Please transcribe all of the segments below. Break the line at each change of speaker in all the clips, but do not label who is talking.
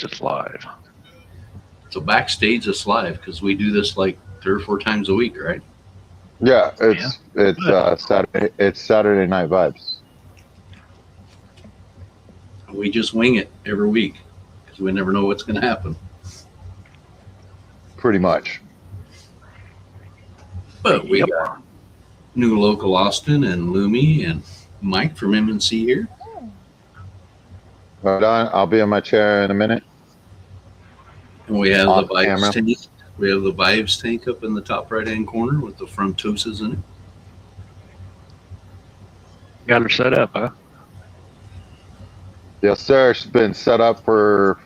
Backstage is live.
So backstage is live because we do this like 3 or 4 times a week, right?
Yeah,
Yeah.
it's Saturday. It's Saturday Night Vibes.
We just wing it every week because we never know what's going to happen.
Pretty much.
But we
Yep.
got new local Austin and Lumi and Mike from MNC here.
Hold on, I'll be in my chair in a minute.
And we have
Off
the Vibes
camera.
tank. We have the Vibes tank up in the top right hand corner with the frontoses in it.
Got her set up, huh?
Yes, sir. She's been set up for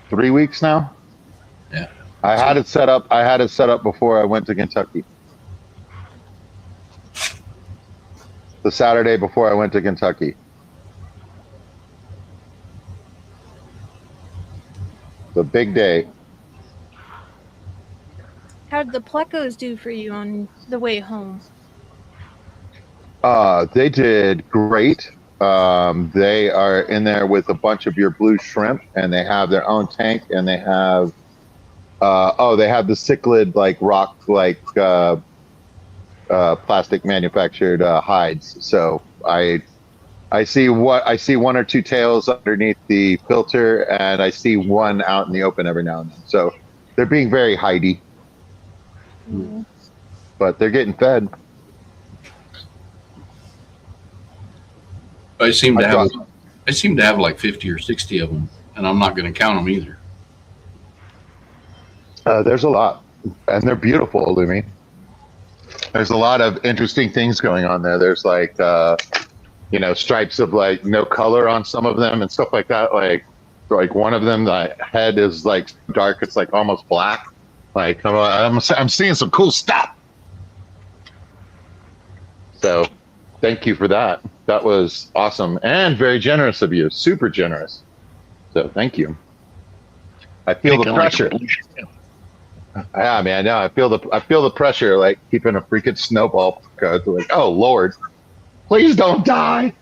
3 weeks now.
Yeah.
I had it set up. I had it set up before I went to Kentucky. The Saturday before I went to Kentucky. The big day.
How did the plecos do for you on the way home?
They did great. They are in there with a bunch of your blue shrimp, and they have their own tank, and they have they have the cichlid like rock like plastic manufactured hides. So I see one or two tails underneath the filter, and I see one out in the open every now and then. So they're being very hidey, but they're getting fed.
I seem to have like 50 or 60 of them, and I'm not going to count them either.
There's a lot, and they're beautiful, Lumi. There's a lot of interesting things going on there. There's like, stripes of like no color on some of them and stuff like that. Like one of them, the head is like dark. It's like almost black. Like I'm seeing some cool stuff. So thank you for that. That was awesome and very generous of you. Super generous. So thank you. I feel the pressure. Yeah, man. No, I feel the pressure, like keeping a freaking snowball. Like, oh Lord, please don't die.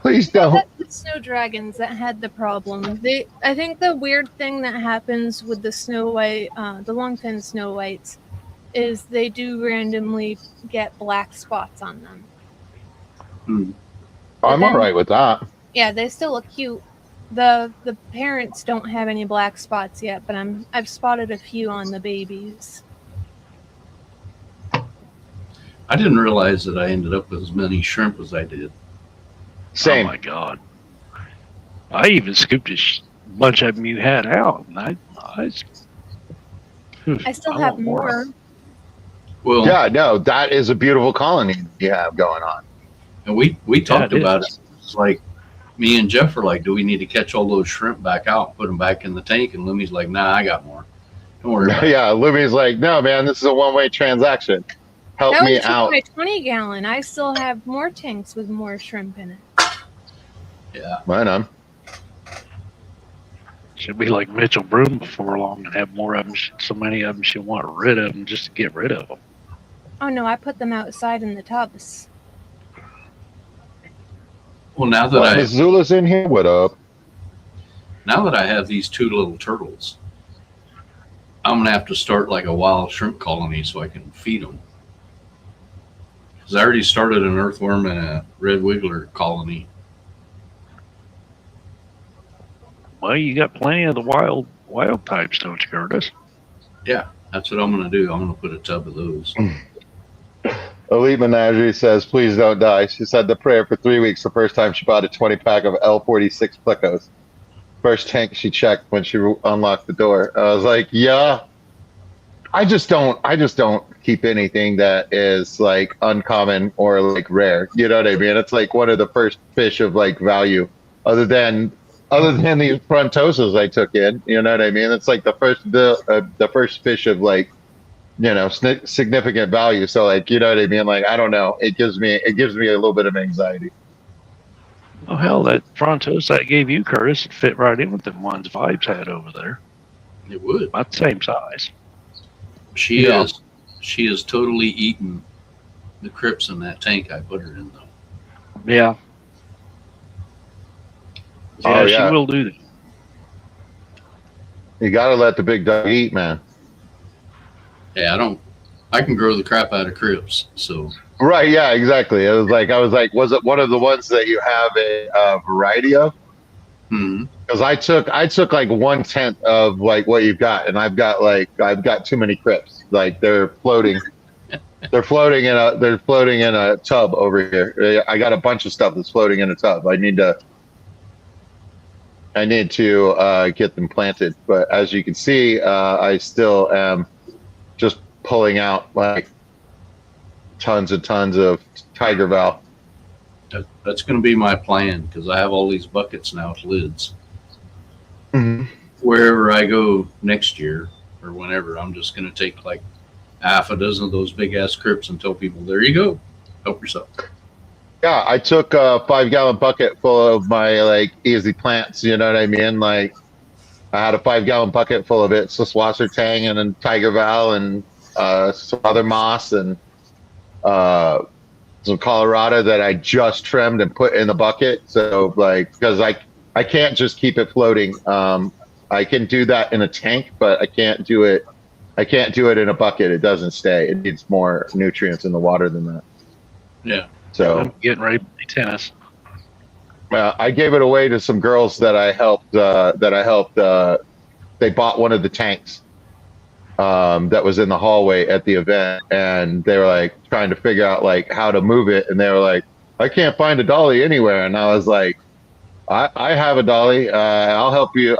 Please don't.
That's the snow dragons that had the problem. I think the weird thing that happens with the snow white, the long-fin snow whites, is they do randomly get black spots on them.
I'm all right with that.
Yeah, they still look cute. The parents don't have any black spots yet, but I've spotted a few on the babies.
I didn't realize that I ended up with as many shrimp as I did.
Same.
Oh my God. I even scooped a bunch of them you had out. And
I still have
want
more.
Well,
Yeah, no, that is a beautiful colony you have going on.
and we talked
it
about
is.
it. It's like me and Jeff were like, do we need to catch all those shrimp back out and put them back in the tank? And Lumi's like, nah, I got more. Don't worry about it.
Yeah, Lumi's like, no, man, this is a one-way transaction. Help
That
me
was
out.
my 20-gallon. I still have more tanks with more shrimp in it.
Yeah.
Right on.
She'll be like Mitchell Broom before long and have more of them. So many of them she'll want rid of them just to get rid of them.
Oh no, I put them outside in the tubs.
Well, now that
Well, Missoula's in here. What up?
I have these 2 little turtles, I'm gonna have to start like a wild shrimp colony so I can feed them. Because I already started an earthworm and a red wiggler colony.
Well, you got plenty of the wild types, don't you, Curtis?
Yeah, that's what I'm gonna do. I'm gonna put a tub of those.
Elite Menagerie says, please don't die. She said the prayer for 3 weeks the first time she bought a 20-pack of L46 plecos. First tank she checked when she unlocked the door. I was like, yeah. I just don't keep anything that is like uncommon or like rare. You know what I mean? It's like one of the first fish of like value other than these frontosas I took in. You know what I mean? It's like the first fish of like, significant value. So like, you know what I mean? Like, I don't know. It gives me a little bit of anxiety.
Oh, hell, that Frontosa I gave you, Curtis, would fit right in with the ones Vibes had over there.
It would.
About the same size.
She is totally eating the crypts in that tank I put her in though.
Yeah.
Oh,
Yeah,
yeah.
she will do that.
You gotta let the big dog eat, man.
Yeah, I can grow the crap out of crips. So
Right? Yeah, exactly. I was like, was it one of the ones that you have a variety of?
mhm.
Because I took like 1/10 of like what you've got, and I've got too many crips. Like they're floating in a tub over here. I got a bunch of stuff that's floating in a tub. I need to get them planted. But as you can see, I still am just pulling out like tons and tons of Tiger Val.
That's going to be my plan because I have all these buckets now with lids.
Mm-hmm.
Wherever I go next year or whenever, I'm just going to take like half a dozen of those big ass crips and tell people, there you go, help yourself.
Yeah, I took a 5-gallon bucket full of my like easy plants. You know what I mean? Like I had a 5-gallon bucket full of it, Swasser Tang and then Tiger Val and some other moss and some Colorado that I just trimmed and put in the bucket. So like, because I can't just keep it floating. I can do that in a tank, but I can't do it in a bucket. It doesn't stay. It needs more nutrients in the water than that.
Yeah.
So
I'm getting ready to play tennis.
I gave it away to some girls that I helped. They bought one of the tanks that was in the hallway at the event, and they were like trying to figure out like how to move it, and they were like, I can't find a dolly anywhere. And I was like, I have a dolly. I'll help you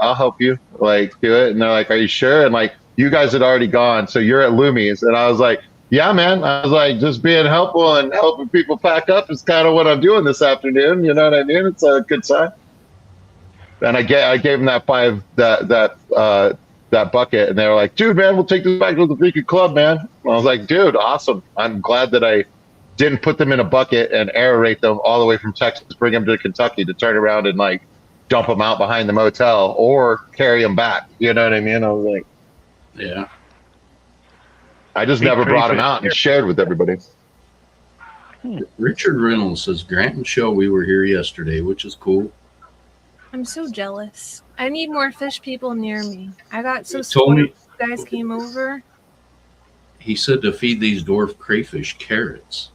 like do it. And they're like, are you sure? And like, you guys had already gone, so you're at Lumi's. And I was like, yeah, man. I was like, just being helpful and helping people pack up is kind of what I'm doing this afternoon. You know what I mean? It's a good sign. And I gave them that bucket, and they were like, dude, man, we'll take this back to the freaking club, man. And I was like, dude, awesome. I'm glad that I didn't put them in a bucket and aerate them all the way from Texas, bring them to Kentucky to turn around and like dump them out behind the motel or carry them back. You know what I mean? I was like,
Yeah.
I just never brought them out and shared with everybody.
Richard Reynolds says, Grant and Show, we were here yesterday, which is cool.
I'm so jealous. I need more fish people near me. I got so
He told
spoiled.
me-
You guys came over.
He said to feed these dwarf crayfish carrots.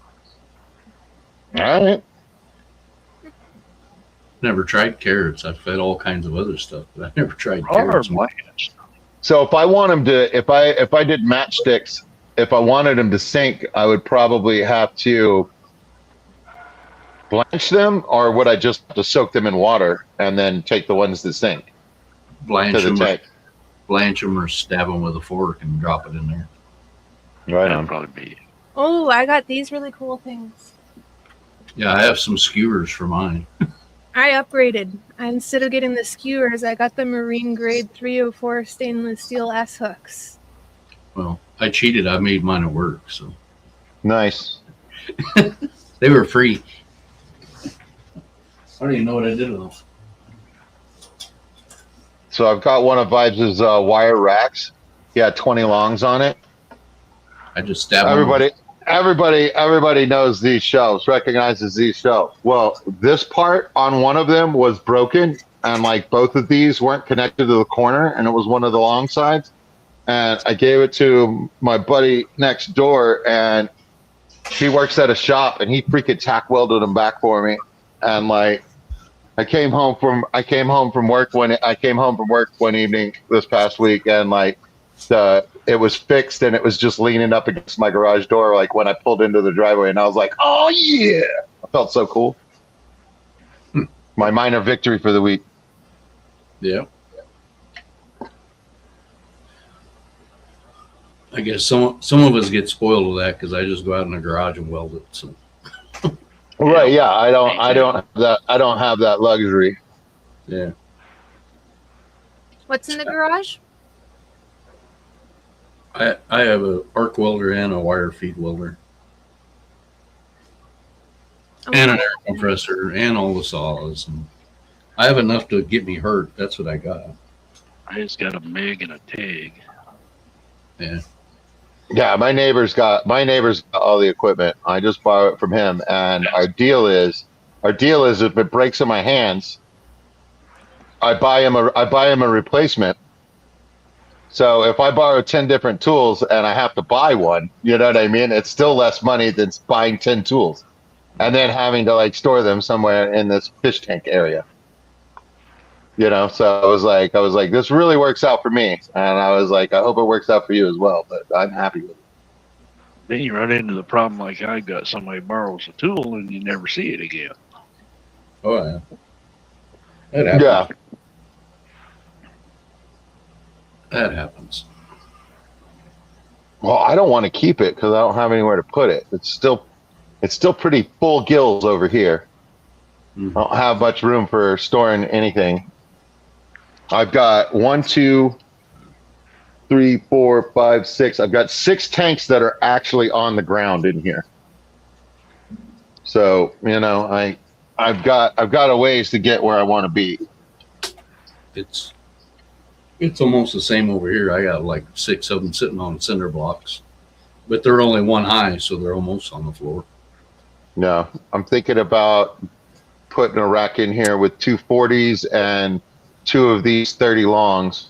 All right.
Never tried carrots. I've fed all kinds of other stuff, but I never tried
Or
carrots.
blanch.
So if I want them to, if I did matchsticks, if I wanted them to sink, I would probably have to blanch them, or would I just have to soak them in water and then take the ones that sink
Blanch
to the
them,
tank?
blanch them, or stab them with a fork and drop it in there.
Right
That'd
on.
probably be.
Oh, I got these really cool things.
Yeah, I have some skewers for mine.
I upgraded. Instead of getting the skewers, I got the marine grade 304 stainless steel S hooks.
Well, I cheated. I made mine at work, so
Nice.
they were free. I don't even know what I did with them.
So I've got one of Vibes' wire racks. He had 20 longs on it.
I just stabbed them.
Everybody knows these shelves, recognizes these shelves. Well, this part on one of them was broken, and like both of these weren't connected to the corner, and it was one of the long sides. And I gave it to my buddy next door, and he works at a shop, and he freaking tack welded them back for me. And like, I came home from work one evening this past week, and like it was fixed, and it was just leaning up against my garage door, like when I pulled into the driveway, and I was like, oh yeah, I felt so cool. My minor victory for the week.
Yeah. I guess some of us get spoiled with that because I just go out in the garage and weld it. So
Right? Yeah, I don't have that luxury.
yeah,
What's in the garage?
I have a arc welder and a wire feed welder
Oh,
and an air compressor and all the saws. And I have enough to get me hurt. That's what I got.
I just got a MIG and a TIG.
Yeah.
Yeah, my neighbor's got all the equipment. I just borrow it from him, and our deal is if it breaks in my hands, I buy him a replacement, So if I borrow 10 different tools and I have to buy one, you know what I mean? It's still less money than buying 10 tools and then having to like store them somewhere in this fish tank area. You know, so I was like, this really works out for me. And I was like, I hope it works out for you as well, but I'm happy with it.
Then you run into the problem like I got. Somebody borrows a tool and you never see it again.
Oh, yeah. That happens.
Yeah.
That happens.
Well, I don't want to keep it because I don't have anywhere to put it. It's still pretty full gills over here.
Mhm.
I don't have much room for storing anything. I've got 1, 2, 3, 4, 5, 6. I've got 6 tanks that are actually on the ground in here. So, you know, I've got a ways to get where I want to be.
It's almost the same over here. I got like 6 of them sitting on cinder blocks, but they're only one high, so they're almost on the floor.
No, I'm thinking about putting a rack in here with 2 40s and 2 of these 30 longs.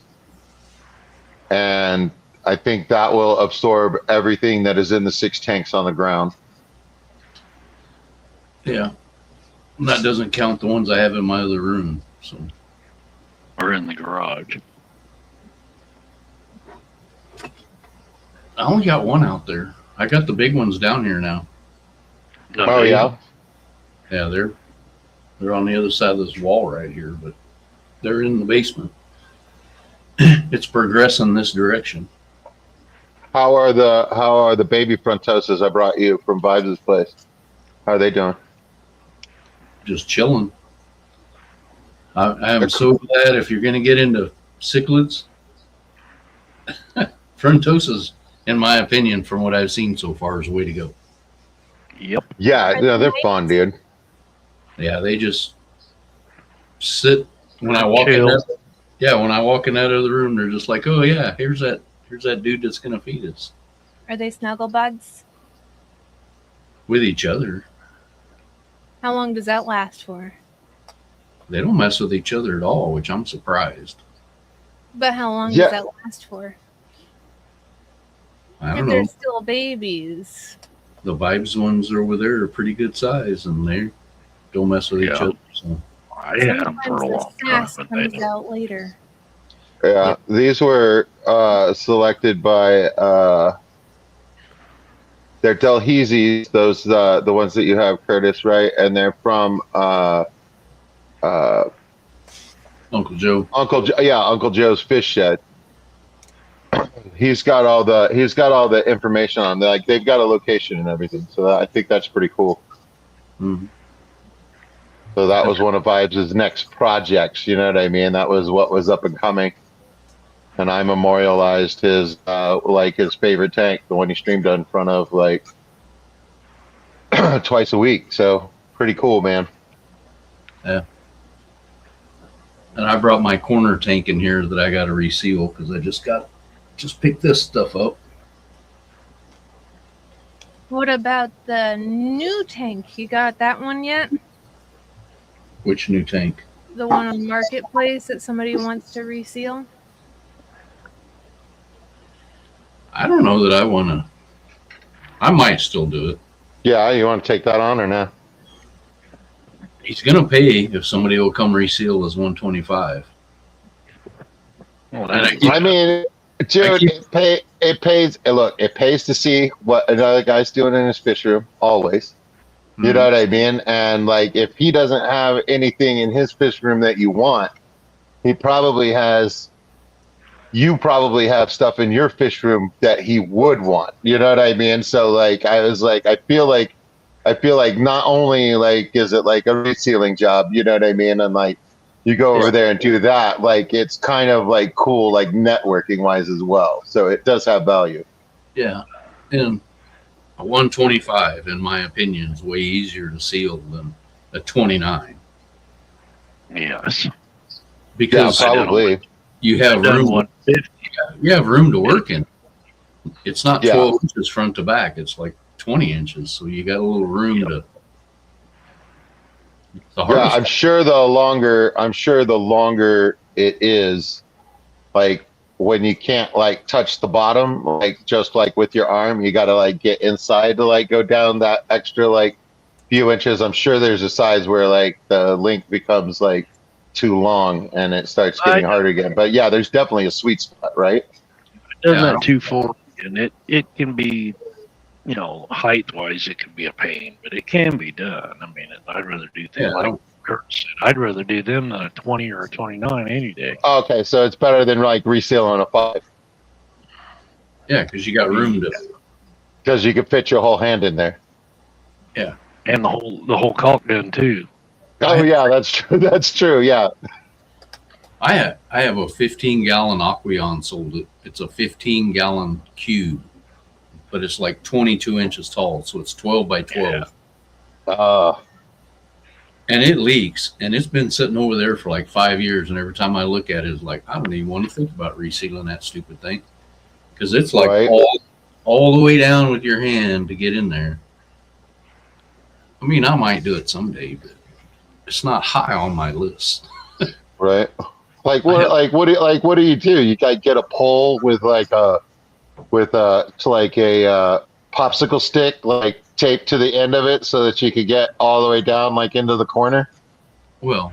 And I think that will absorb everything that is in the 6 tanks on the ground.
Yeah. And that doesn't count the ones I have in my other room. So
Or in the garage.
I only got one out there. I got the big ones down here now.
Oh, yeah?
Yeah, they're on the other side of this wall right here, but they're in the basement. It's progressing this direction.
How are the baby frontosas I brought you from Vibes' place? How are they doing?
Just chilling. I am so glad if you're going to get into cichlids, frontosas, in my opinion, from what I've seen so far, is the way to go.
Yep.
Yeah, no, they're fun, dude.
Yeah, they just sit when I walk
Chill.
in. When I walk in that other room, they're just like, "Oh yeah, here's that dude that's going to feed us."
Are they snuggle bugs?
With each other,
How long does that last for?
they don't mess with each other at all, which I'm surprised.
But how long
Yeah.
does that last for?
I
If
don't
they're
know.
still babies.
The Vibes ones over there are pretty good size, and they don't mess with each
Yeah.
other. So
I had them for a
Sometimes
long
the
time.
sass
But they
comes out later.
Yeah, these were selected by they're Delhaize's, those the ones that you have, Curtis, right? And they're from
Uncle Joe,
Uncle Joe's Fish Shed. He's got all the information on them. Like they've got a location and everything. So I think that's pretty cool.
Mhm.
So that was one of Vibes' next projects. You know what I mean? That was what was up and coming. And I memorialized his his favorite tank, the one he streamed in front of like twice a week. So pretty cool, man.
and I brought my corner tank in here that I got to reseal because I just picked this stuff up.
What about the new tank? You got that one yet?
Which new tank?
The one on Marketplace that somebody wants to reseal?
I don't know that I want to. I might still do it.
Yeah, you want to take that on or not?
He's gonna pay if somebody will come reseal his 125.
Well,
And
that's
I
I mean, dude, it pays. Look, it pays to see what another guy's doing in his fish room. Always, you know what I mean. And like, if he doesn't have anything in his fish room that you want, he probably has. You probably have stuff in your fish room that he would want. You know what I mean? So like, I was like, I feel like not only like is it like a resealing job, you know what I mean, and like. You go over there and do that, like it's kind of like cool, like networking wise as well. So it does have value.
Yeah, and a 125, in my opinion, is way easier to seal than a 29
yes.
Yeah,
because
probably.
you have
I've done
room.
150.
You have room to work in. It's not
Yeah.
12 inches front to back; it's like 20 inches. So you got a little room to. The
Yeah,
hardest
I'm sure the longer it is, like when you can't like touch the bottom, like just like with your arm, you got to like get inside to like go down that extra like few inches. I'm sure there's a size where like the link becomes like too long and it starts getting harder again. But yeah, there's definitely a sweet spot, right?
Doesn't
Yeah, I
that
don't-
240, and it can be, you know, height wise, it can be a pain, but it can be done. I mean, I'd rather do things
Yeah, I
like
don't-
Kurt said. I'd rather do them than a 20 or a 29 any day.
Okay, so it's better than like resealing a 5
Yeah, because you got room to.
because you can fit your whole hand in there.
And the whole caulk gun too.
Oh yeah, that's true. That's true. Yeah.
I have a 15-gallon Aqueon sold. It's a 15-gallon cube, but it's like 22 inches tall, so it's 12 by 12.
Yeah.
And it leaks, and it's been sitting over there for like 5 years. And every time I look at it, it's like I don't even want to think about resealing that stupid thing because it's like
Right.
all the way down with your hand to get in there. I mean, I might do it someday, but it's not high on my list.
Right. Like what do you do? You gotta get a pole with like a popsicle stick like taped to the end of it so that you could get all the way down like into the corner.
Well,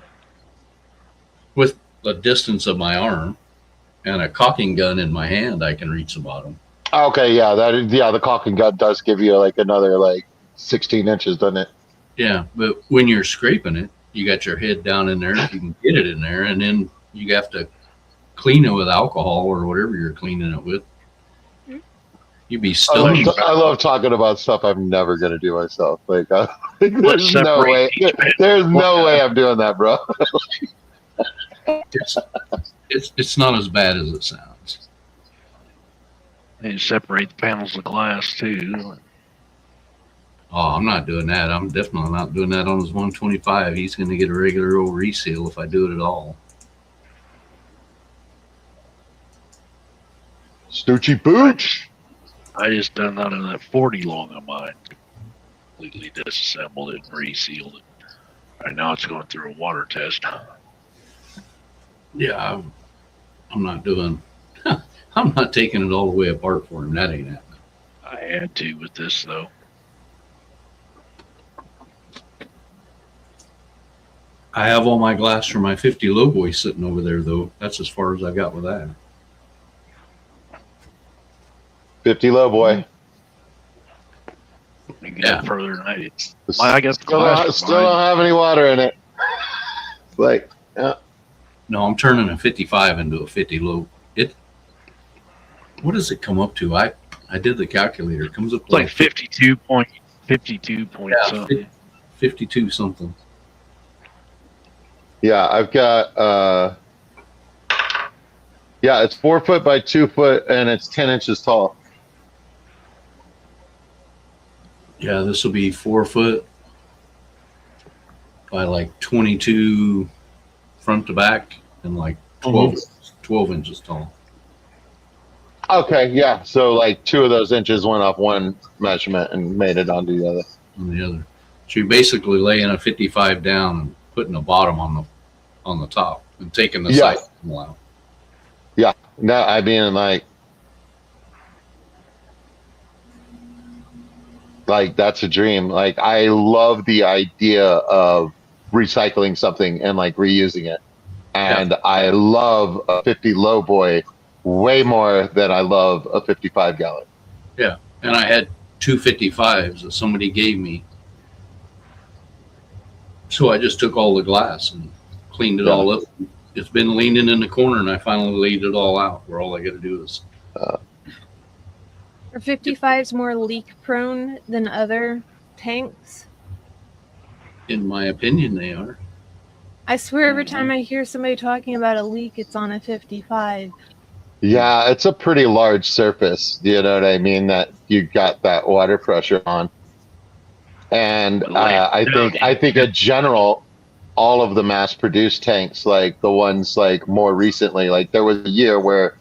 with the distance of my arm and a caulking gun in my hand, I can reach the bottom.
Okay, yeah, the caulking gun does give you like another like 16 inches, doesn't it?
Yeah, but when you're scraping it, you got your head down in there if you can get it in there, and then you have to clean it with alcohol or whatever you're cleaning it with. You'd be stunned.
I love talking about stuff I'm never gonna do myself. Like, there's no
separate
way.
each bit.
There's no way I'm doing that, bro.
It's not as bad as it sounds.
And separate the panels of glass too.
Oh, I'm not doing that. I'm definitely not doing that on his 125. He's going to get a regular old reseal if I do it at all.
Stoochie Booch.
I just done that on that 40 long on mine. Completely disassembled it and resealed it. Right now it's going through a water test.
Yeah, I'm not doing. I'm not taking it all the way apart for him. That ain't happening.
I had to with this though.
I have all my glass for my 50 lowboy sitting over there, though. That's as far as I got with that.
50 low boy.
You can
Yeah.
go further than I did. I got the
Still
glass
don't,
for
still
mine.
don't have any water in it. Like,
No, I'm turning a 55 into a 50 low. What does it come up to? I did the calculator. It comes up
It's
to
like 52 point
Yeah,
something.
52 something.
yeah, I've got, yeah, it's 4 foot by 2 foot and it's 10 inches tall.
Yeah, this will be 4 foot by like 22 front to back and like 12 inches tall.
Okay, yeah. So like 2 of those inches went off one measurement and made it onto the other.
On the other. So you're basically laying a 55 down and putting the bottom on the top and taking the
Yeah.
side panel out.
No, I mean like that's a dream. Like I love the idea of recycling something and like reusing it. And I love a 50 low boy way more than I love a 55 gallon.
And I had 2 55s that somebody gave me. So I just took all the glass and cleaned it all up. It's been leaning in the corner and I finally laid it all out where all I got to do is.
Are 55s more leak prone than other tanks?
In my opinion, they are.
I swear every time I hear somebody talking about a leak, it's on a 55.
Yeah, it's a pretty large surface. You know what I mean? That you got that water pressure on. And I think in general, all of the mass-produced tanks, like the ones like more recently, like there was a year where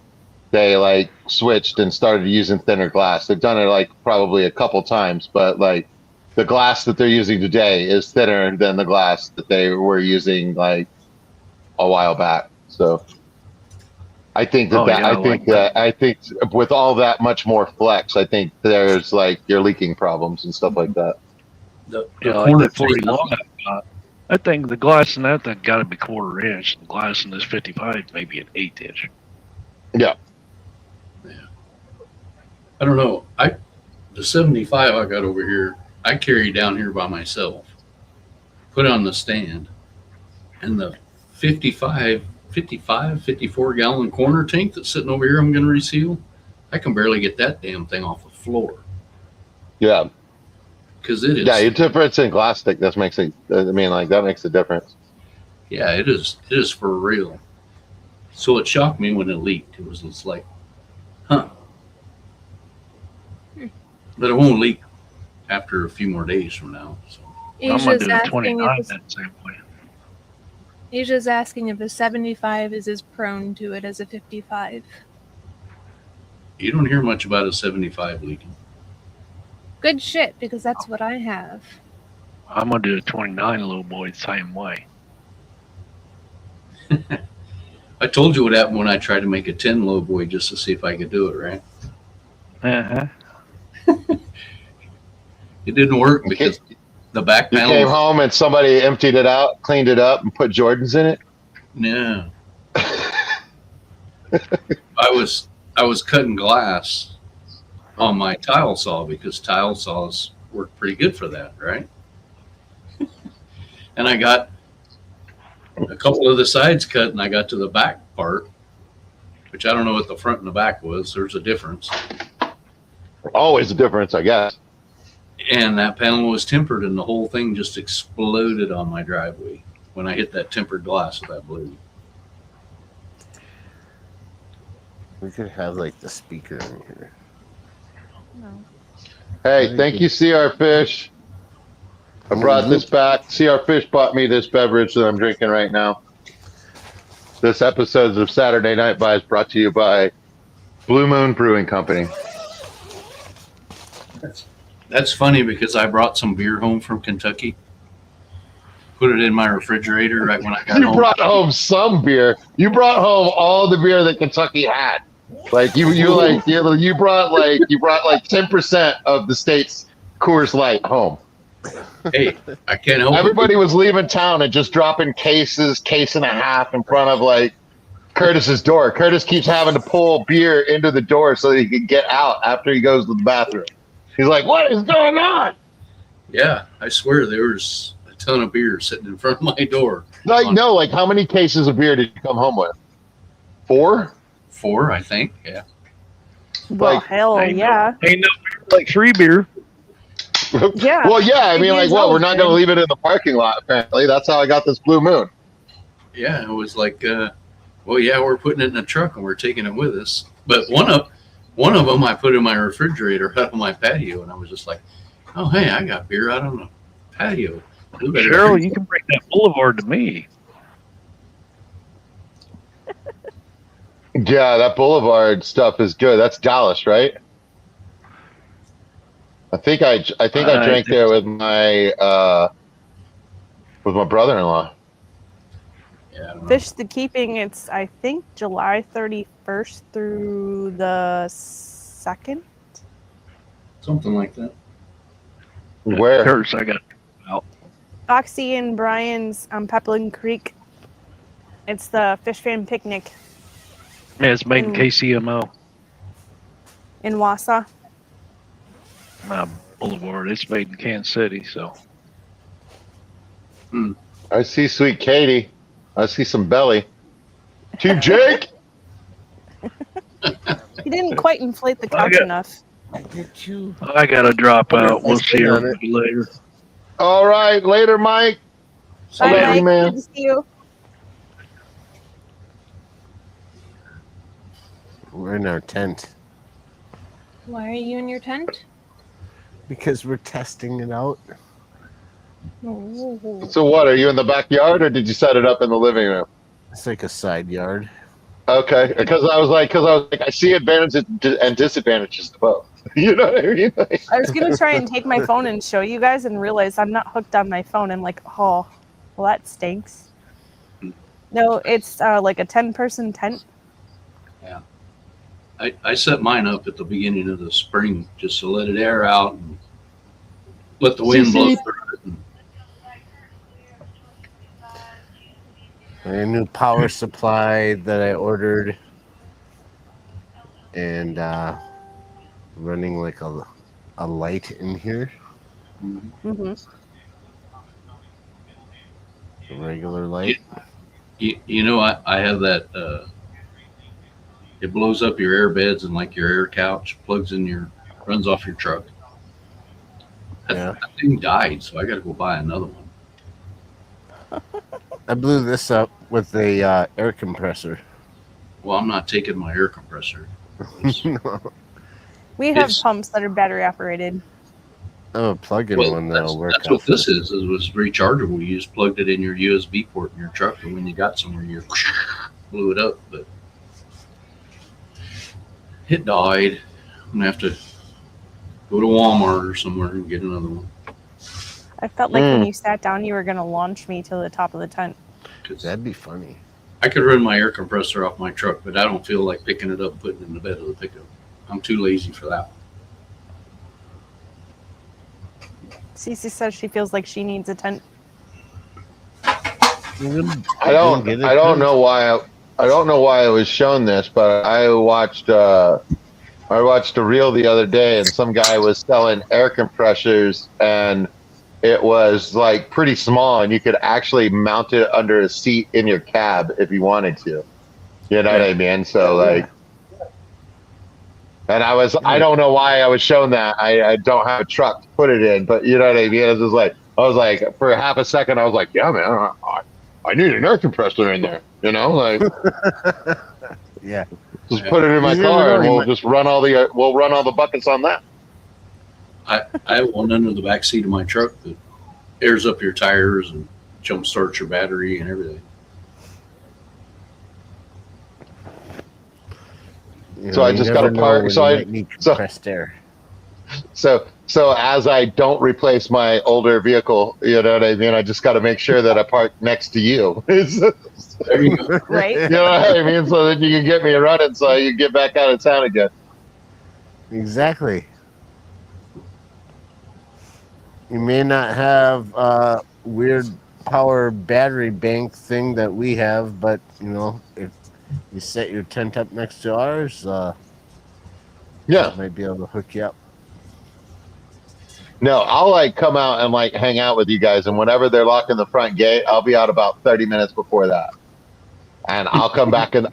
they like switched and started using thinner glass. They've done it like probably a couple times, but like the glass that they're using today is thinner than the glass that they were using like a while back. So I think
Oh, yeah,
I think with all that much more flex, I think there's like you're leaking problems and stuff like that.
The
Yeah, like
corner
that 40
tank-
long I've got. I think the glass in that thing got to be 1/4 inch. The glass in this 55 maybe an 1/8 inch.
I don't know. The 75 I got over here, I carry down here by myself. Put it on the stand. And the 55, 54 gallon corner tank that's sitting over here I'm going to reseal, I can barely get that damn thing off the floor.
Yeah.
Because it is.
Yeah, your difference in glass stick, that makes it, I mean, like, that makes a difference.
Yeah, it is. It is for real. So it shocked me when it leaked. It was just like, huh. But it won't leak after a few more days from now. So
I'm going to
Asia's
do the
asking
29
if
that same way.
Asia's asking if a 75 is as prone to it as a 55.
you don't hear much about a 75 leaking.
Good shit, because that's what I have.
I'm going to do the 29 little boy the same way.
I told you what happened when I tried to make a 10 low boy just to see if I could do it, right?
Uh-huh.
It didn't work
You
because the back
You
panel.
came home and somebody emptied it out, cleaned it up, and put Jordans in it.
No. I was cutting glass on my tile saw because tile saws work pretty good for that, right? And I got a couple of the sides cut and I got to the back part, which I don't know what the front and the back was. There's a difference.
Always a difference, I guess.
And that panel was tempered and the whole thing just exploded on my driveway when I hit that tempered glass with that blue.
We could have like the speaker in here.
No.
Hey, thank you, CR Fish. I brought this back. CR Fish bought me this beverage that I'm drinking right now. This episode of Saturday Night Buys brought to you by Blue Moon Brewing Company.
That's funny because I brought some beer home from Kentucky, put it in my refrigerator right when I got
You
home.
brought home some beer. You brought home all the beer that Kentucky had. Like you brought like 10% of the state's Coors Light home.
Hey, I can't help it.
Everybody was leaving town and just dropping case and a half in front of like Curtis's door. Curtis keeps having to pull beer into the door so that he can get out after he goes to the bathroom. He's like, "What is going on?"
Yeah, I swear there was a ton of beer sitting in front of my door.
Like, no, like how many cases of beer did you come home with? 4?
4, I think. Yeah.
Well,
Like,
hell
Ain't
yeah.
No, ain't no beer like free beer.
Yeah.
Well, yeah. I mean, like,
Beer's
well, we're
always
not
good.
going to leave it in the parking lot. Apparently, that's how I got this Blue Moon.
Yeah, it was like, well, yeah, we're putting it in a truck and we're taking it with us. But one of them I put in my refrigerator out on my patio, and I was just like, oh, hey, I got beer out on the patio. We better
Cheryl,
drink
you can bring that Boulevard to me.
Yeah, that Boulevard stuff is good. That's Dallas, right? I think I drank there with my brother-in-law.
Yeah, I don't know.
Fish the Keeping, it's, I think, July 31st through the 2nd.
Something like that.
Where?
Curtis, I got
Foxy and Brian's on Pepperland Creek. It's the Fish Fan Picnic
yeah, it's made in
Mm.
KCMO.
in Wausau.
Boulevard. It's made in Kansas City, so
I see Sweet Katie. I see some belly. Team Jake.
He didn't quite inflate the
I
couch
got-
enough.
Did you?
I gotta drop out. We'll see
on
her
it.
later.
All right, later, Mike.
Bye,
love you,
Mike.
man.
Good to see you.
We're in our tent
Why are you in your tent?
because we're testing it out.
Oh.
So what? Are you in the backyard, or did you set it up in the living room?
It's like a side yard.
Okay, because I was like, I see advantages and disadvantages to both. You know what I mean? Like,
I was going to try and take my phone and show you guys and realize I'm not hooked on my phone. I'm like, oh, well, that stinks. No, it's like a 10-person tent.
I set mine up at the beginning of the spring just to let it air out and let the wind blow through it. And
A new power supply that I ordered, and running like a light in here,
Mm-hmm.
a regular light.
you know, I have that, it blows up your air beds and like your air couch, runs off your truck.
Yeah.
That thing died, so I got to go buy another one.
I blew this up with a air compressor.
Well, I'm not taking my air compressor.
We have
It's-
pumps that are battery operated.
Oh, a plug-in
Well,
one
that's,
that'll work.
that's
out
what this
for-
is. It was rechargeable. You just plugged it in your USB port in your truck, and when you got somewhere, you blew it up. But it died. I'm gonna have to go to Walmart or somewhere and get another one.
I felt like when you sat down, you were going to launch me to the top of the tent.
'Cause
That'd be funny.
I could run my air compressor off my truck, but I don't feel like picking it up and putting it in the bed of the pickup. I'm too lazy for that.
Cece says she feels like she needs a tent.
I don't know why I was shown this, but I watched a reel the other day, and some guy was selling air compressors, and it was like pretty small, and you could actually mount it under a seat in your cab if you wanted to. You know what I mean? So like, and I don't know why I was shown that. I don't have a truck to put it in, but you know what I mean? I was like, for half a second, I was like, yeah, man, I need an air compressor in there. You know, like,
Yeah.
just put it in my
You never
car,
know,
and
you
we'll
might-
just run all the buckets on that.
I have one under the back seat of my truck that airs up your tires and jump starts your battery and everything.
You
So I
you
just
never
gotta
know
park-
when
so
you
I-
might need
so-
compressed air.
So as I don't replace my older vehicle, you know what I mean? I just got to make sure that I park next to you. You
There you go.
Right?
know what I mean? So that you can get me running, so you can get back out of town again.
Exactly. You may not have a weird power battery bank thing that we have, but you know, if you set your tent up next to ours,
Yeah.
might be able to hook you up.
No, I'll like come out and like hang out with you guys, and whenever they're locking the front gate, I'll be out about 30 minutes before that. And I'll come back in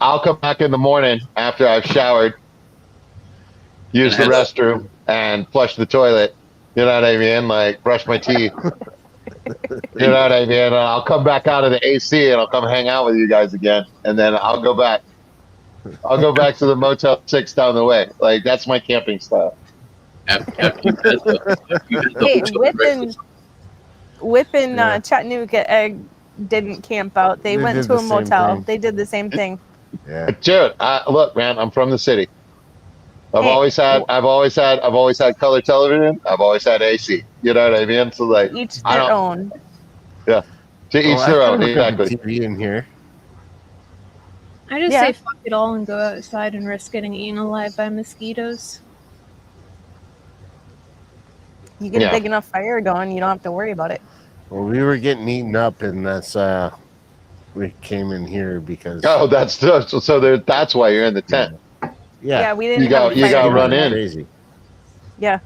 the morning after I've showered, use the restroom, and flush the toilet. You know what I mean? Like brush my teeth. You know what I mean? And I'll come back out of the AC and I'll come hang out with you guys again, and then I'll go back. I'll go back to the Motel 6 down the way. Like that's my camping style.
After you hit the
Hey,
hotel
Whip and
Yeah.
Chattanooga Egg didn't camp out. They
They
went
did
to
the
a
same
motel.
thing.
They did the same thing.
Yeah.
Dude, look, man, I'm from the city. I've
Hey.
always had color television. I've always had AC. You know what I mean? So like,
Each
I
their
don't-
own.
to each
I
their
can
own.
hook up a
Exactly.
TV in here.
I just
Yeah.
say fuck it all and go outside and risk getting eaten alive by mosquitoes.
You get
Yeah.
a big enough fire going, you don't have to worry about it.
Well, we were getting eaten up, and that's we came in here because
Oh, that's that's why you're in the tent.
Yeah, we didn't
You got-
have
you
fire
gotta
going
run
yet.
in.
Crazy.
Yeah.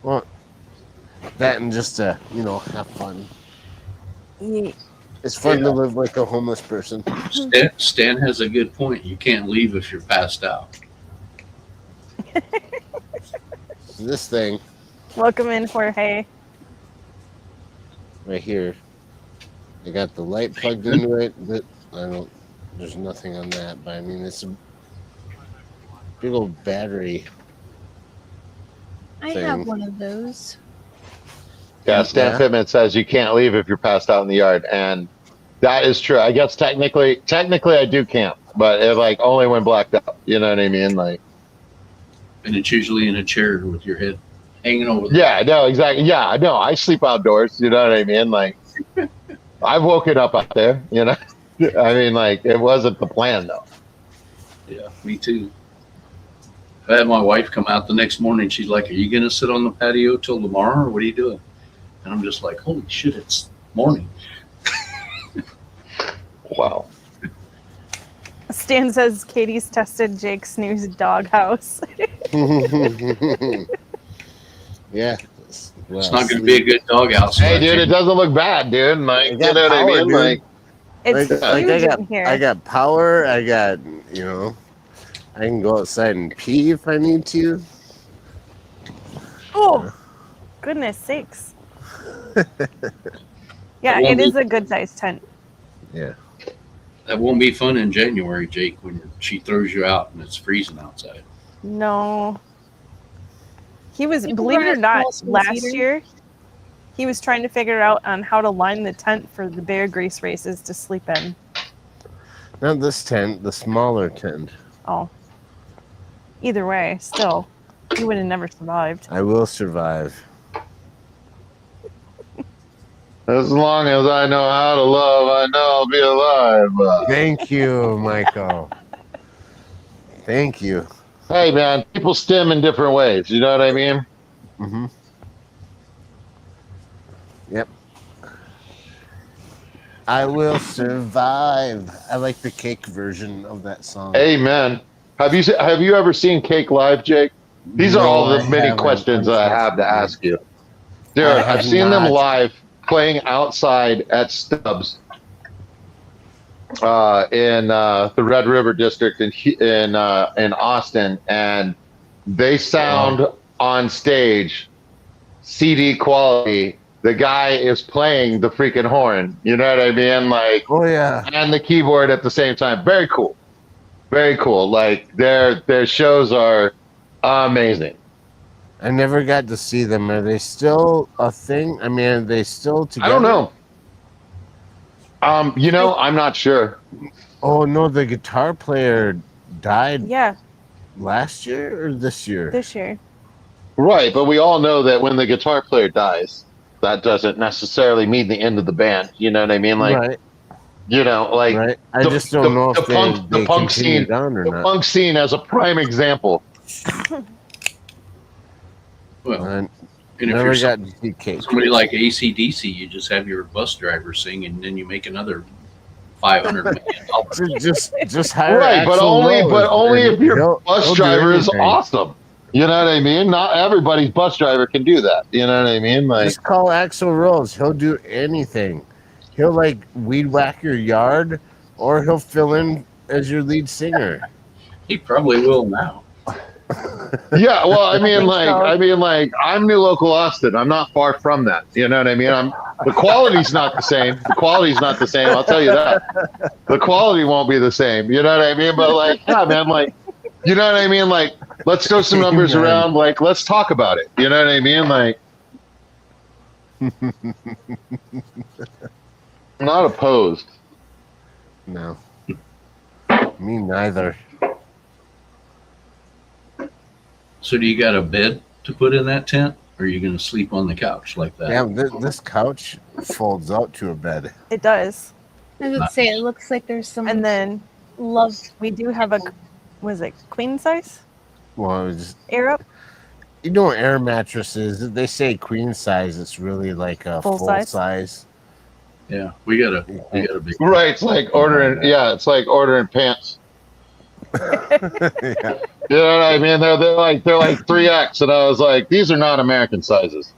Well, that and just to have fun.
Ye-
It's fun
Yeah.
to live like a homeless person.
Stan has a good point. You can't leave if you're passed out.
This thing
Welcome in, Jorge.
right here, I got the light plugged into it, but there's nothing on that. But I mean, it's a big old battery.
I
Thing.
have one of those.
Yeah, Stan
Yeah.
Pittman says you can't leave if you're passed out in the yard, and that is true. I guess technically I do camp, but it, like only when blacked out. You know what I mean? Like,
And it's usually in a chair with your head hanging over the
yeah, no, exactly. Yeah, no, I sleep outdoors. You know what I mean? Like, I've woken up out there. You know, I mean, like it wasn't the plan though.
Yeah, me too. I had my wife come out the next morning. She's like, "Are you gonna sit on the patio till tomorrow, or what are you doing?" And I'm just like, "Holy shit, it's morning."
Wow.
Stan says Katie's tested Jake's new doghouse.
Yeah.
It's not gonna be a good doghouse.
Hey, dude, it doesn't look bad, dude. Like,
It
you
got
know what I
power,
mean?
dude.
Like,
It's
Like,
huge
I got,
in here.
I got power. I got, I can go outside and pee if I need to.
Oh, goodness sakes. Yeah,
won't
it is
be-
a good sized tent.
Yeah.
That won't be fun in January, Jake, when she throws you out and it's freezing outside.
No. He was,
You can
believe it
run
or
a
not,
small
last
heater.
year, he was trying to figure out on how to line the tent for the Bear Grease races to sleep in.
Not this tent, the smaller tent.
Oh. Either way, still, he would have never survived.
I will survive.
as long as I know how to love, I know I'll be alive.
Thank you, Michael. Thank you.
Hey, man, people stim in different ways. You know what I mean?
Mm-hmm. Yep. I will survive. I like the Cake version of that song.
Amen. Have you ever seen Cake live, Jake? These are
No,
all the
I
many
haven't,
questions that I have to ask you. Dude,
I have
I've seen them
not.
live playing outside at Stubbs in the Red River District in Austin, and they sound on stage CD quality. The guy is playing the freaking horn. You know what I mean? Like,
Oh yeah.
and the keyboard at the same time. Very cool. Very cool. Like their shows are amazing.
I never got to see them. Are they still a thing? I mean, are they still together?
I don't know. I'm not sure.
Oh no, the guitar player died
Yeah,
last year or this year?
this year.
Right, but we all know that when the guitar player dies, that doesn't necessarily mean the end of the band. You know what I mean? Like,
right,
like
right. I
the-
just don't know
the
if
punk-
they
the punk
continued
scene-
on or
the
not.
punk scene as a prime example.
Well,
I
and if
never
you're
got to see Cake.
somebody like AC/DC, you just have your bus driver sing, and then you make another $500 million.
Just hire
Right, but
Axl
only
Rose,
if
and
your
he'll
bus
do
driver is
anything.
awesome. You know what I mean? Not everybody's bus driver can do that. You know what I mean? Like,
Just call Axl Rose. He'll do anything. He'll like weed whack your yard, or he'll fill in as your lead singer.
He probably will now.
yeah, well, I mean,
think
like,
so.
I'm New Local Austin. I'm not far from that. You know what I mean? The quality's not the same. The quality's not the same. I'll tell you that. The quality won't be the same. You know what I mean? But like, yeah, man, like, you know what I mean? Like, let's throw some numbers
Amen.
around. Like, let's talk about it. You know what I mean? Like, I'm not opposed.
No, me neither.
So, do you got a bed to put in that tent, or are you going to sleep on the couch like that?
Damn, this couch folds out to a bed.
It does.
I would say it looks like there's some
And then
love.
we do have a, was it queen size
Well, it was just,
air up?
air mattresses. They say queen size. It's really like a
Full
full
size?
size.
Yeah, we got a big.
Right? It's like ordering. Yeah, it's like ordering pants.
Yeah.
You know what I mean? They're like 3X, and I was like, these are not American sizes.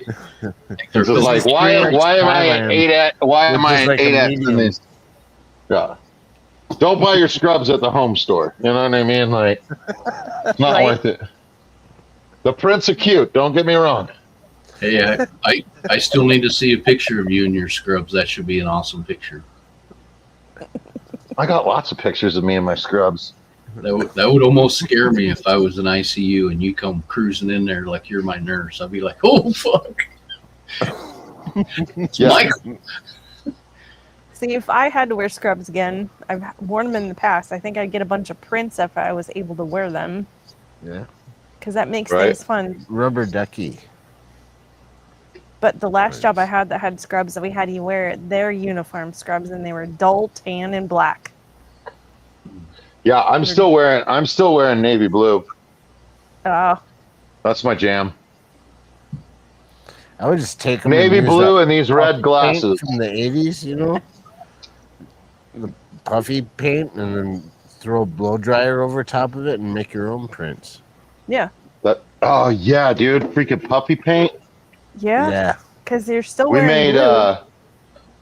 It's just like, why am I an 8X? Why am I an
Which is like a
8X in
medium.
these? Yeah. Don't buy your scrubs at the home store. You know what I mean? Like, it's not
Right.
worth it. The prints are cute. Don't get me wrong.
Hey, I still need to see a picture of you in your scrubs. That should be an awesome picture.
I got lots of pictures of me in my scrubs.
That would almost scare me if I was in ICU and you come cruising in there like you're my nurse. I'd be like, oh fuck, it's
Yeah.
Michael.
See, if I had to wear scrubs again, I've worn them in the past. I think I'd get a bunch of prints if I was able to wear them,
Yeah.
because that makes
Right.
things fun.
Rubber ducky.
But the last
Right.
job I had that had scrubs that we had you wear, their uniform scrubs, and they were dull tan and black.
Yeah, I'm still wearing navy blue.
Oh,
That's my jam.
I would just take them
Navy blue and these red glasses.
from the 80s, you know, the puffy paint, and then throw a blow dryer over top of it and make your own prints.
yeah.
Oh yeah, dude, freaking puppy paint.
Yeah. Because you're still
We
wearing
made
blue.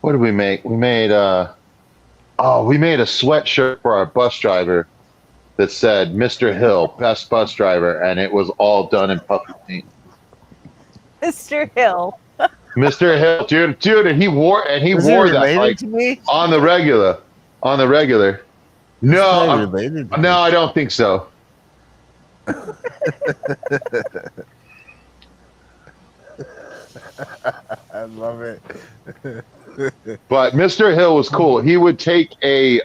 what did we make? We made a sweatshirt for our bus driver that said Mr. Hill, best bus driver, and it was all done in puppy paint.
Mr. Hill.
Mr. Hill, dude, and he wore
Is he
that
related
like
to me?
on the regular. No,
Probably
I'm-
related to
no,
me.
I don't think so.
I love it.
But Mr. Hill was cool. He would take he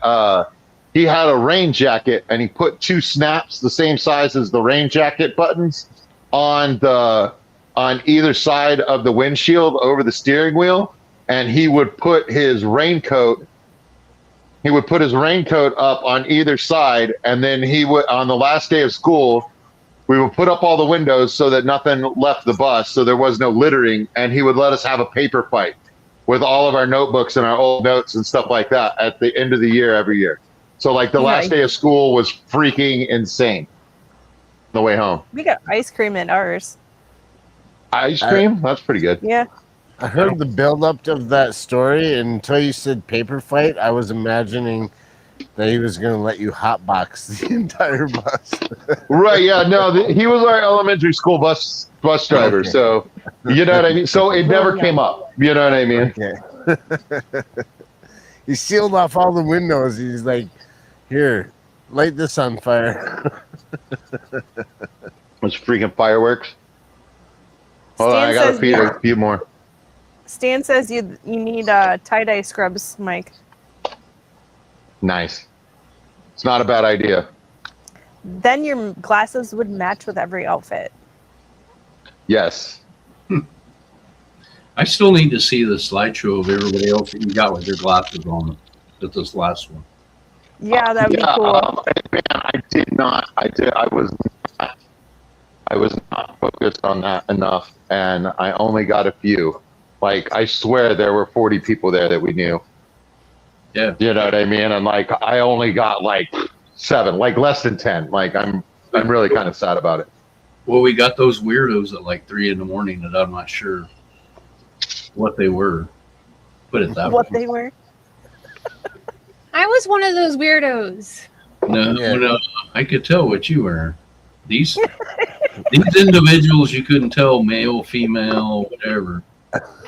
had a rain jacket and he put two snaps the same size as the rain jacket buttons on either side of the windshield over the steering wheel, and he would put his raincoat up on either side, and then he would, on the last day of school, we would put up all the windows so that nothing left the bus, so there was no littering, and he would let us have a paper fight with all of our notebooks and our old notes and stuff like that at the end of the year every year. So like the last day of school was freaking insane. The way home.
We got ice cream at ours.
Ice cream? That's pretty good.
Yeah.
I heard the build up of that story, and until you said paper fight, I was imagining that he was going to let you hotbox the entire bus.
Right, yeah, no, he was our elementary school bus driver,
Okay.
so you know what I mean? So it never came up, you know what I mean?
Okay. He sealed off all the windows. He's like, here, light this on fire.
It's freaking fireworks. Hold on, I gotta
says
feed
you-
a few more.
Stan says you need tie-dye scrubs, Mike.
Nice. It's not a bad idea.
Then your glasses would match with every outfit.
Yes.
I still need to see the slideshow of everybody else that you got with their glasses on at this last one.
Yeah, that would be cool.
Man, I was not focused on that enough, and I only got a few. Like, I swear there were 40 people there that we knew.
Yeah.
You know what I mean? And like, I only got like 7, like less than 10. Like, I'm really kind of sad about it.
Well, we got those weirdos at like 3 a.m. that I'm not sure what they were. Put it that
What
way.
they were.
I was one of those weirdos.
No,
Yeah.
no, I could tell what you were. These individuals, you couldn't tell male, female, whatever.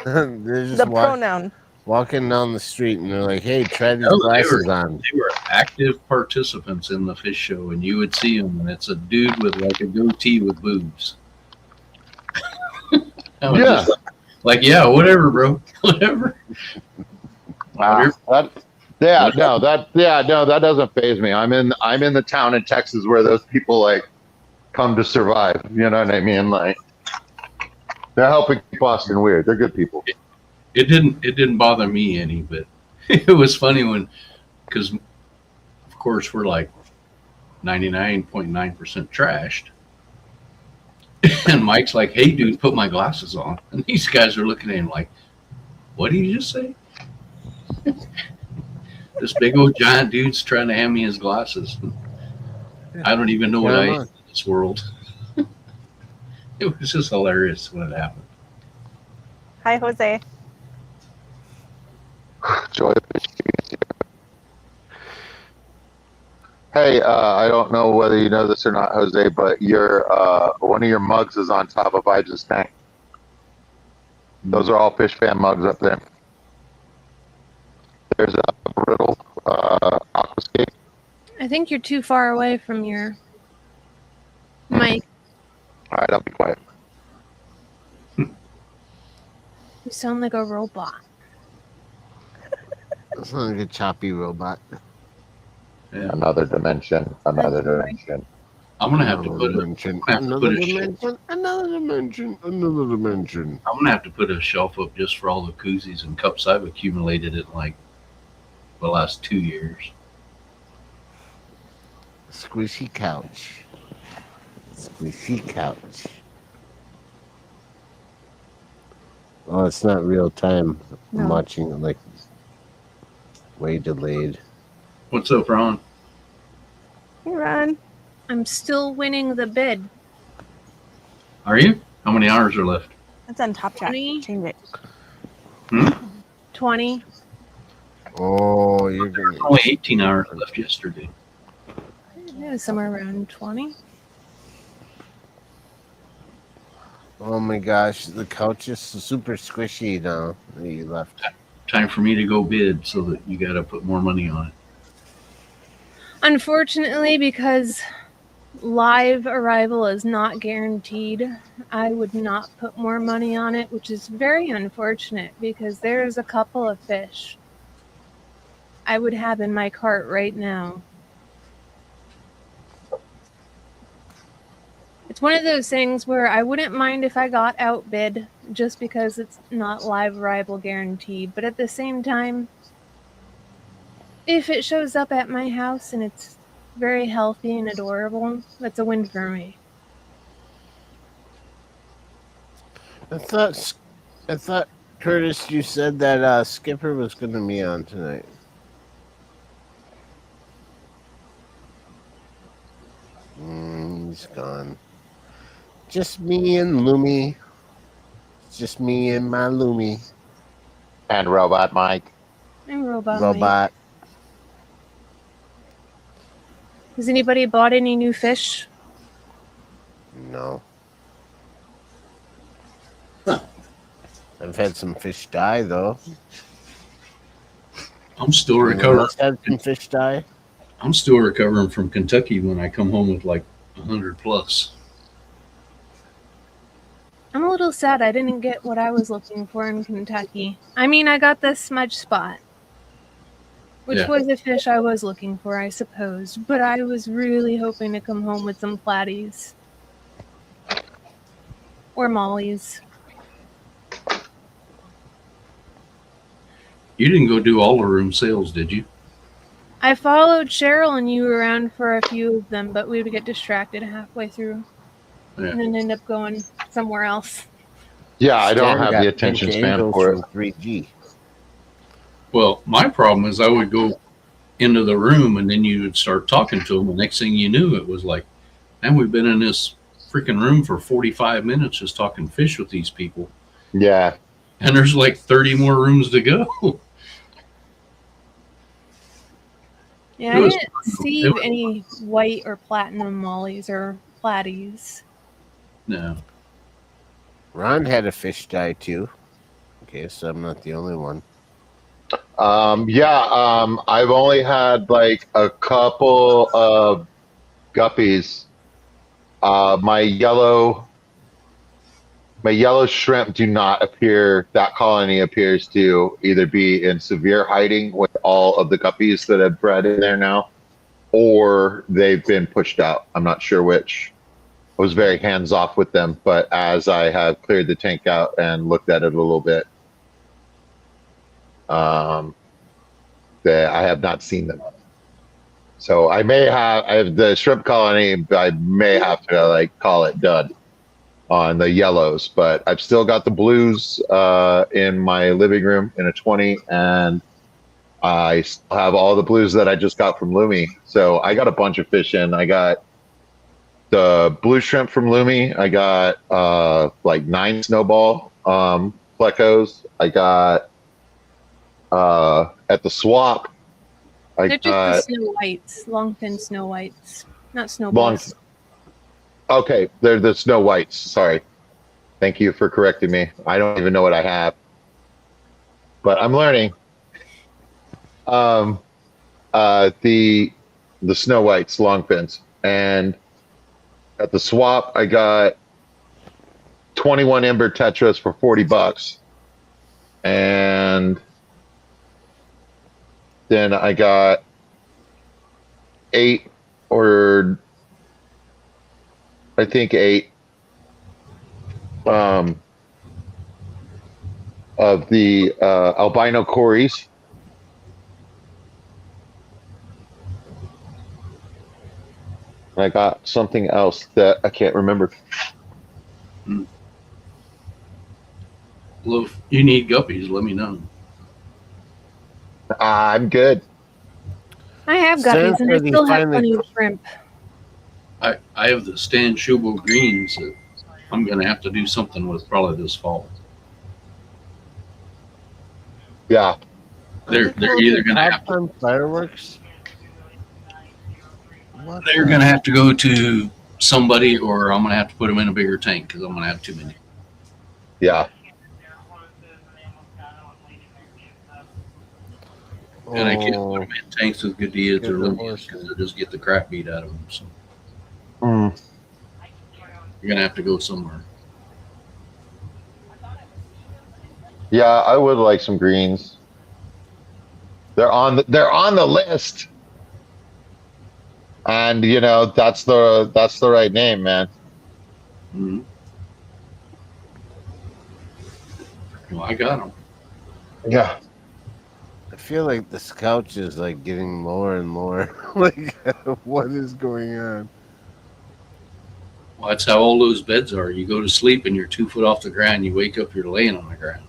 They're just
The pronoun.
walking down the street, and they're like, hey, try these
No, they
glasses
were-
on.
They were active participants in the fish show, and you would see them, and it's a dude with like a goatee with boobs. I was
Yeah.
just like, yeah, whatever, bro, whatever.
Wow. That doesn't faze me. I'm in the town in Texas where those people like come to survive. You know what I mean? Like, they're helping keep Boston weird. They're good people.
It didn't bother me any, but it was funny because of course we're like 99.9% trashed. And Mike's like, hey dude, put my glasses on. And these guys are looking at him like, what did you just say? This big old giant dude's trying to hand me his glasses. I don't even know what I am in this world. It was just hilarious when it happened.
Hi, Jose.
Joy. Hey, I don't know whether you know this or not, Jose, but your one of your mugs is on top of Ija's tank. Those are all Fish Fan mugs up there. There's a brittle aquascape.
I think you're too far away from your mic.
All right, I'll be quiet.
You sound like a robot.
It's like a choppy robot.
Yeah.
Another dimension.
I'm gonna have to put a
dimension.
have to
Another
put a-
dimension. Another dimension. Another dimension.
I'm gonna have to put a shelf up just for all the koozies and cups I've accumulated in like the last 2 years.
Squishy couch. Squishy couch. Oh, it's not real time. I'm
No.
watching it like way delayed.
What's up, Ron?
Hey, Ron.
I'm still winning the bid.
Are you? How many hours are left?
That's on Top Chat.
20.
Change it.
20.
Oh, you're gonna.
Only 18 hours left yesterday.
Yeah, somewhere around 20.
Oh my gosh, the couch is super squishy now that you left.
Time for me to go bid so that you got to put more money on it.
Unfortunately, because live arrival is not guaranteed, I would not put more money on it, which is very unfortunate because there's a couple of fish I would have in my cart right now. It's one of those things where I wouldn't mind if I got outbid just because it's not live arrival guaranteed. But at the same time, if it shows up at my house and it's very healthy and adorable, that's a win for me.
I thought Curtis, you said that Skipper was going to be on tonight. He's gone. Just me and Lumi. Just me and my Lumi.
And Robot Mike.
I'm Robot. Mike.
Robot.
Has anybody bought any new fish?
No. I've had some fish die, though.
I'm still
Anyone
recovering.
else had some fish die?
I'm still recovering from Kentucky when I come home with like 100 plus.
I'm a little sad I didn't get what I was looking for in Kentucky. I mean, I got the smudge spot, which
Yeah.
was a fish I was looking for, I suppose. But I was really hoping to come home with some platies. Or mollies.
You didn't go do all the room sales, did you?
I followed Cheryl and you around for a few of them, but we would get distracted halfway through.
Yeah.
And then end up going somewhere else.
Yeah, I don't
Stan
have
got
the attention
pink
span
angels
for it.
from 3G.
Well, my problem is I would go into the room and then you would start talking to them. The next thing you knew, it was like, man, we've been in this freaking room for 45 minutes just talking fish with these people.
Yeah.
And there's like 30 more rooms to go.
Yeah,
It
I
was-
didn't see
it was-
any white or platinum mollies or platies.
No.
Ron had a fish die, too. Okay, so I'm not the only one.
I've only had like a couple of guppies. My yellow shrimp do not appear, that colony appears to either be in severe hiding with all of the guppies that have bred in there now, or they've been pushed out. I'm not sure which. I was very hands off with them, but as I have cleared the tank out and looked at it a little bit, I have not seen them. So I have the shrimp colony. I may have to like call it done on the yellows, but I've still got the blues in my living room in a 20, and I still have all the blues that I just got from Lumi. So I got a bunch of fish in. I got the blue shrimp from Lumi. I got like 9 snowball plecos. I got at the swap.
They're just the snow whites, long fin snow whites, not
long.
snowballs.
Okay, they're the snow whites. Sorry. Thank you for correcting me. I don't even know what I have, but I'm learning. The snow whites, long fins, and at the swap I got 21 Ember Tetras for $40, and then I got 8 of the albino cories. I got something else that I can't remember.
Well, if you need guppies, let me know.
I'm good.
I have
Sounds
guppies and I
like he
still have
finally-
plenty of shrimp.
I have the Stan Schuble greens that I'm going to have to do something with probably this fall.
Yeah.
They're either going to have to,
Popcorn fireworks. What
they're
the-
going to have to go to somebody, or I'm going to have to put them in a bigger tank because I'm going to have too many.
Yeah.
And I can't
Oh,
put them in tanks with Godias or
Good
Lumias
horse.
because they'll just get the crap beat out of them. So
Mm.
you're going to have to go somewhere.
Yeah, I would like some greens. They're on the list. And you know, that's the right name, man.
Mhm. Well, I got them.
Yeah.
I feel like this couch is like getting lower and lower. Like, what is going on?
Well, that's how all those beds are. You go to sleep and you're 2 foot off the ground. You wake up, you're laying on the ground.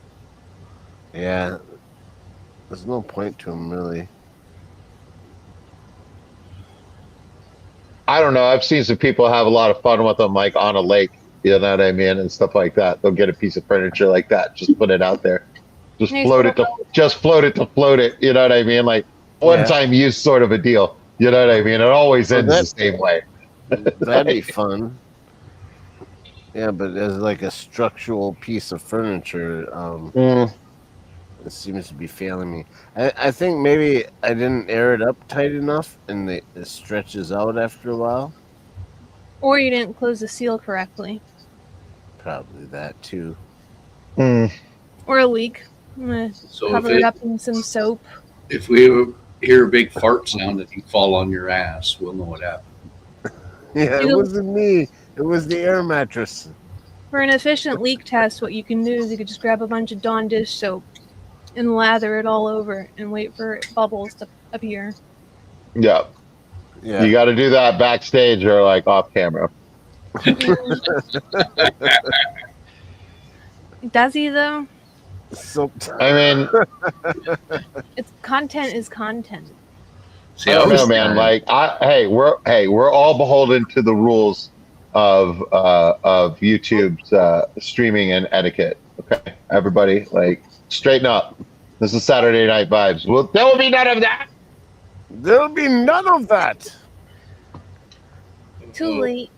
Yeah, there's no point to him really.
I don't know. I've seen some people have a lot of fun with them, like on a lake. You know what I mean, and stuff like that. They'll get a piece of furniture like that, just put it out there, just
Nice
float it to float it. You know what I mean? Like one
Yeah.
time use sort of a deal. You know what I mean? It always
Well,
ends
that-
the same way.
That'd be fun. Yeah, but as like a structural piece of furniture,
Mm,
it seems to be failing me. I think maybe I didn't air it up tight enough, and it stretches out after a while.
Or you didn't close the seal correctly.
Probably that too.
mm.
Or a leak. I'm gonna
So
cover it up in some soap.
if we ever hear a big fart sound and you fall on your ass, we'll know what happened.
Yeah, it
You-
wasn't me. It was the air mattress.
For an efficient leak test, what you can do is you could just grab a bunch of Dawn dish soap and lather it all over and wait for bubbles to appear.
Yeah.
Yeah.
You got to do that backstage or like off camera.
Does he though?
So
I mean,
It's content is content.
See,
I
I
don't
was
know, man. Like, we're all beholden to the rules of YouTube's streaming and etiquette. Okay, everybody, like, straighten up. This is Saturday Night Vibes. Well, there will be none of that.
there'll be none of that.
Too late.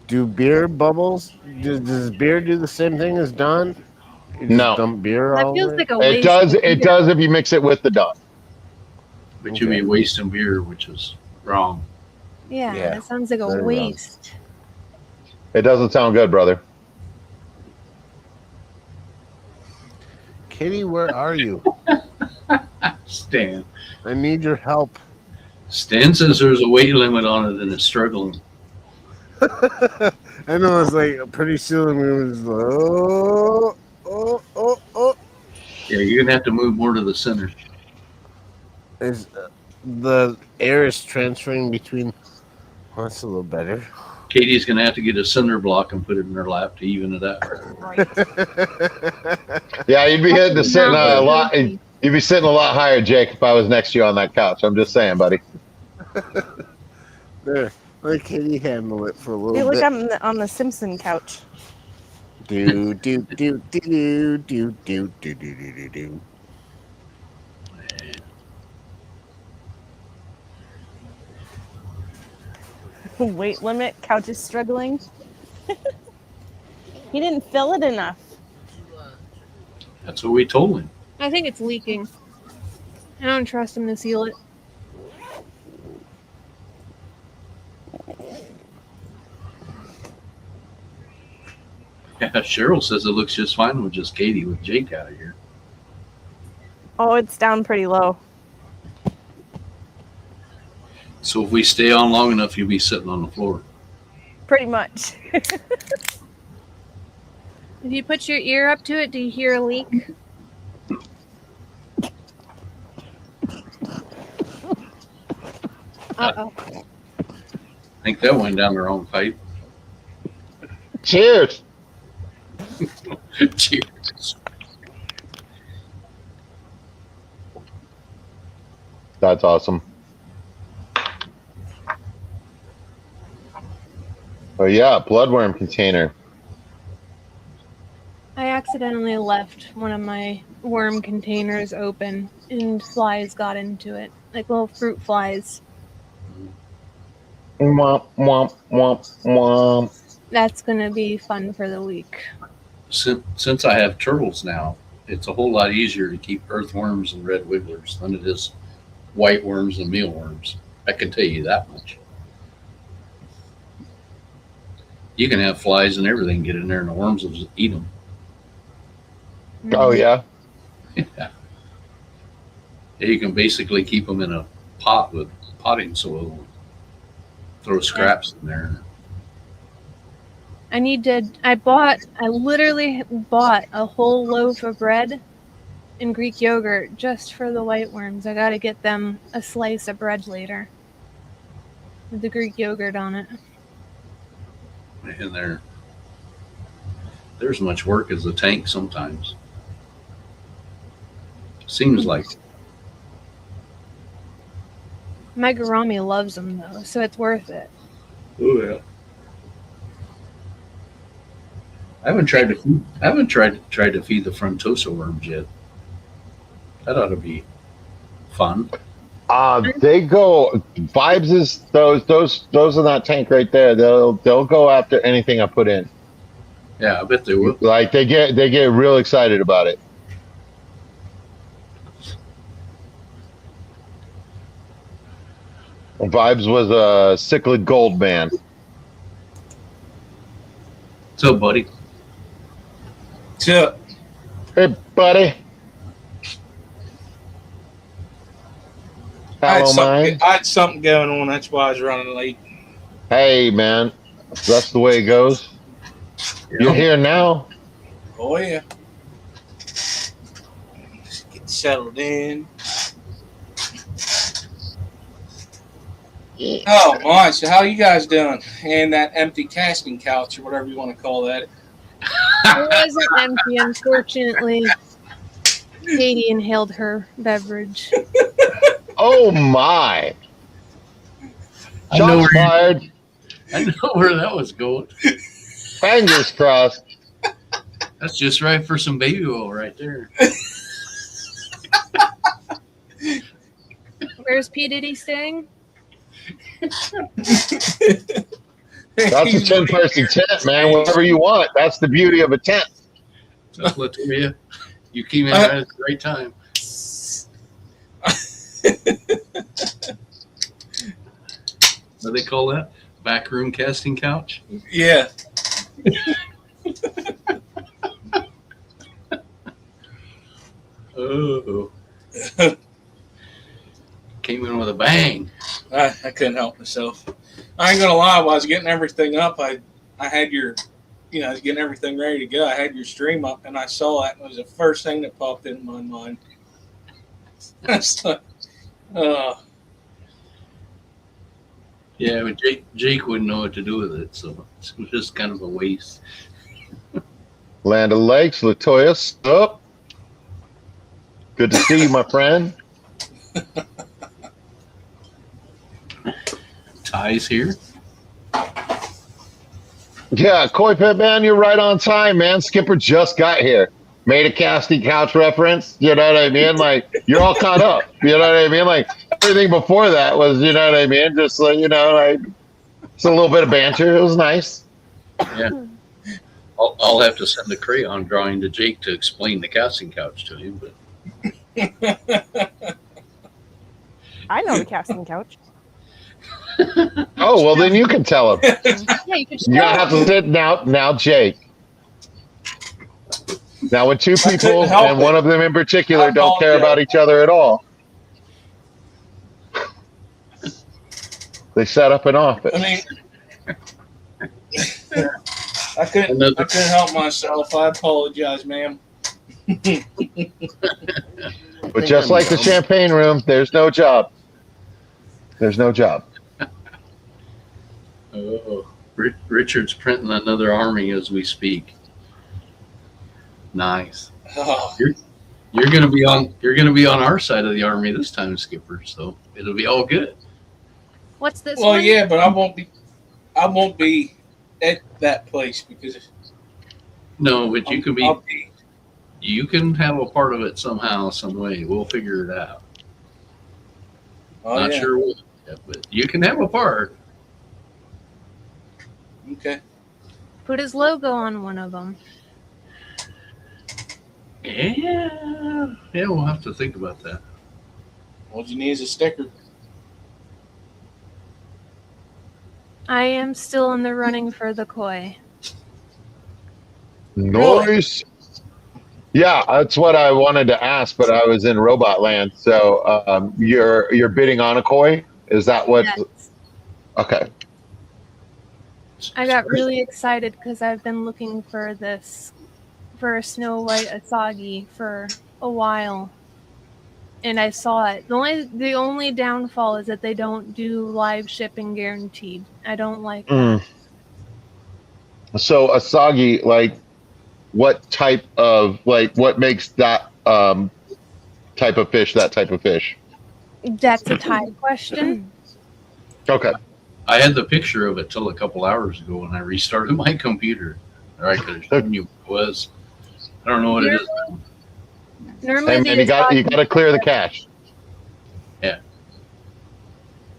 Do beer bubbles? Does beer do the same thing as Dawn? You just
No.
dump beer
That
all
feels
over
like a
It
waste.
does.
of
It
beer.
does if you mix it with the Dawn.
but you'll be wasting beer, which is wrong.
Yeah,
Yeah,
that sounds like a
very wrong.
waste.
It doesn't sound good, brother.
Kitty, where are you?
Stan.
I need your help.
Stan says there's a weight limit on it and it's struggling.
I know it's like pretty soon we was like, oh.
Yeah, you're going to have to move more to the center.
Is the air is transferring between? Oh, that's a little better.
Katie's going to have to get a cinder block and put it in her lap to even it out.
Right.
Yeah, you'd be hitting the sitting
Not
a lot.
guilty.
You'd be sitting a lot higher, Jake, if I was next to you on that couch. I'm just saying, buddy.
There, let Kitty handle it for a little
Hey, look,
bit.
I'm on the Simpson couch.
Do do do do do do do do do do do.
Weight limit, couch is struggling. He didn't fill it enough.
That's what we told him.
I think it's leaking. I don't trust him to seal it.
Yeah, Cheryl says it looks just fine with just Katie with Jake out of here.
Oh, it's down pretty low.
So if we stay on long enough, you'll be sitting on the floor.
Pretty much.
If you put your ear up to it, do you hear a leak? Uh-oh.
I think that went down the wrong pipe.
Cheers.
Cheers.
That's awesome. Oh yeah, bloodworm container.
I accidentally left one of my worm containers open and flies got into it. Like little fruit flies.
Womp womp womp womp.
That's gonna be fun for the week.
Since I have turtles now, it's a whole lot easier to keep earthworms and red wigglers than it is white worms and mealworms. I can tell you that much. You can have flies and everything get in there, and the worms will just eat them.
Oh yeah.
Yeah. You can basically keep them in a pot with potting soil. Throw scraps in there.
I literally bought a whole loaf of bread and Greek yogurt just for the white worms. I gotta get them a slice of bread later with the Greek yogurt on it.
And there's much work as a tank sometimes. Seems like.
My Garami loves them though, so it's worth it.
Oh yeah. I haven't tried to feed the frontosa worms yet. That ought to be fun.
They go vibes is those in that tank right there. They'll go after anything I put in.
Yeah, I bet they will.
Like they get real excited about it. Vibes was a cichlid gold man.
So, buddy,
So,
Hey, buddy. Hello, mine.
I had something going on. That's why I was running late.
Hey, man. That's the way it goes. You're here now.
Oh, yeah. Just get settled in. Oh, my. So, how you guys doing? And that empty casting couch, or whatever you want to call that.
It wasn't empty, unfortunately. Katie inhaled her beverage.
Oh, my.
I know
Shots
where
fired.
I know where that was going.
Fingers crossed.
That's just right for some baby oil right there.
Where's P. Diddy staying?
That's a 10-person tent, man. Whatever you want. That's the beauty of a tent.
So Latoya, you came in right at the right time. What do they call that? Backroom casting couch?
Yeah.
Oh. Came in with a bang.
I couldn't help myself. I ain't gonna lie, while I was getting everything up, I had your, I was getting everything ready to go. I had your stream up, and I saw it. And it was the first thing that popped into my mind. It's like,
Yeah, but Jake wouldn't know what to do with it, so it's just kind of a waste.
Land O'Lakes, Latoya. Oh. Good to see you, my friend.
Ty's here.
Yeah, Koi Pit Man, you're right on time, man. Skipper just got here. Made a casting couch reference. You know what I mean? Like, you're all caught up. You know what I mean? Like, everything before that was, you know what I mean? Just like, like, it's a little bit of banter. It was nice.
Yeah. I'll have to send a crayon drawing to Jake to explain the casting couch to him, but
I know the casting couch.
Oh, well, then you can tell him.
Yeah, you could
You gotta have to sit now, Jake. Now, when two
couldn't
people,
help
and
it.
one of them in particular,
I
don't care
apologize.
about each other at all, they set up an office.
I mean, I couldn't help myself. I apologize, ma'am.
But just like the champagne room, there's no job. There's no job.
Oh, Richard's printing another army as we speak. Nice.
Oh,
You're gonna be on our side of the army this time, Skipper. So it'll be all good.
What's this
well,
one?
yeah, but I won't be at that place because
No, but you can be.
I'll be.
You can have a part of it somehow, some way. We'll figure it out.
Oh,
Not
yeah.
sure what, yet, but you can have a part.
Okay.
Put his logo on one of them.
Yeah, we'll have to think about that.
All you need is a sticker.
I am still in the running for the koi.
Nice. Yeah, that's what I wanted to ask, but I was in Robot Land. So you're bidding on a koi? Is that what?
Yes.
Okay.
I got really excited because I've been looking for a Snow White Asagi for a while, and I saw it. The only downfall is that they don't do live shipping guaranteed. I don't like that.
So Asagi, like, what type of what makes that type of fish that type of fish?
That's a tie question.
Okay.
I had the picture of it till a couple hours ago when I restarted my computer. Or I could have shown you what it was. I don't know what it is.
Normally,
And
the
you got
Asagi-
to clear the cache.
Had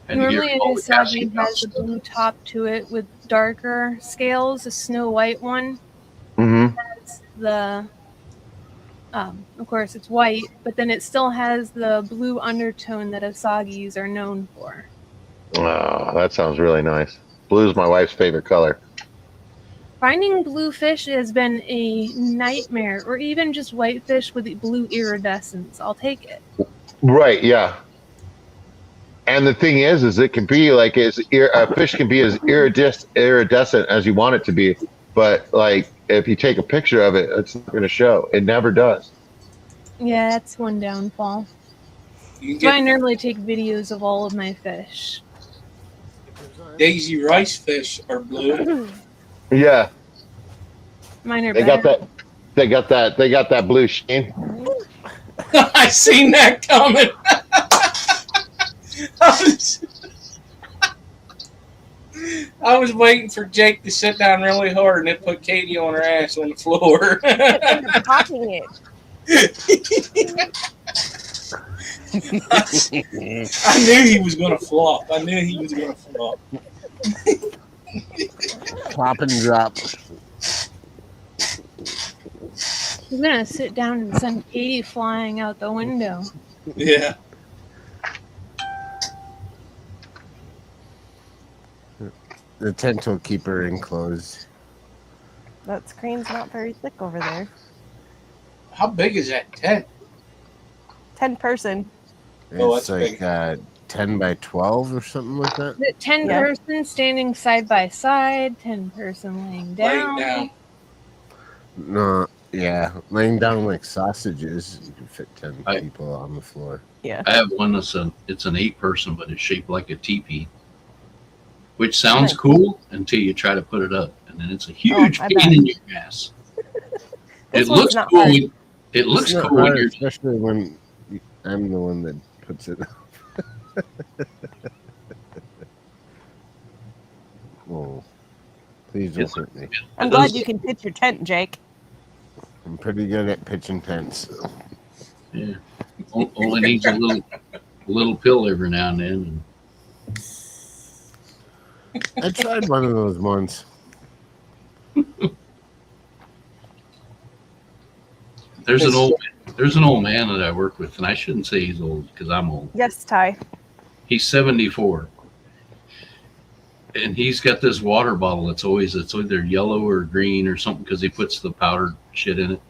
to get
Normally, an
all the casting
Asagi has a
stuff.
blue top to it with darker scales. A Snow White one
Mm-hmm.
has the, of course, it's white, but then it still has the blue undertone that Asagis are known for.
Oh, that sounds really nice. Blue is my wife's favorite color.
Finding blue fish has been a nightmare, or even just whitefish with blue iridescence. I'll take it.
Right. Yeah. And the thing is it can be like a fish can be as iridescent as you want it to be, but like if you take a picture of it, it's not going to show. It never does.
Yeah, that's one downfall.
You
So I
can
normally take videos of all of my fish.
get Daisy Rice fish are blue.
Yeah,
Mine are
they
better.
got that. They got that blue sheen.
I seen that coming. I was waiting for Jake to sit down really hard and then put Katie on her ass on the floor.
End up popping it.
I knew he was going to flop.
Plop and drop.
I'm gonna sit down and send Katie flying out the window.
Yeah.
The tent will keep her enclosed.
That screen's not very thick over there.
How big is that tent?
10 person.
Oh,
It's
that's
like
big.
10 by 12 or something like that.
The 10
Yeah.
person standing side by side, 10 person laying down.
Laying down.
No, yeah, laying down like sausages. You can fit 10
I-
people on the floor.
I have one that's it's an 8-person, but it's shaped like a teepee, which sounds
Nice.
cool until you try to put it up, and then it's a huge
I
pain
bet.
in your ass.
This
It
one's
looks
not
cool.
hard.
It looks
It's not
cool when
hard,
you're.
especially when I'm the one that puts it up. Whoa. Please don't
It's-
hurt me.
I'm
It
glad
does-
you can pitch your tent, Jake.
I'm pretty good at pitching tents.
Yeah, only needs a little pill every now and then.
I tried one of those once.
There's an old man that I work with, and I shouldn't say he's old because I'm old.
Yes, Ty.
He's 74, and he's got this water bottle. It's either yellow or green or something because he puts the powdered shit in it.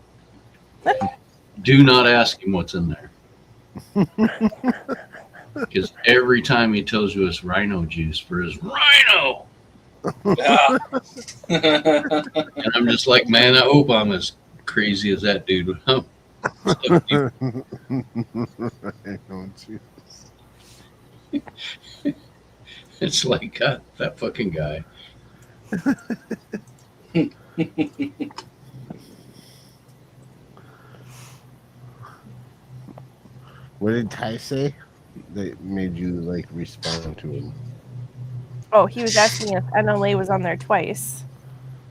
Do not ask him what's in there, because every time he tells you it's rhino juice for his rhino,
Yeah.
and I'm just like, man, I hope I'm as crazy as that dude.
I don't choose.
It's like, God, that fucking guy.
What did Ty say that made you like respond to him?
Oh, he was asking if NLA was on there twice.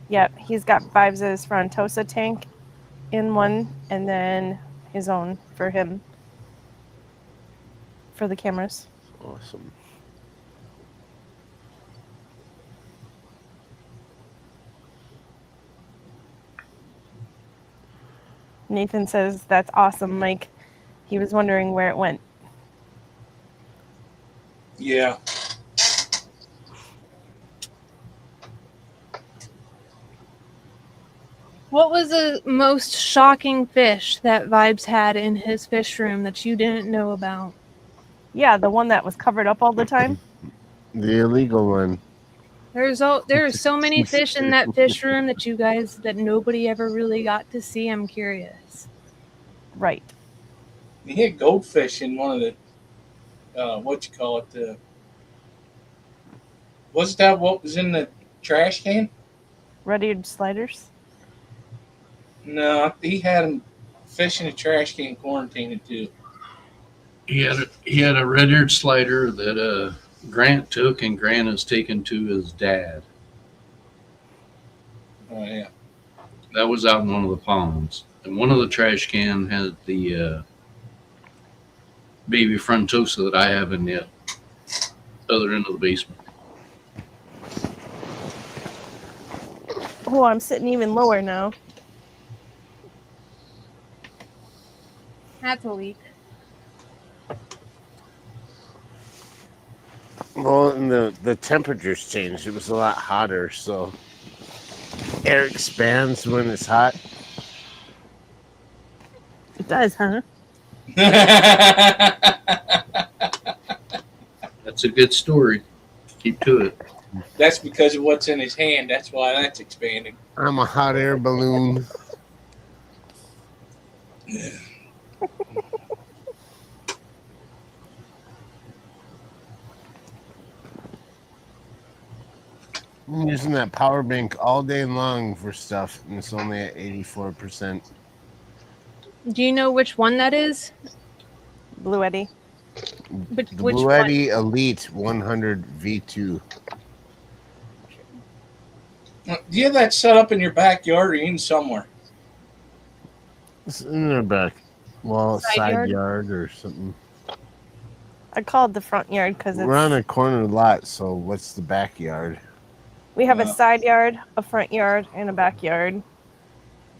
Yep, he's got Vibes' Frontosa tank in one, and then his own for him for the cameras.
Awesome.
Nathan says that's awesome, Mike. He was wondering where it went.
Yeah.
What was the most shocking fish that Vibes had in his fish room that you didn't know about?
Yeah, the one that was covered up all the time.
The illegal one.
There are so many fish in that fish room that nobody ever really got to see. I'm curious.
Right.
He had goldfish in one of the, what you call it, was that what was in the trash can?
Red-eared sliders.
No, he had him fish in the trash can quarantined too.
He had a red-eared slider that Grant took, and Grant has taken to his dad.
Oh yeah.
That was out in one of the ponds. And one of the trash can had the baby Frontosa that I have in the other end of the basement.
Oh, I'm sitting even lower now.
That's a leak.
Well, and the temperatures changed. It was a lot hotter, so air expands when it's hot.
It does, huh?
That's a good story. Keep to it.
That's because of what's in his hand. That's why that's expanding.
I'm a hot air balloon. I'm using that power bank all day long for stuff, and it's only at 84%.
Do you know which one that is?
Blue Eddy.
But
The
which
Blue
one?
Eddy Elite 100 V2.
Do you have that set up in your backyard or in somewhere?
It's in the back. Well,
Side
side
yard?
yard or something.
I call it the front yard because
We're on
it's
a corner lot, so what's the backyard?
we have a side yard, a front yard, and a backyard.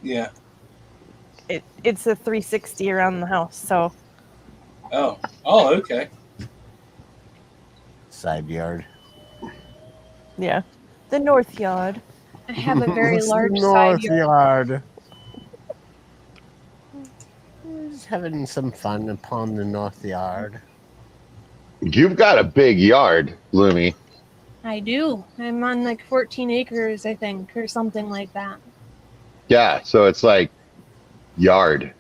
Yeah.
It's a 360 around the house. So
Oh. Oh, okay.
Side yard.
yeah, the north yard.
I have a very
What's the
large side
north
yard.
yard. Just having some fun upon the north yard.
You've got a big yard, Loomy.
I do. I'm on like 14 acres, I think, or something like that.
Yeah, so it's like yard.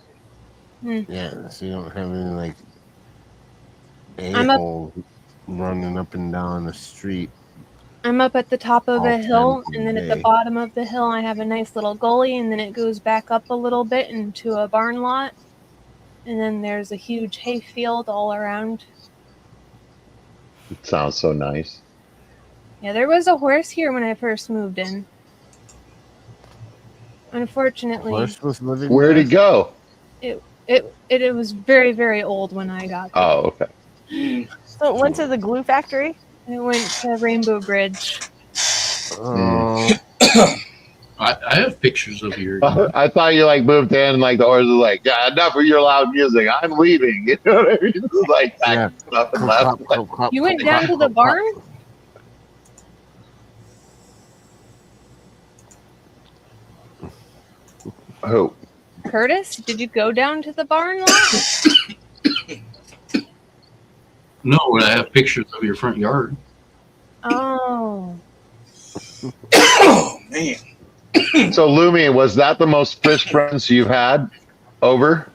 Yeah, so you don't have any like
I'm up-
a-hole running up and down the street.
I'm up at the top of
All
a hill,
times of
and then
the
at the
day.
bottom of the hill, I have a nice little gully, and then it goes back up a little bit into a barn lot. And then there's a huge hay field all around.
It sounds so nice.
Yeah, there was a horse here when I first moved in. Unfortunately,
Horse was living
Where'd
there?
he go?
it was very, very old when I got there.
Oh, okay.
So it went to the glue factory.
I went to Rainbow Bridge.
Oh,
I have pictures of your.
I thought you like moved in and like the horse was like, yeah, enough of your loud music. I'm leaving. You know what I mean? Just like
Yeah.
packing stuff and left.
You went down to the barn?
Oh,
Curtis, did you go down to the barn lot?
No, but I have pictures of your front yard.
Oh.
Oh man.
so Lumi, was that the most fish friends you've had over?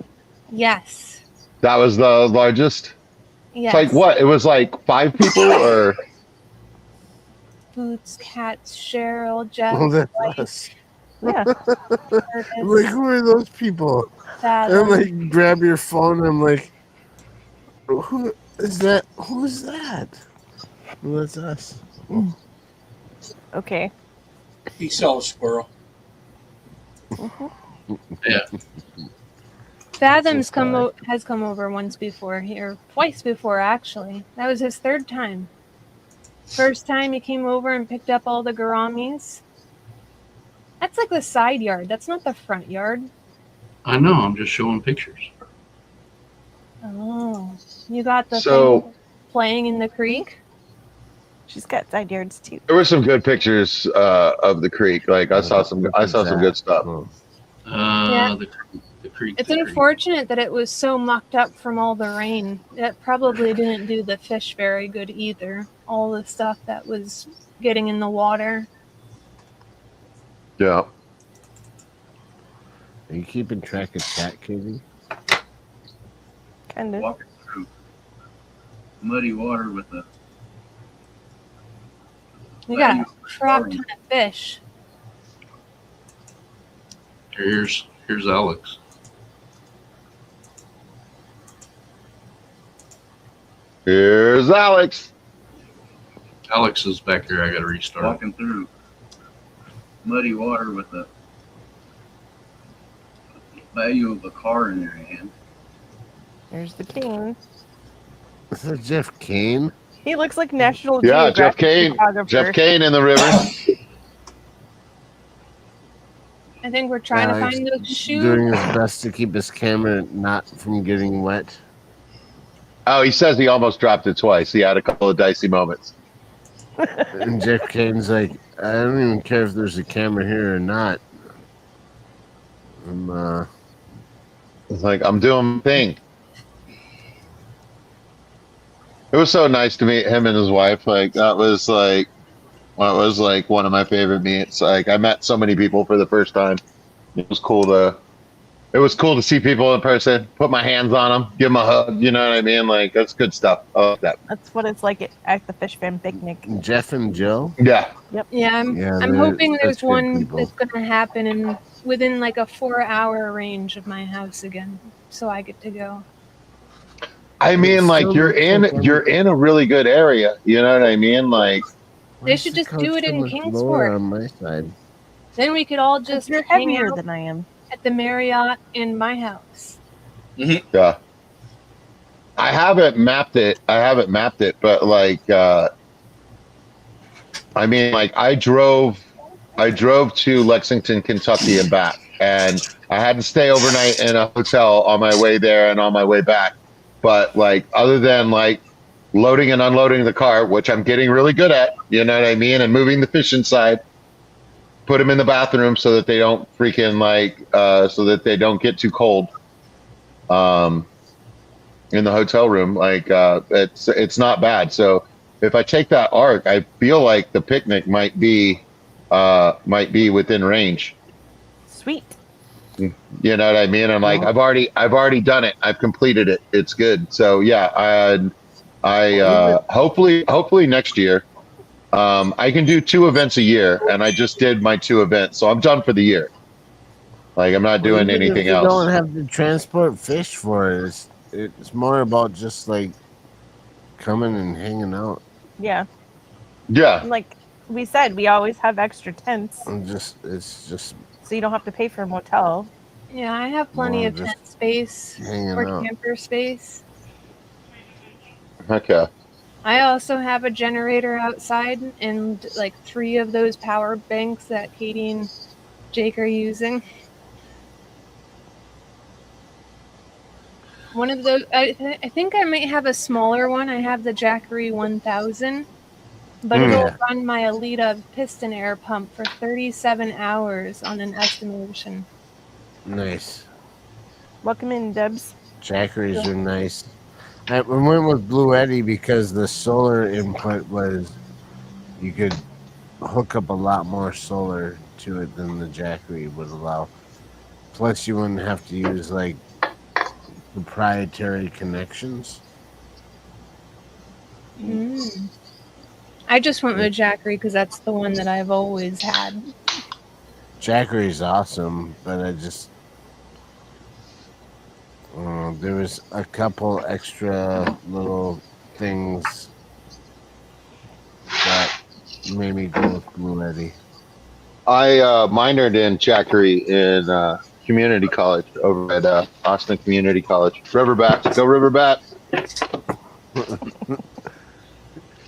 Yes.
That was the largest?
Yes.
It's like what? It was like 5 people or
Boots, Cats, Cheryl, Jeff,
Oh, that's
White,
us.
Yeah.
Curtis,
I'm like, who are those people? And I'm
Fathom.
like, grab your phone. I'm like, who is that? Who's that? Well, that's us.
Okay.
He saw a squirrel.
Fathom's has come over once before here, twice before actually. That was his 3rd time. First time he came over and picked up all the gouramis. That's like the side yard. That's not the front yard.
I know. I'm just showing pictures.
Oh, you got the
So-
thing playing in the creek?
She's got side yards too.
there were some good pictures of the creek. Like I saw some good stuff.
Oh.
Yeah.
The creek.
It's
the creek.
unfortunate that it was so mucked up from all the rain. It probably didn't do the fish very good either. All the stuff that was getting in the water.
Yeah.
Are you keeping track of chat, Katie?
Kind of.
Walking through muddy water with the
We got a crap ton of fish.
Here's Alex.
Here's Alex.
Alex is back here. I got to restart.
walking through muddy water with the value of a car in your hand.
There's the king.
Is that Jeff Kane?
He looks like National
Yeah, Jeff
Geographic
Kane.
photographer.
Jeff Kane in the river.
I think we're trying to
Alex
find those shoes.
Doing his best to keep his camera not from getting wet.
Oh, he says he almost dropped it twice. He had a couple of dicey moments.
And Jeff Kane's like, I don't even care if there's a camera here or not.
It's like I'm doing my thing. It was so nice to meet him and his wife. Like that was like one of my favorite meets. Like I met so many people for the first time. It was cool to see people in person, put my hands on them, give them a hug. You know what I mean? Like that's good stuff. I love that.
That's what it's like at the Fish Fan picnic.
Jeff and Joe?
Yeah.
Yeah, I'm
Yeah,
hoping
that's
there's
good
one
people.
that's going to happen within like a 4-hour range of my house again, so I get to go.
I mean, like
So
you're
much
in a really good area. You know what I mean? Like
They
Why
should
is the
just do
couch
it in
so much
Kingsport.
lower on my side.
Then we could all
Just
just
you're
hang
heavier
out
than I am.
at the Marriott in my house.
yeah. I haven't mapped it, but like I mean like I drove to Lexington, Kentucky and back, and I had to stay overnight in a hotel on my way there and on my way back. But like other than like loading and unloading the car, which I'm getting really good at, you know what I mean, and moving the fish inside, put them in the bathroom so that they don't freaking like so that they don't get too cold. In the hotel room, like it's not bad. So if I take that arc, I feel like the picnic might be within range.
Sweet.
You know what I mean? I'm like, I've already done it. I've completed it. It's good. So yeah, I hopefully next year, I can do 2 events a year, and I just did my 2 events, so I'm done for the year. Like I'm not doing
Even if
anything
you
else.
don't have to transport fish for it. It's more about just like coming and hanging out.
Yeah.
Yeah.
Like we said, we always have extra tents,
It's just
so you don't have to pay for a motel.
Yeah, I have plenty
Well,
of
just
tent space
hanging
or
out.
camper space.
Okay.
I also have a generator outside and like 3 of those power banks that Katie and Jake are using. One of those, I think I might have a smaller one. I have the Jackery 1000, but it'll
Yeah.
run my Alita piston air pump for 37 hours on an estimation.
nice.
Welcome in, Debs.
Jackeries are nice. I went with Blue Eddy because the solar input was you could hook up a lot more solar to it than the Jackery would allow. Plus, you wouldn't have to use like proprietary connections.
Mm. I just went with Jackery because that's the one that I've always had.
Jackery's awesome, but I just there was a couple extra little things that made me go with Blue Eddy.
I minored in Jackery in community college over at Austin Community College. Riverbacks, go Riverbacks.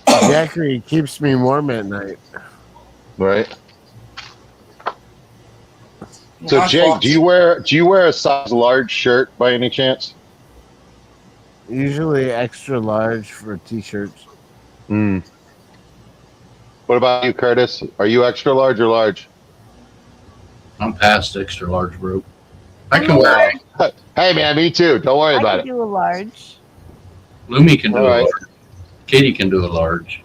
Jackery keeps me warm at night.
Right. So
My
Jake,
fault.
do you wear a size large shirt by any chance?
Usually extra large for t-shirts.
Mm. What about you, Curtis? Are you extra large or large?
I'm past extra large, bro. I
I'm
can
a
wear.
Hey man, me too. Don't worry
I
about
could
it.
do a large.
Lumi can do
All
a
right.
large. Katie can do a large.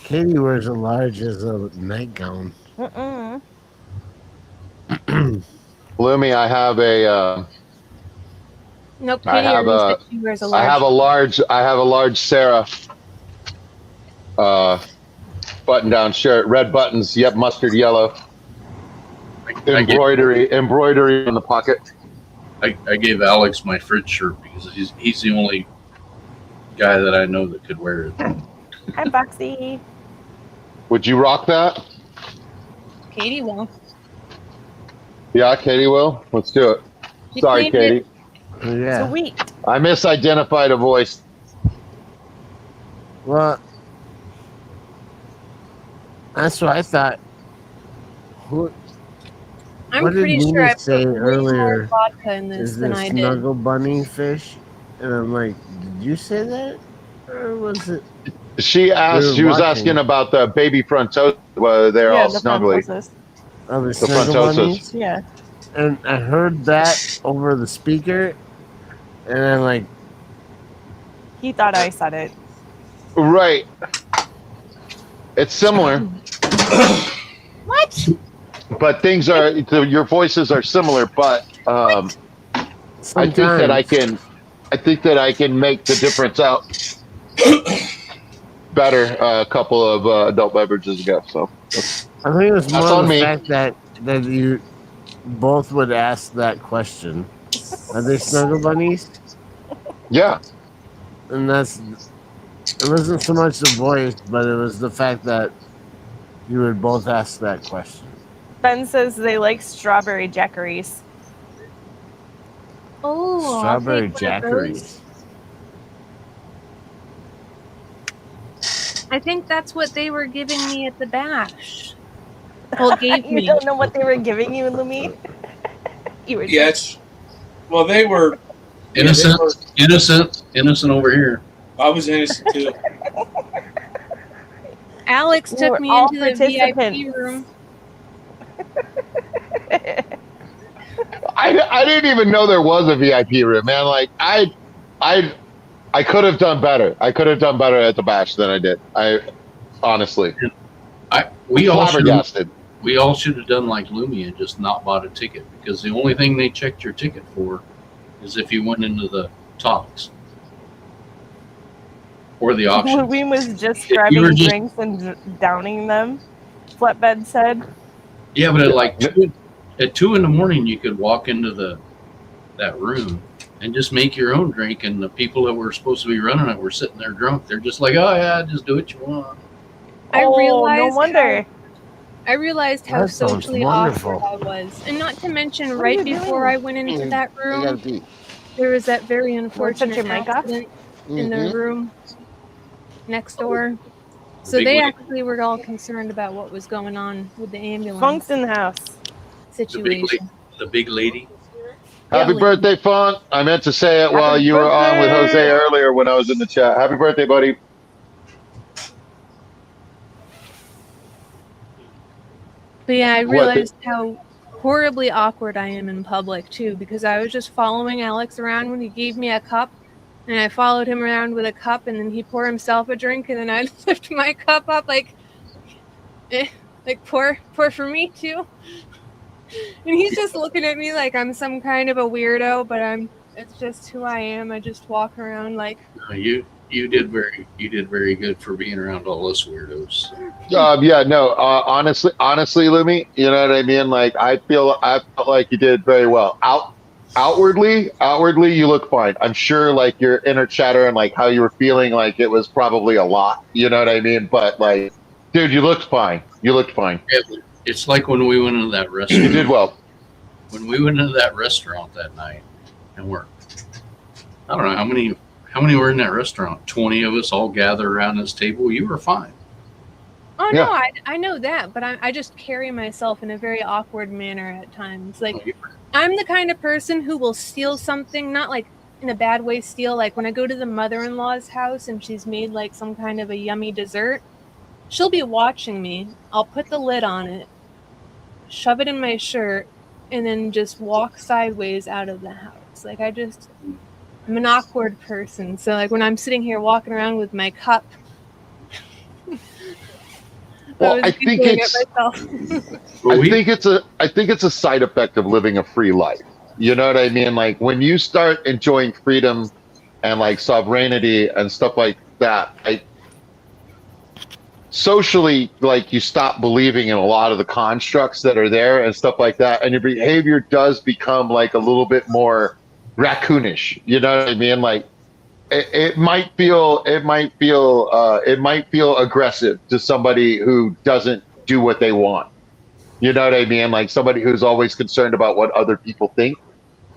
Katie wears a large as a nightgown.
Mm-mm.
Lumi, I have a
Nope,
I
Katie
have
already
a-
said she wears a
I
large.
have a large Sarah button down shirt, red buttons, yep, mustard yellow.
I gave,
Embroidery in the pocket.
I gave Alex my fridge shirt because he's the only guy that I know that could wear it.
Hi, Boxy.
Would you rock that?
Katie will.
Yeah, Katie will. Let's do it.
She
Sorry,
cleaned it.
Katie.
Yeah.
Sweet.
I misidentified a voice.
Well, that's what I thought. Who
I'm
What did
pretty sure
Nina
I
say
put way more
earlier?
vodka in this
is
than
this
I did.
Snuggle Bunny fish? And I'm like, did you say that? Or was it?
She asked.
We
She
were
was
watching.
asking about the baby frontosa. Whether they're
yeah,
all
the
snuggly.
frontoses.
Oh, the
The
Snuggle
Frontosas.
Bunnies?
Yeah.
And I heard that over the speaker, and I'm like,
He thought I said it.
Right. It's similar,
What?
but things are. Your voices are similar, but I think that I can make the difference out better a couple of adult beverages ago. So
I think it was
That's
more
on
the
me.
fact that you both would ask that question. Are they Snuggle Bunnies?
yeah,
And it wasn't so much the voice, but it was the fact that you would both ask that question.
Ben says they like strawberry jackeries.
Oh, I'll
Strawberry
take one of
Jackeries.
those. I think that's what they were giving me at the bash. Well, gave
You
me.
don't know what they were giving you, Lumi? You were
Yes. Well, they were
Innocent,
Yeah,
innocent over here.
I was innocent too.
Alex
We
took
were
me
all
into the VIP
participants.
room.
I didn't even know there was a VIP room, man. Like I could have done better. I could have done better at the bash than I did. I honestly
We all should
flabbergasted.
have done like Lumi and just not bought a ticket because the only thing they checked your ticket for is if you went into the talks or the auction.
Lumi was just
You
grabbing
were just-
drinks and downing them. Flatbed said.
Yeah, but at 2 in the morning, you could walk into that room and just make your own drink, and the people that were supposed to be running it were sitting there drunk. They're just like, oh yeah, just do what you want.
I
Oh,
realized
no wonder.
I realized how
That sounds
socially
wonderful.
awkward I was. And not to mention,
What are
right
you
before
doing?
I went into that
I gotta
room,
pee.
there was that very
touch
unfortunate
your mic off?
accident in the
Mhm.
room next door.
The
So
big
they
lady.
actually were all concerned about what was going on with the ambulance
Funk's in the house.
situation.
The big lady.
Happy
Yeah.
birthday, Funk. I meant to say it while
Happy
you were on with
birthday.
Jose earlier when I was in the chat. Happy birthday, buddy.
But yeah, I
What the-
realized how horribly awkward I am in public too, because I was just following Alex around when he gave me a cup, and I followed him around with a cup, and then he poured himself a drink, and then I'd lift my cup up like pour for me too. And he's just looking at me like I'm some kind of a weirdo, but it's just who I am. I just walk around like
You did very good for being around all us weirdos.
Yeah, no. Honestly, Lumi, you know what I mean. Like, I felt like you did very well. Outwardly, you look fine. I'm sure, like your inner chatter and like how you were feeling, like it was probably a lot. You know what I mean? But like, dude, you looked fine. You looked fine.
It's like when we went into that restaurant.
You did well.
When we went into that restaurant that night, and I don't know how many were in that restaurant. 20 of us all gathered around this table. You were fine.
Oh
Yeah.
no, I know that, but I just carry myself in a very awkward manner at times. Like, I'm the kind of person who will steal something, not like in a bad way steal. Like when I go to the mother-in-law's house and she's made like some kind of a yummy dessert, she'll be watching me. I'll put the lid on it, shove it in my shirt, and then just walk sideways out of the house. Like I'm an awkward person. So like when I'm sitting here walking around with my cup,
Well, I
was
think
giggling
it's.
at myself.
I think it's a side effect of living a free life. You know what I mean? Like when you start enjoying freedom and like sovereignty and stuff like that, socially, like you stop believing in a lot of the constructs that are there and stuff like that, and your behavior does become like a little bit more raccoonish. You know what I mean? Like it might feel aggressive to somebody who doesn't do what they want. You know what I mean? Like somebody who's always concerned about what other people think.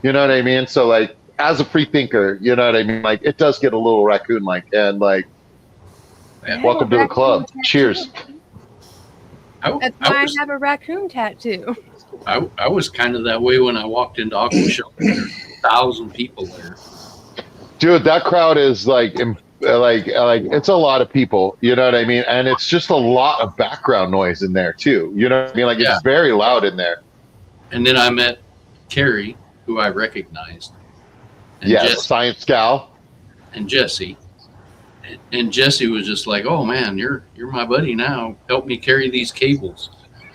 You know what I mean? So like as a free thinker, you know what I mean? Like it does get a little raccoon like, and like welcome to the club. Cheers.
That's why I have a raccoon tattoo.
I was kind of that way when I walked into Aqua Shelter. There's 1,000 people there.
Dude, that crowd is like it's a lot of people, you know what I mean? And it's just a lot of background noise in there too. You know what I mean? Like it's very loud in there.
And then I met Carrie, who I recognized. And
Yes, Science Gal.
And Jesse. And Jesse was just like, "Oh man, you're my buddy now. Help me carry these cables."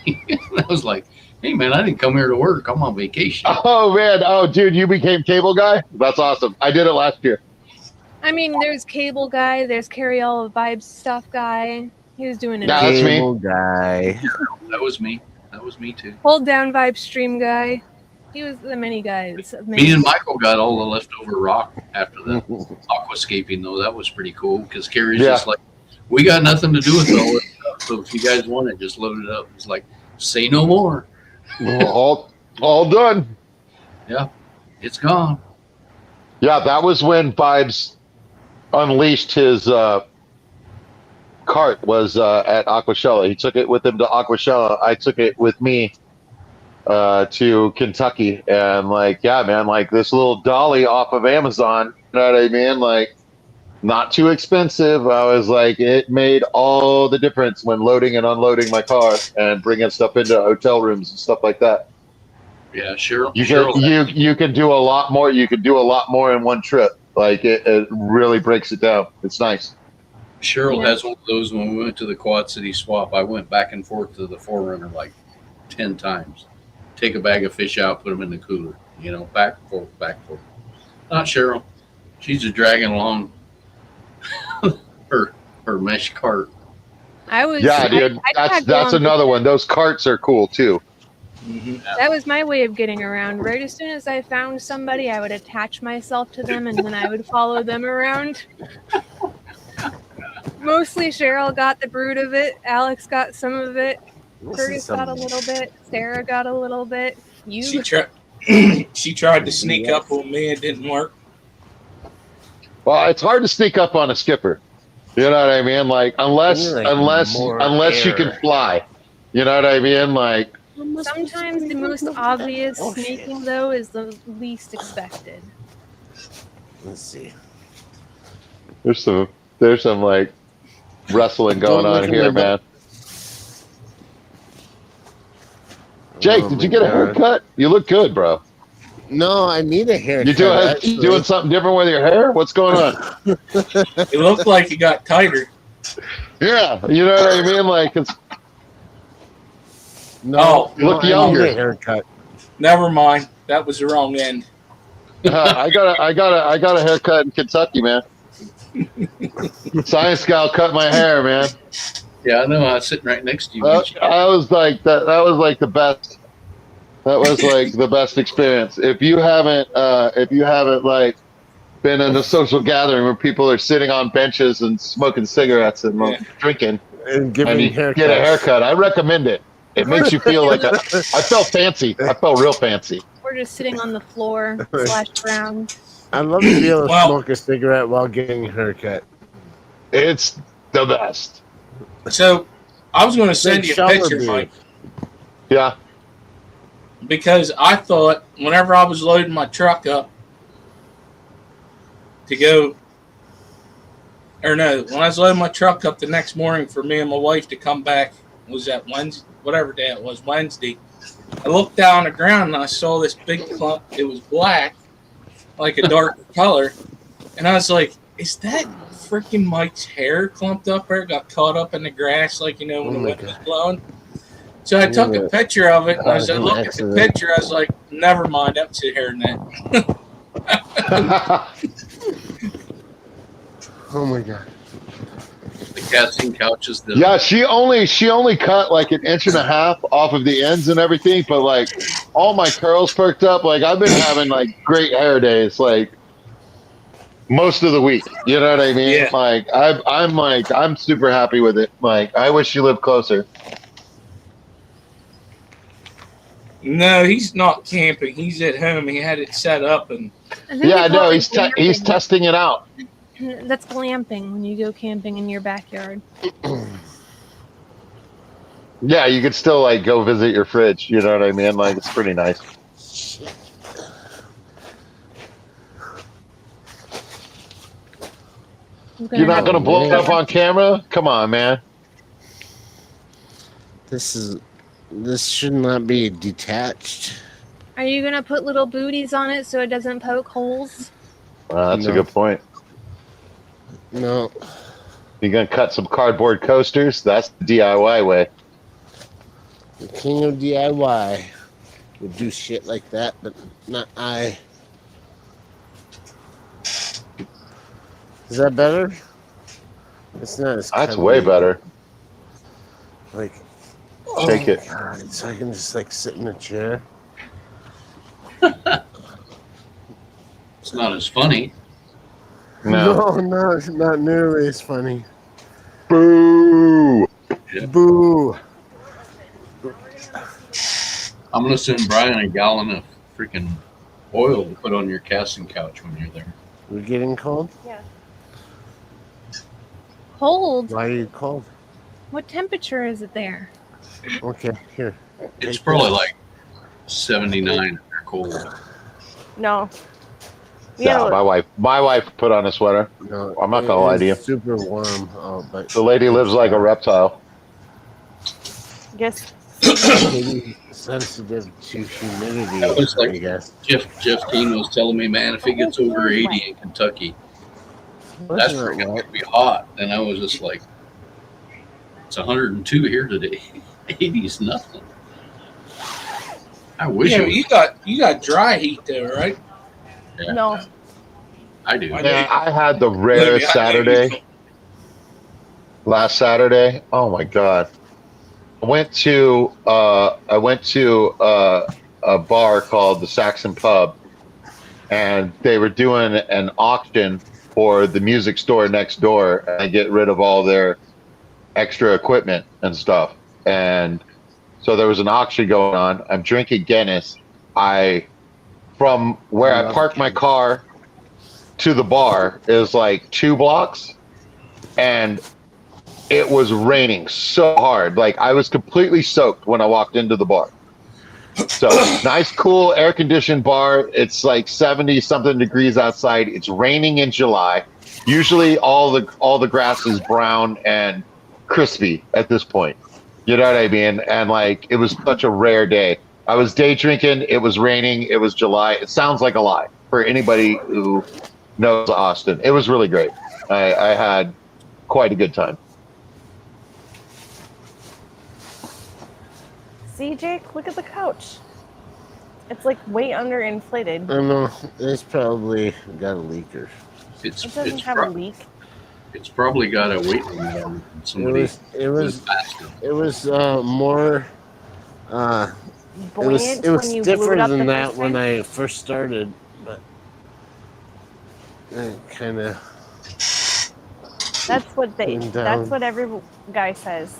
And I was like, "Hey man, I didn't come here to work. I'm on vacation."
Oh man, oh dude, you became cable guy? That's awesome. I did it last year.
I mean, there's Cable Guy, there's Carry All the Vibes Stuff Guy. He was doing it.
Yeah, that's me.
Cable guy.
That was me. That was me too.
Hold Down Vibe Stream Guy. He was the many guys.
Me and Michael got all the leftover rock after the aquascaping, though. That was pretty cool because Carrie's just like, "We got nothing to do with all this stuff. So if you guys want it, just load it up." It's like, say no more.
all done.
Yeah, it's gone.
Yeah, that was when Vibes unleashed his cart was at Aquashella. He took it with him to Aquashella. I took it with me to Kentucky, and like, yeah, man, like this little dolly off of Amazon, you know what I mean? Like, not too expensive. I was like, it made all the difference when loading and unloading my car and bringing stuff into hotel rooms and stuff like that.
Yeah, sure.
You can do a lot more. You can do a lot more in one trip. Like it really breaks it down. It's nice.
Cheryl has one of those. When we went to the Quad City Swap, I went back and forth to the Forerunner like 10 times. Take a bag of fish out, put them in the cooler. You know, back and forth, back and forth. Not Cheryl. She's just dragging along her mesh cart.
Yeah, dude. That's another one. Those carts are cool too.
Mm-hmm.
That was my way of getting around. Right as soon as I found somebody, I would attach myself to them and then I would follow them around. Mostly Cheryl got the brood of it. Alex got some of it. Curtis got a little bit. Sarah got a little bit.
She tried to sneak up on me. It didn't work.
Well, it's hard to sneak up on a skipper. You know what I mean? Like unless you can fly. You know what I mean? Like
sometimes the most obvious sneaking though is the least expected.
Let's see.
There's some like wrestling going on here, man. Jake, did you get a haircut? You look good, bro.
No, I need a haircut.
You doing something different with your hair? What's going on?
It looked like it got tighter.
Yeah, you know what I mean? Like it's look younger.
I need a haircut.
Never mind. That was the wrong end.
I got a haircut in Kentucky, man. Science Scout cut my hair, man.
Yeah, I know. I was sitting right next to you.
I was like that. That was like the best. That was like the best experience. If you haven't like been in a social gathering where people are sitting on benches and smoking cigarettes and
Yeah.
drinking,
And
and
giving
you
haircuts.
get a haircut, I recommend it. It makes you feel like I felt fancy. I felt real fancy.
We're just sitting on the floor, slashed around.
I'd love to be able to
Well-
smoke a cigarette while getting a haircut.
It's the best.
So I was going to send
Big
you a
shower
picture,
beard.
Mike,
Yeah.
because I thought whenever I was loading my truck up to go, or no, when I was loading my truck up the next morning for me and my wife to come back, was that Wednesday, whatever day it was, Wednesday. I looked down on the ground and I saw this big clump. It was black, like a dark color, and I was like, "Is that freaking Mike's hair clumped up there? It got caught up in the grass, like when
Oh
the
my
wind was
God.
blowing." So I took a picture of it, and as I
An
looked at the
accident.
picture, I was like, "Never mind, that's a hairnet."
Oh my god.
The casting couches. The,
Yeah, she only cut like an inch and a half off of the ends and everything, but like all my curls perked up. Like I've been having like great hair days, like most of the week. You know what I mean?
Yeah.
Like I'm super happy with it. Like I wish you lived closer.
No, he's not camping. He's at home. He had it set up, and
I think
Yeah, I
they call
know.
it
He's
glamping.
testing it out.
That's glamping when you go camping in your backyard.
Yeah, you could still like go visit your fridge. You know what I mean? Like it's pretty nice. You're not gonna blow it up on camera? Come on, man.
This should not be detached.
Are you gonna put little booties on it so it doesn't poke holes?
That's a
No.
good point.
No.
You're gonna cut some cardboard coasters? That's the DIY way.
The king of DIY would do shit like that, but not I. Is that better? It's not as
That's
cuddly.
way better.
Like,
Take it.
God, so I can just like sit in a chair.
it's not as funny.
No.
No, not nearly as funny.
Boo!
Boo!
I'm gonna send Brian a gallon of freaking oil to put on your casting couch when you're there.
We're getting cold?
Cold?
Why are you cold?
What temperature is it there?
Okay, here.
It's
Take
probably
this.
like 79 or cold.
No.
Yeah, my wife put on a sweater.
No,
I'm not gonna lie to you.
it's super warm out, but
The lady lives like a reptile.
Guess
maybe sensitive to humidity,
That was like-
I guess.
Jeff Teen was telling me, man, if it gets over 80 in Kentucky, that's
Wasn't it
freaking
wet?
gonna be hot. And I was just like, it's 102 here today. 80's nothing. I wish
yeah,
it was.
you got dry heat though, right?
Yeah,
no.
I do.
I
Man, I had the
Maybe
rarest
I-
Saturday last Saturday. Oh my god! I went to a bar called the Saxon Pub, and they were doing an auction for the music store next door and get rid of all their extra equipment and stuff. And so there was an auction going on. I'm drinking Guinness. From where I parked my car to the bar is like 2 blocks, and it was raining so hard. Like I was completely soaked when I walked into the bar. So nice, cool, air-conditioned bar. It's like 70 something degrees outside. It's raining in July. Usually all the grass is brown and crispy at this point. You know what I mean? And like it was such a rare day. I was day drinking. It was raining. It was July. It sounds like a lie for anybody who knows Austin. It was really great. I had quite a good time.
See, Jake, look at the couch. It's like way underinflated.
I don't know. It's probably got a leak or
It's
It doesn't
it's
have a leak.
It's probably got a weight limit on it.
It
Somebody
was it was
faster.
it was more
Buoyant
it was
when you blew it
stiffer
up
than
the
that
first
when
time?
I first started, but it kind of
That's what they.
went
That's
down.
what every guy says.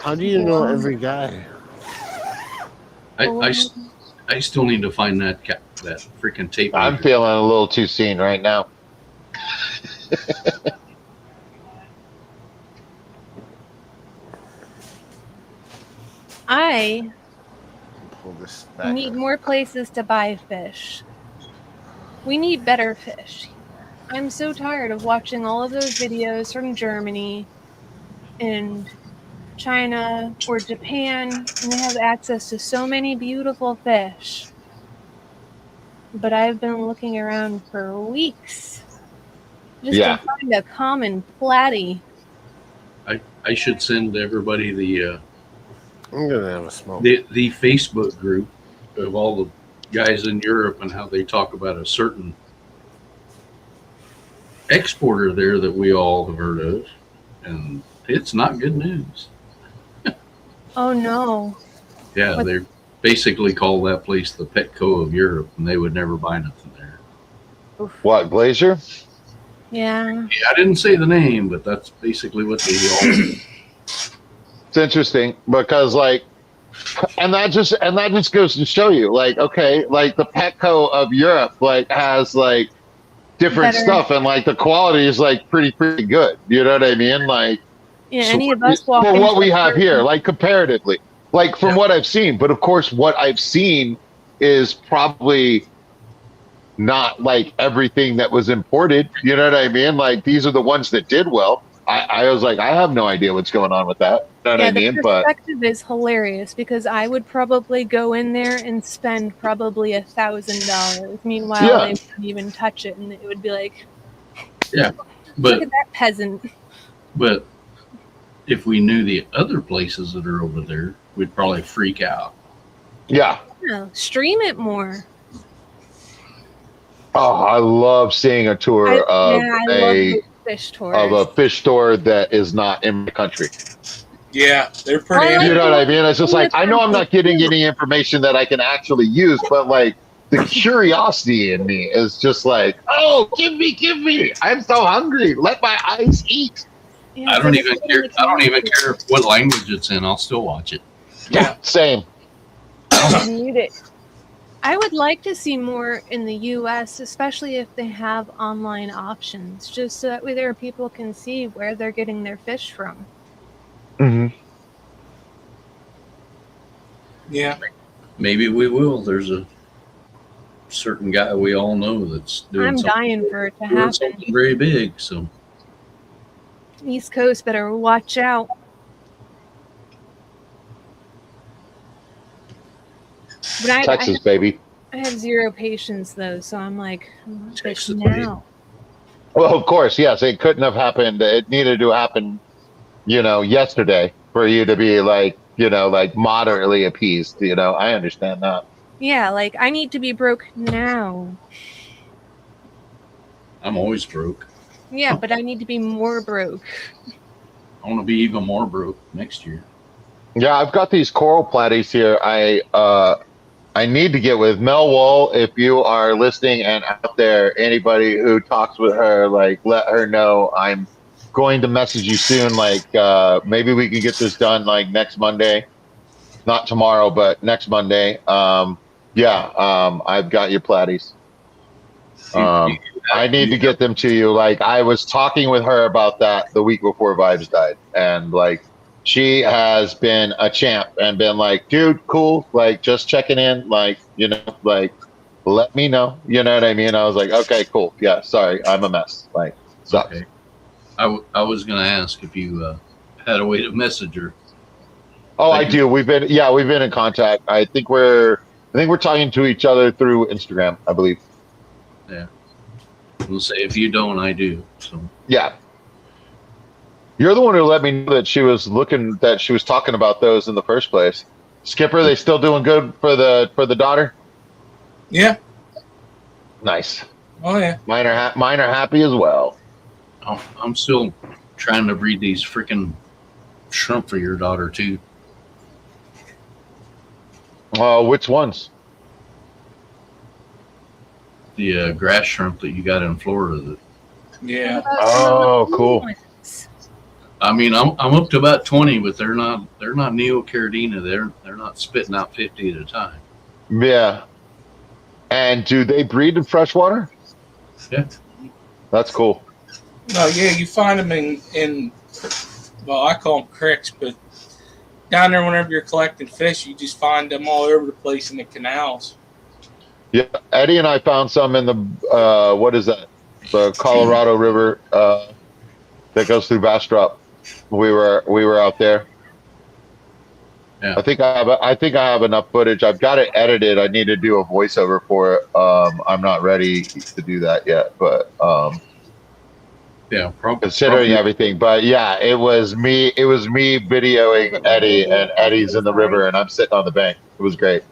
How do you know every guy?
I still need to find that that freaking tape.
I'm
measure.
feeling a little too seen right now.
I
Pull this back.
need more places to buy fish. We need better fish. I'm so tired of watching all of those videos from Germany and China or Japan, and they have access to so many beautiful fish. But I've been looking around for weeks just
Yeah.
to find a common platy.
I should send everybody the
I'm gonna have a smoke.
the Facebook group of all the guys in Europe and how they talk about a certain exporter there that we all have heard of, and it's not good news.
Oh no.
Yeah,
What-
they basically call that place the Petco of Europe, and they would never buy nothing there.
What, Glacier?
Yeah.
Yeah, I didn't say the name, but that's basically what they all.
It's interesting because like, and that just goes to show you, like, okay, like the Petco of Europe like has like different
Better.
stuff, and like the quality is like pretty good. You know what I mean? Like
Yeah,
So
any of us walk
for
into
what we
a
have
person-
here, like comparatively, like from
Yeah.
what I've seen. But of course, what I've seen is probably not like everything that was imported. You know what I mean? Like these are the ones that did well. I was like, I have no idea what's going on with that. You know what
Yeah,
I
the
mean? But
perspective is hilarious because I would probably go in there and spend probably $1,000. Meanwhile,
Yeah.
they wouldn't even touch it, and it would be like, look
But
at that peasant.
but if we knew the other places that are over there, we'd probably freak out.
yeah.
No, stream it more.
Oh, I love seeing a tour
I
of
love
a
those fish tours.
of a fish store that is not in the country.
Yeah, they're pretty.
Well,
You
interesting.
know what I mean? It's just like I know I'm not getting any information that I can actually use, but like the curiosity in me is just like, oh, give me! I'm so hungry. Let my eyes eat.
Yeah,
I don't
so
even
it's
care.
like-
I don't even care what language it's in. I'll still watch it.
Yeah.
Same.
Mute it.
I would like to see more in the U.S., especially if they have online options, just so that way there people can see where they're getting their fish from.
Mm-hmm.
Yeah.
Maybe we will. There's a certain guy we all know that's doing
I'm
something,
dying for it to
doing
happen.
something very big. So
East Coast better watch out. But
Texas, baby.
I have zero patience though, so I'm like, I want fish
Texas,
now.
Well, of course, yes. It couldn't have happened. It needed to happen, yesterday for you to be like, like moderately appeased. I understand that.
Yeah, like I need to be broke now.
I'm always broke.
Yeah, but I need to be more broke.
I want to be even more broke next year.
Yeah, I've got these coral platies here. I need to get with Mel Wall. If you are listening and out there, anybody who talks with her, like let her know I'm going to message you soon. Like maybe we can get this done like next Monday, not tomorrow, but next Monday. I've got your platies. I need to get them to you. Like I was talking with her about that the week before Vibes died, and like she has been a champ and been like, dude, cool, like just checking in, like like let me know. You know what I mean? I was like, okay, cool, yeah, sorry, I'm a mess. Like sucks.
Okay. I was gonna ask if you had a way to message her.
Oh, I do. We've been in contact. I think we're talking to each other through Instagram, I believe.
We'll say if you don't, I do. So
Yeah. You're the one who let me know that she was talking about those in the first place. Skipper, they still doing good for the daughter?
Yeah.
Nice.
Oh yeah.
Mine are happy as well.
I'm still trying to breed these freaking shrimp for your daughter too.
Which ones?
The grass shrimp that you got in Florida. That,
Yeah.
Oh, cool.
I mean, I'm up to about 20, but they're not Neocaridina. They're not spitting out 50 at a time.
Yeah. And do they breed in freshwater?
Yeah.
That's cool.
No, yeah, you find them in well, I call them creeks, but down there whenever you're collecting fish, you just find them all over the place in the canals.
Yeah, Eddie and I found some in the what is that? The Colorado River that goes through Bastrop. We were out there.
Yeah.
I think I have enough footage. I've got it edited. I need to do a voiceover for it. I'm not ready to do that yet, but
Yeah,
considering everything. But yeah, it was me videoing Eddie, and Eddie's in the river and I'm sitting on the bank. It was great.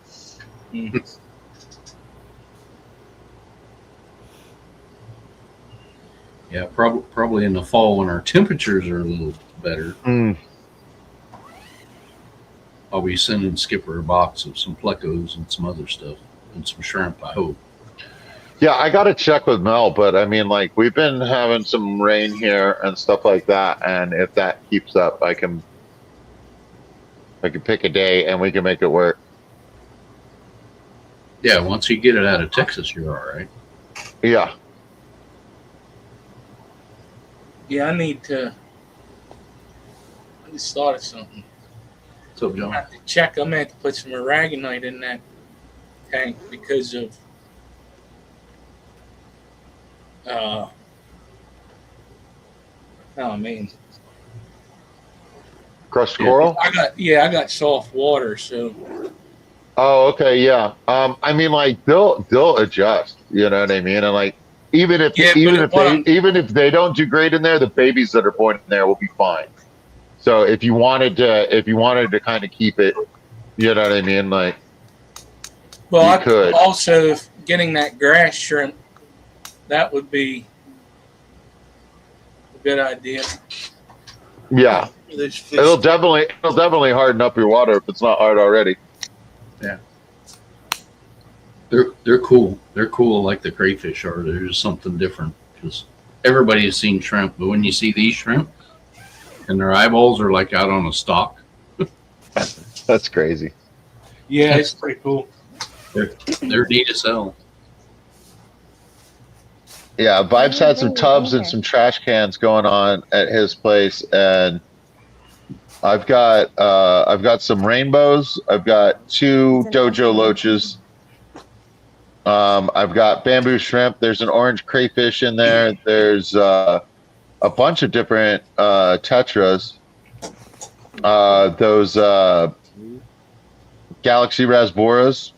Yeah, probably in the fall when our temperatures are a little better. I'll be sending Skipper a box of some plecos and some other stuff and some shrimp, I hope.
Yeah, I got to check with Mel, but I mean, like, we've been having some rain here and stuff like that, and if that keeps up, I can pick a day and we can make it work.
Yeah, once you get it out of Texas, you're all right.
Yeah.
Yeah, I just thought of something.
So,
I
John,
have to check. I'm gonna have to put some aragonite in that tank because of I mean,
Crushed
Yeah.
coral?
I got soft water, so
Oh, okay, yeah. I mean, like, they'll adjust, you know what I mean? And like, even if
Yeah,
even if they don't do great in there, the babies that are born in there will be fine. So if you wanted to kind of keep it, you know what I mean? Like,
well,
You
I
could.
also if getting that grass shrimp, that would be a good idea.
yeah,
Those fish-
it'll definitely harden up your water if it's not hard already.
they're cool. They're cool like the crayfish are. They're just something different because everybody has seen shrimp, but when you see these shrimp and their eyeballs are like out on a stalk,
That's crazy.
yeah, it's pretty cool.
they're neat as hell.
Yeah, Vibes had some tubs and some trash cans going on at his place, and I've got some rainbows. I've got 2 dojo loaches. I've got bamboo shrimp. There's an orange crayfish in there. There's a bunch of different tetras. Those Galaxy Rasboras.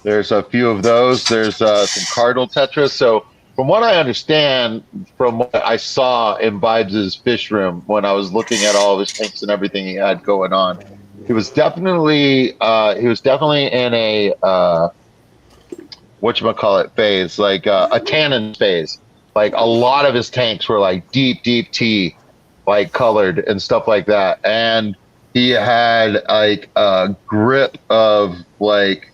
There's a few of those. There's some cardinal tetras. So from what I understand, from what I saw in Vibes' fish room when I was looking at all of his tanks and everything he had going on, he was definitely in a whatchamacallit phase, like a tannin phase. Like a lot of his tanks were like deep tea, like colored and stuff like that. And he had like a grip of like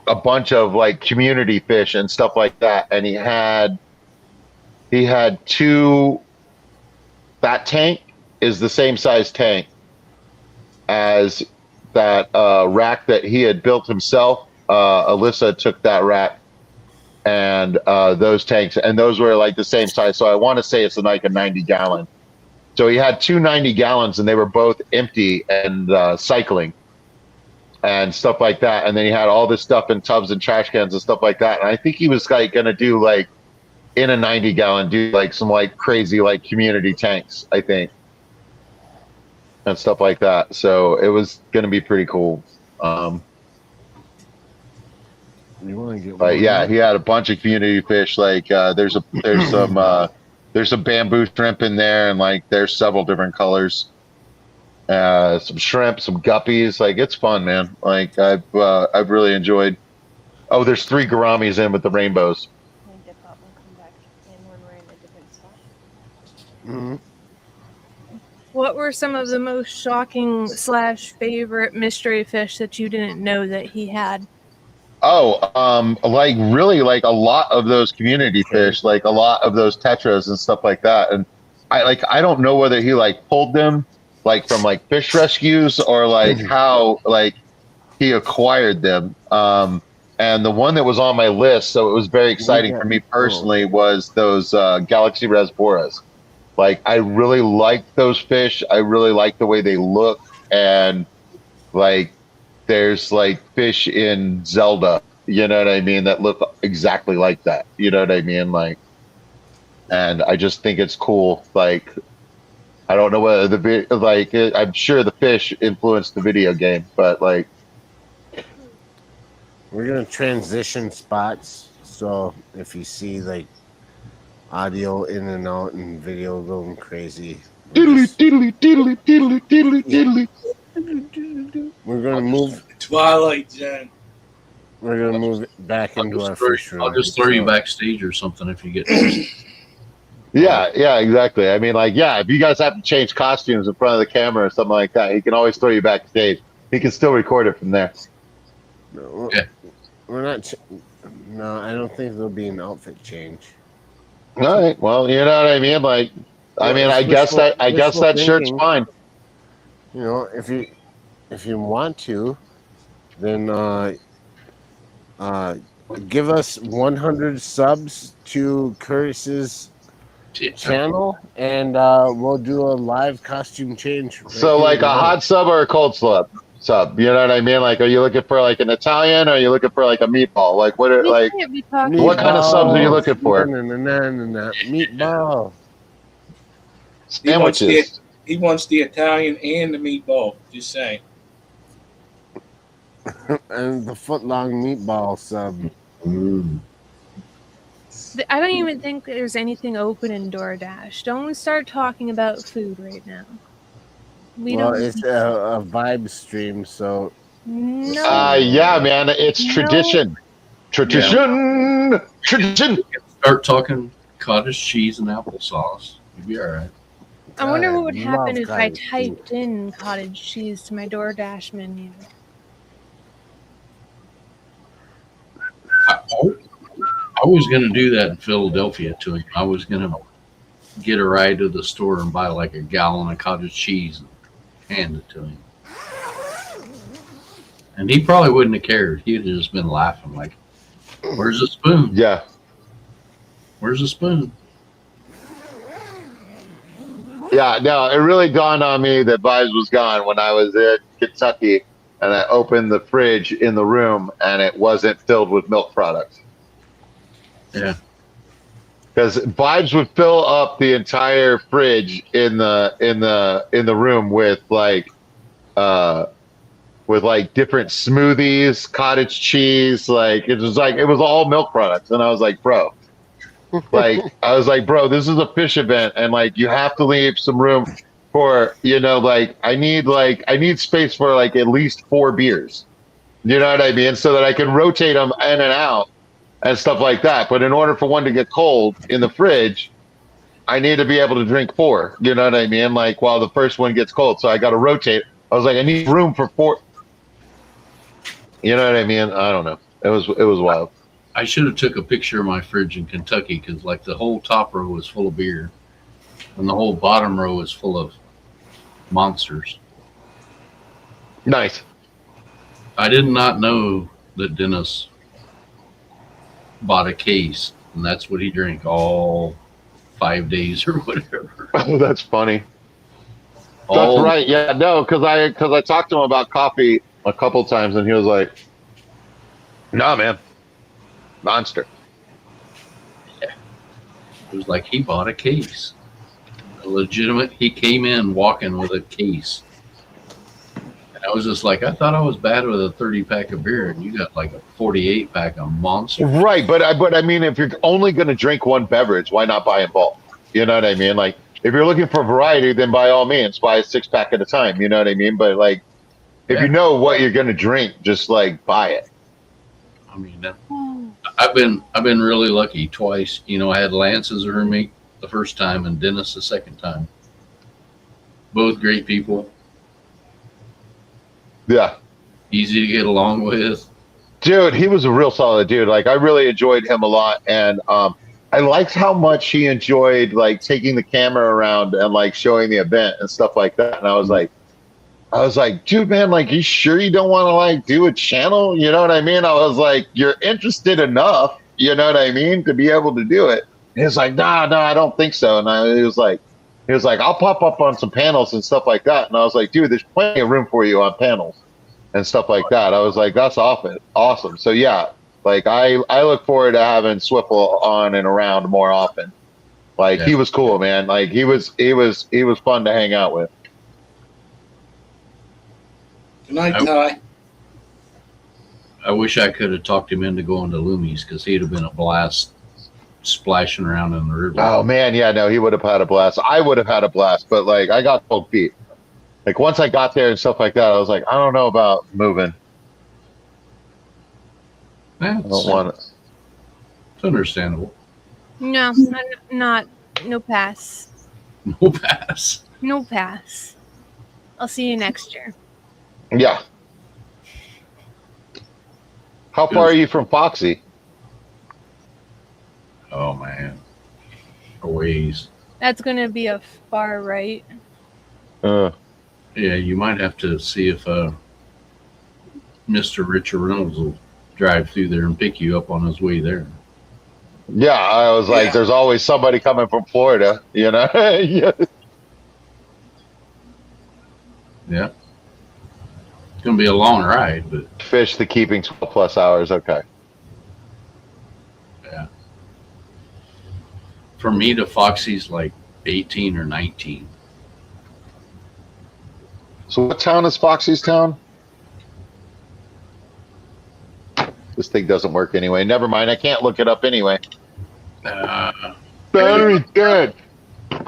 a bunch of like community fish and stuff like that. And he had 2, that tank is the same size tank as that rack that he had built himself. Alyssa took that rack and those tanks, and those were like the same size. So I want to say it's like a 90-gallon. So he had 2 90-gallons, and they were both empty and cycling and stuff like that. And then he had all this stuff in tubs and trash cans and stuff like that. And I think he was like gonna do like in a 90-gallon, do like some like crazy like community tanks, I think, and stuff like that. So it was gonna be pretty cool.
You want to get
But
one
yeah,
up?
he had a bunch of community fish. Like there's some bamboo shrimp in there, and like there's several different colors. Some shrimp, some guppies. Like it's fun, man. Like I've really enjoyed Oh, there's 3 gouramis in with the rainbows.
Can I dip out and come back in when we're in a different spot?
Hmm.
What were some of the most shocking / favorite mystery fish that you didn't know that he had?
Oh, like really, like a lot of those community fish, like a lot of those tetras and stuff like that. And I don't know whether he like pulled them like from like fish rescues or like how like he acquired them. And the one that was on my list, so it was very exciting for me personally, was those Galaxy Rasboras. Like I really like those fish. I really like the way they look, and like there's like fish in Zelda, you know what I mean, that look exactly like that. You know what I mean? Like, and I just think it's cool. Like, I don't know whether I'm sure the fish influenced the video game, but like,
We're gonna transition spots, so if you see like audio in and out and video going crazy, we're gonna move.
Twilight Zone.
We're gonna move it back into our first room.
I'll just throw you backstage or something if you get.
yeah, exactly. I mean, like, yeah, if you guys have to change costumes in front of the camera or something like that, he can always throw you backstage. He can still record it from there.
No,
Yeah.
we're not. No, I don't think there'll be an outfit change.
All right. Well, you know what I mean. Like, I mean, I guess that shirt's fine.
You know, if you want to, then give us 100 subs to Curtis's channel, and we'll do a live costume change. Right
So,
here
like a
now.
hot sub or a cold sub? You know what I mean? Like, are you looking for like an Italian, or are you looking for like a meatball? Like, what? Are,
We
like,
can't be talking
What kind of subs are you looking for?
Meatball.
sandwiches?
He wants the Italian and the meatball. Just saying.
And the foot-long meatball sub.
I don't even think there's anything open in DoorDash. Don't start talking about food right now.
Well, it's a vibe stream, so
No.
Yeah, man, it's tradition. Tradition.
Start talking cottage cheese and applesauce. You'll be all right.
I wonder what would
I
happen
love
if I
cottage cheese.
typed in cottage cheese to my DoorDash menu.
I was going to do that in Philadelphia to him. I was going to get a ride to the store and buy like a gallon of cottage cheese and hand it to him. And he probably wouldn't have cared. He'd have just been laughing like, where's the spoon?
Yeah.
Where's the spoon?
Yeah, no, it really dawned on me that Vibes was gone when I was in Kentucky and I opened the fridge in the room and it wasn't filled with milk products.
Yeah.
Because Vibes would fill up the entire fridge in the room with like different smoothies, cottage cheese, like it was all milk products, and I was like, bro, this is a fish event, and like you have to leave some room for, you know, like I need space for like at least 4 beers, you know what I mean, so that I can rotate them in and out and stuff like that. But in order for one to get cold in the fridge, I need to be able to drink 4, you know what I mean, like while the first one gets cold. So I got to rotate. I was like, I need room for 4. You know what I mean? I don't know. It was wild.
I should have took a picture of my fridge in Kentucky because like the whole top row was full of beer and the whole bottom row was full of monsters.
Nice.
I did not know that Dennis bought a case and that's what he drank all 5 days or whatever.
Oh, that's funny.
All-
That's right. Yeah, no, because I talked to him about coffee a couple times, and he was like, "Nah, man, Monster."
It was like he bought a case. A legitimate, he came in walking with a case. And I was just like, I thought I was bad with a 30-pack of beer, and you got like a 48-pack of Monster.
Right, but I mean, if you're only going to drink one beverage, why not buy in bulk? You know what I mean? Like, if you're looking for variety, then by all means, buy a 6-pack at a time. You know what I mean? But like, if you know what you're going to drink, just like buy it.
I mean, I've been really lucky twice. You know, I had Lance as a roommate the first time and Dennis the second time. Both great people,
Yeah.
easy to get along with.
Dude, he was a real solid dude. Like I really enjoyed him a lot, and I liked how much he enjoyed like taking the camera around and like showing the event and stuff like that. And I was like, dude, man, like you sure you don't want to like do a channel? You know what I mean? I was like, you're interested enough, you know what I mean, to be able to do it. And he was like, no, I don't think so. And he was like, I'll pop up on some panels and stuff like that. And I was like, dude, there's plenty of room for you on panels and stuff like that. I was like, that's awesome. So yeah, like I look forward to having Swiffle on and around more often. Like he was cool, man. Like he was fun to hang out with.
Good night, Ty.
I wish I could have talked him into going to Loomies because he'd have been a blast splashing around in the river.
Oh man, yeah, no, he would have had a blast. I would have had a blast, but like I got cold feet. Like once I got there and stuff like that, I was like, I don't know about moving. I don't want it.
It's understandable.
No, no pass.
No pass.
No pass. I'll see you next year.
Yeah. How far are you from Foxy?
Oh man, a ways.
That's gonna be a far right.
Uh,
Yeah, you might have to see if Mr. Richard Reynolds will drive through there and pick you up on his way there.
yeah, I was like,
Yeah.
there's always somebody coming from Florida, you know? Yeah.
Yeah. It's gonna be a long ride, but
Fish the keeping 12 plus hours. Okay.
for me to Foxy's like 18 or 19.
So what town is Foxy's town? This thing doesn't work anyway. Never mind. I can't look it up anyway. Battery dead.
I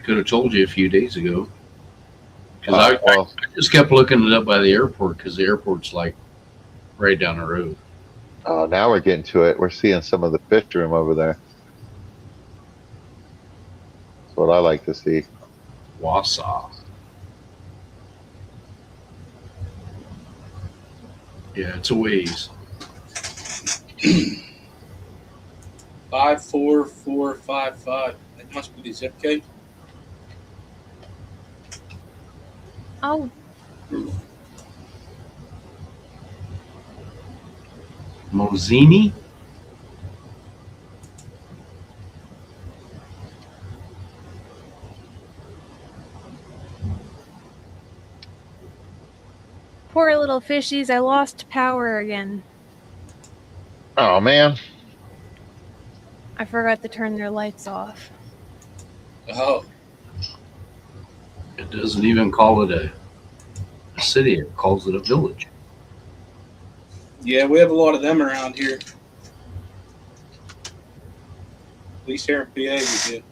could have told you a few days ago. Because I just kept looking it up by the airport because the airport's like right down the road.
Oh, now we're getting to it. We're seeing some of the fish room over there. That's what I like to see.
Wausau. Yeah, it's a ways.
54455. That must be the zip code.
Oh,
Mozzini?
poor little fishies. I lost power again.
Oh, man.
I forgot to turn their lights off.
Oh,
It doesn't even call it a city, it calls it a village.
yeah, we have a lot of them around here. At least here in PA we do.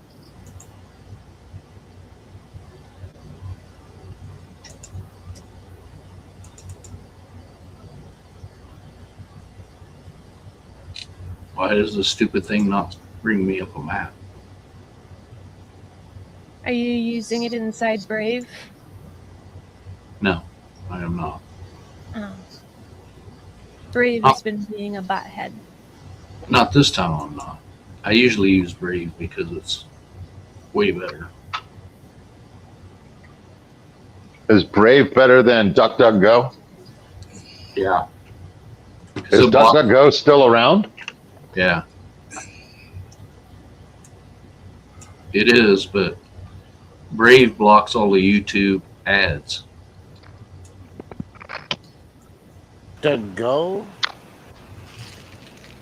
Why does this stupid thing not bring me up a map?
Are you using it inside Brave?
No, I am not.
Oh. Brave has been being a butthead.
Not this time I'm not. I usually use Brave because it's way better.
Is Brave better than DuckDuckGo?
Yeah.
Is DuckDuckGo still around?
Yeah. It is, but Brave blocks all the YouTube ads.
DuckDuckGo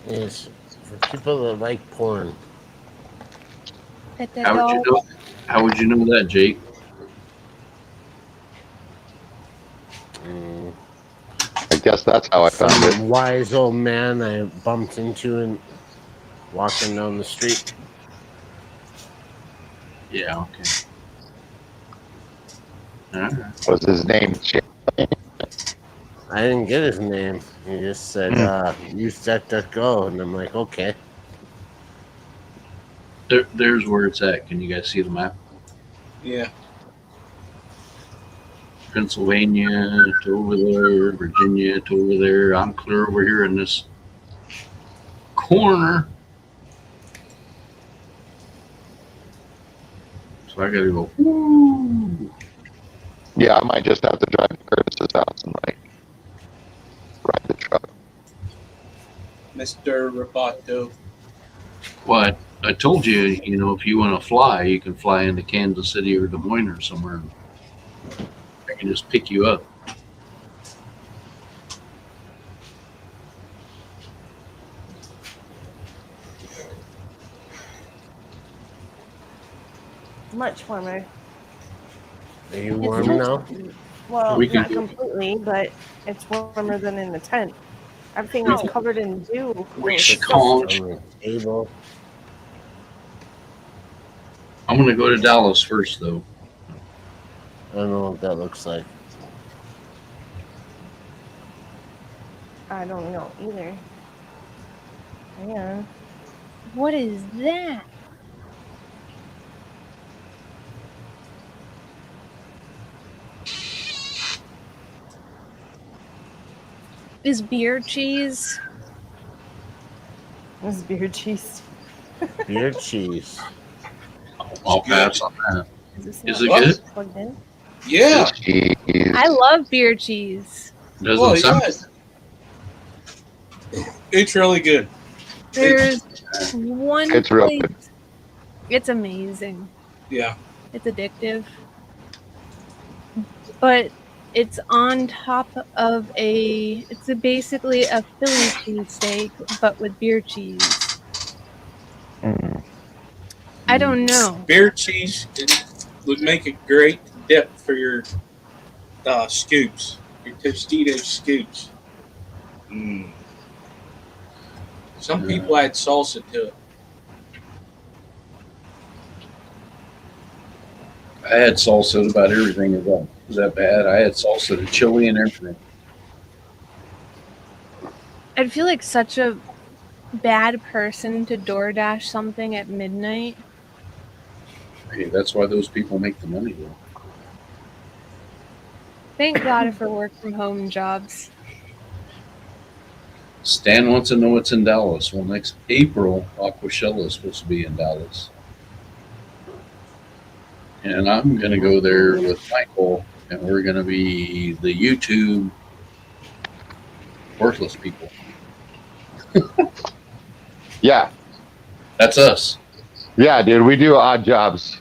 is for people that like porn.
How would you know that, Jake?
I guess that's how I found it.
Some wise old man I bumped into and walking down the street.
Yeah, okay. All right.
Was his name?
I didn't get his name. He just said, use DuckDuckGo. And I'm like, okay.
There's where it's at. Can you guys see the map?
Yeah.
Pennsylvania to over there, Virginia to over there. I'm clear over here in this corner. So I gotta go. Woo.
Yeah, I might just have to drive to Curtis's house and like ride the truck.
Mr. Roboto.
What? I told you, you know, if you want to fly, you can fly into Kansas City or Des Moines or somewhere. I can just pick you up.
Much warmer.
Are you
It's
warm
much-
now?
Well,
We can
not
do-
completely, but it's warmer than in the tent. Everything is covered in dew.
We
It's
should
disgusting.
call-
On the table.
I'm gonna go to Dallas first, though.
I don't know what that looks like.
I don't know either. Yeah.
What is that? Is beer cheese?
This beer cheese.
Beer cheese.
I'll pass on that.
Is
Is it
What?
good?
plugged in?
Yeah.
Jeez.
I love beer cheese.
Doesn't
Well,
sound.
yes. It's really good.
There's one
It's real
place.
good.
It's amazing.
Yeah.
It's addictive. But it's on top of basically a Philly cheesesteak, but with beer cheese.
Mm.
I don't know.
Beer cheese would make a great dip for your scoops, your Tostitos scoops. Mm. Some people add salsa to it.
I had salsa to about everything. Was that bad? I had salsa to chili and everything.
I'd feel like such a bad person to DoorDash something at midnight.
Hey, that's why those people make the money, though.
Thank God for work from home jobs.
Stan wants to know what's in Dallas. Well, next April, Aquashella is supposed to be in Dallas. And I'm going to go there with Michael, and we're going to be the YouTube worthless people.
Yeah.
That's us.
Yeah, dude, we do odd jobs.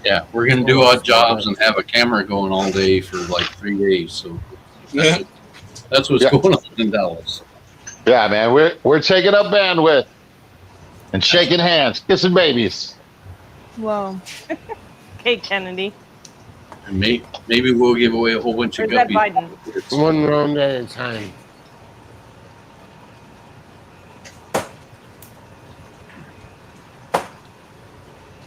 Yeah, we're going to do odd jobs and have a camera going all day for like 3 days. So that's what's
Yeah.
going on in Dallas.
Yeah, man, we're taking up bandwidth and shaking hands, kissing babies.
Whoa.
Okay, Kennedy.
And maybe we'll give away a whole bunch
Or
of
is that
guppies.
Biden?
One round at a time.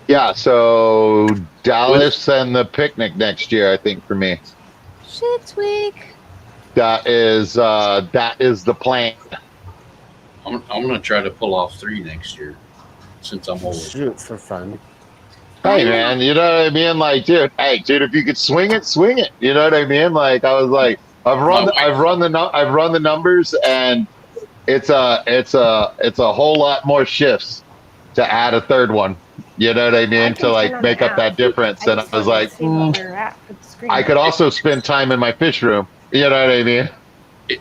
Yeah, so Dallas and the picnic next year, I think, for me.
Shit's week.
That is the plan.
I'm going to try to pull off 3 next year since I'm old.
Shoot for fun.
Hey man, you know what I mean? Like, dude, if you could swing it, swing it. You know what I mean? Like, I was like, I've run the numbers, and it's a whole lot more shifts to add a third one. You know what I mean? To like make up that difference. And I was like, I could also spend time in my fish room. You know what I mean?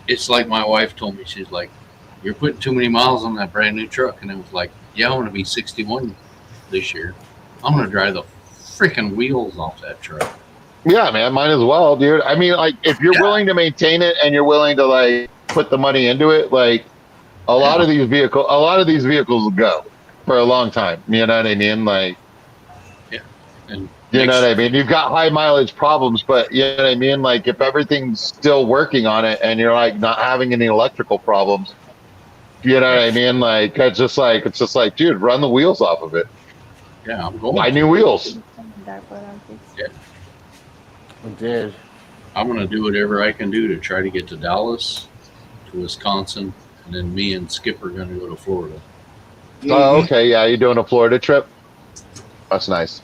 It's like my wife told me. She's like, "You're putting too many miles on that brand new truck," and it was like, "Yeah, I want to be 61 this year. I'm gonna drive the freaking wheels off that truck."
Yeah, man, might as well, dude. I mean, like, if you're willing to maintain it and you're willing to like put the money into it, like a lot of these vehicles will go for a long time. You know what I mean? Like,
And
you know what I mean? You've got high mileage problems, but you know what I mean? Like, if everything's still working on it and you're like not having any electrical problems, you know what I mean? Like, it's just like, dude, run the wheels off of it.
Yeah, I'm going.
Buy new wheels.
I did.
I'm gonna do whatever I can do to try to get to Dallas, to Wisconsin, and then me and Skip are gonna go to Florida.
Oh, okay. Yeah, you're doing a Florida trip. That's nice.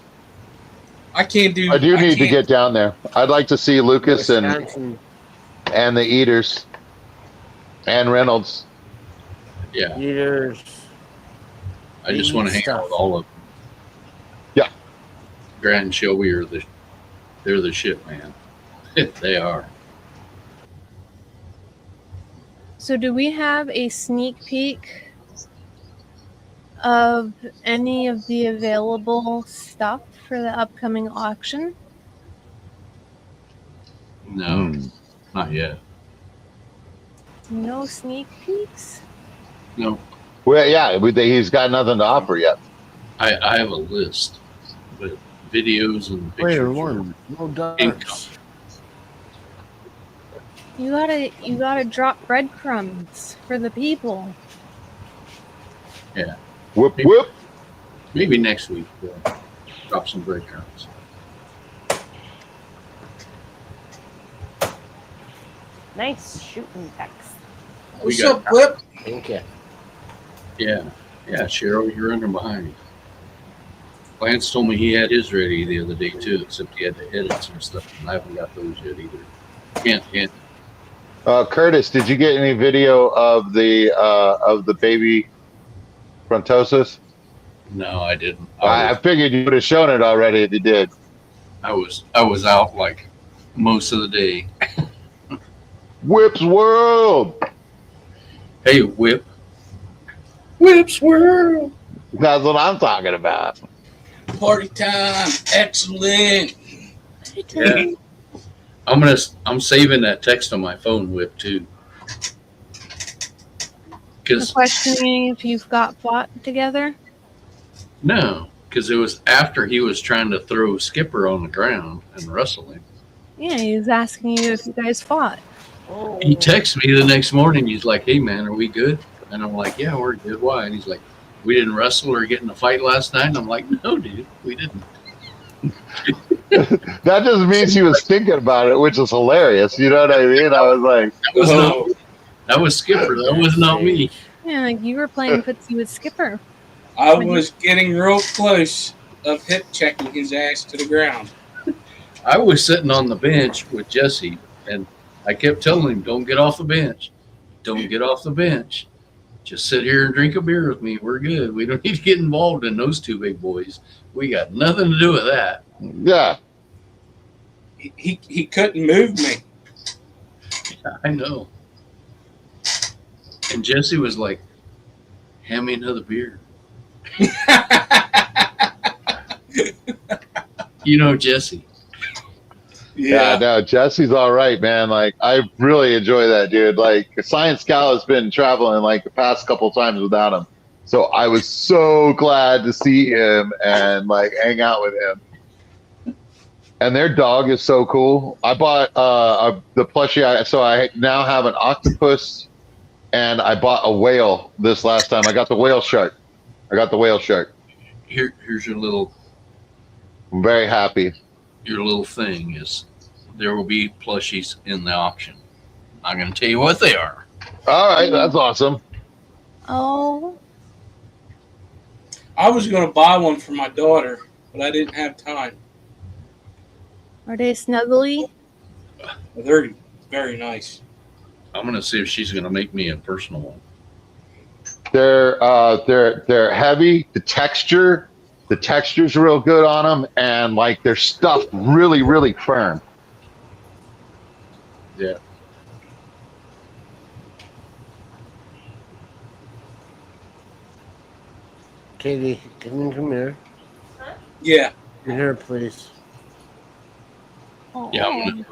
I can't do.
I do need to
can't-
get down there. I'd like to see Lucas
Wisconsin,
and the Eaters and Reynolds.
Yeah,
Eaters.
I just want to hang out with all of them.
Yeah.
Grant and Shelby they're the shit, man. They are.
So, do we have a sneak peek of any of the available stuff for the upcoming auction?
No, not yet.
No sneak peeks?
No,
Well, yeah, he's got nothing to offer yet.
I have a list with videos and
Player
pictures.
one. No
Income.
darts.
You gotta drop breadcrumbs for the people.
Whoop whoop.
Maybe next week we'll drop some breadcrumbs.
Nice shooting text.
What's
got-
up, Whip?
Thank you.
Yeah, Cheryl, you're running behind. Lance told me he had his ready the other day too, except he had to edit some stuff, and I haven't got those yet either. Can't.
Curtis, did you get any video of the baby frontosis?
No, I didn't.
I figured you would have shown it already if you did.
I was out like most of the day.
Whip's World.
Hey, Whip's World.
That's what I'm talking about.
Party time. Excellent.
Yeah. I'm saving that text on my phone, Whip, too.
I'm
Because
questioning if you've got fought together.
it was after he was trying to throw Skipper on the ground and wrestle him.
Yeah, he was asking you if you guys fought.
He texted me the next morning. He's like, "Hey, man, are we good?" And I'm like, "Yeah, we're good." Why? And he's like, "We didn't wrestle or get in a fight last night." And I'm like, "No, dude, we didn't."
That just means he was thinking about it, which is hilarious. You know what I mean? I was like,
That was Skipper. That was not me.
Yeah, like you were playing footsie with Skipper.
I was getting real close of hip checking his ass to the ground.
I was sitting on the bench with Jesse, and I kept telling him, "Don't get off the bench. Don't get off the bench. Just sit here and drink a beer with me. We're good. We don't need to get involved in those two big boys. We got nothing to do with that."
yeah.
He couldn't move me.
I know. And Jesse was like, "Hand me another beer." You know Jesse.
Yeah, no, Jesse's all right, man. Like, I really enjoy that dude. Like, Science Gal has been traveling like the past couple times without him. So I was so glad to see him and like hang out with him. And their dog is so cool. I bought the plushie, so I now have an octopus, and I bought a whale this last time. I got the whale shark.
Here's your little
I'm very happy.
thing is there will be plushies in the auction. I'm going to tell you what they are.
All right, that's awesome.
Oh,
I was going to buy one for my daughter, but I didn't have time.
are they snuggly?
They're very nice.
I'm going to see if she's going to make me a personal one.
They're heavy. The texture's real good on them, and like their stuff really, really firm.
Yeah.
Katie, can you come here?
Yeah.
Come here, please.
Oh.
Yeah, I'm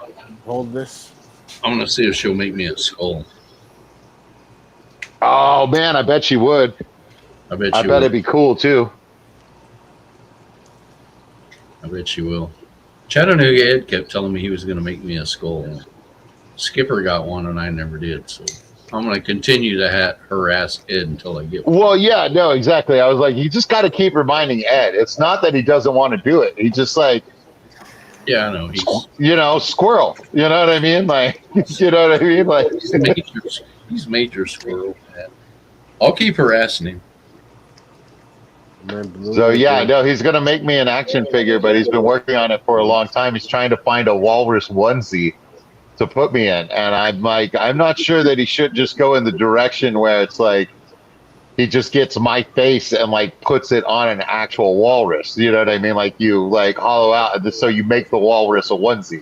Hold this.
gonna see if she'll make me a skull.
Oh man, I bet she would.
I bet
I
she
bet
will.
it'd be cool too.
I bet she will. Chattanooga Ed kept telling me he was gonna make me a skull. Skipper got one and I never did, so I'm gonna continue to harass Ed until I get one.
Well, yeah, no, exactly. I was like, you just got to keep reminding Ed. It's not that he doesn't want to do it. He just like,
Yeah, I know. He's
squirrel. You know what I mean? Like, you know what I mean? Like,
he's major squirrel. Man. I'll keep harassing him.
My blue
so yeah,
Eddy-
no, he's gonna make me an action figure, but he's been working on it for a long time. He's trying to find a walrus onesie to put me in, and I'm like, I'm not sure that he should just go in the direction where it's like he just gets my face and like puts it on an actual walrus. You know what I mean? Like you like hollow out, so you make the walrus a onesie.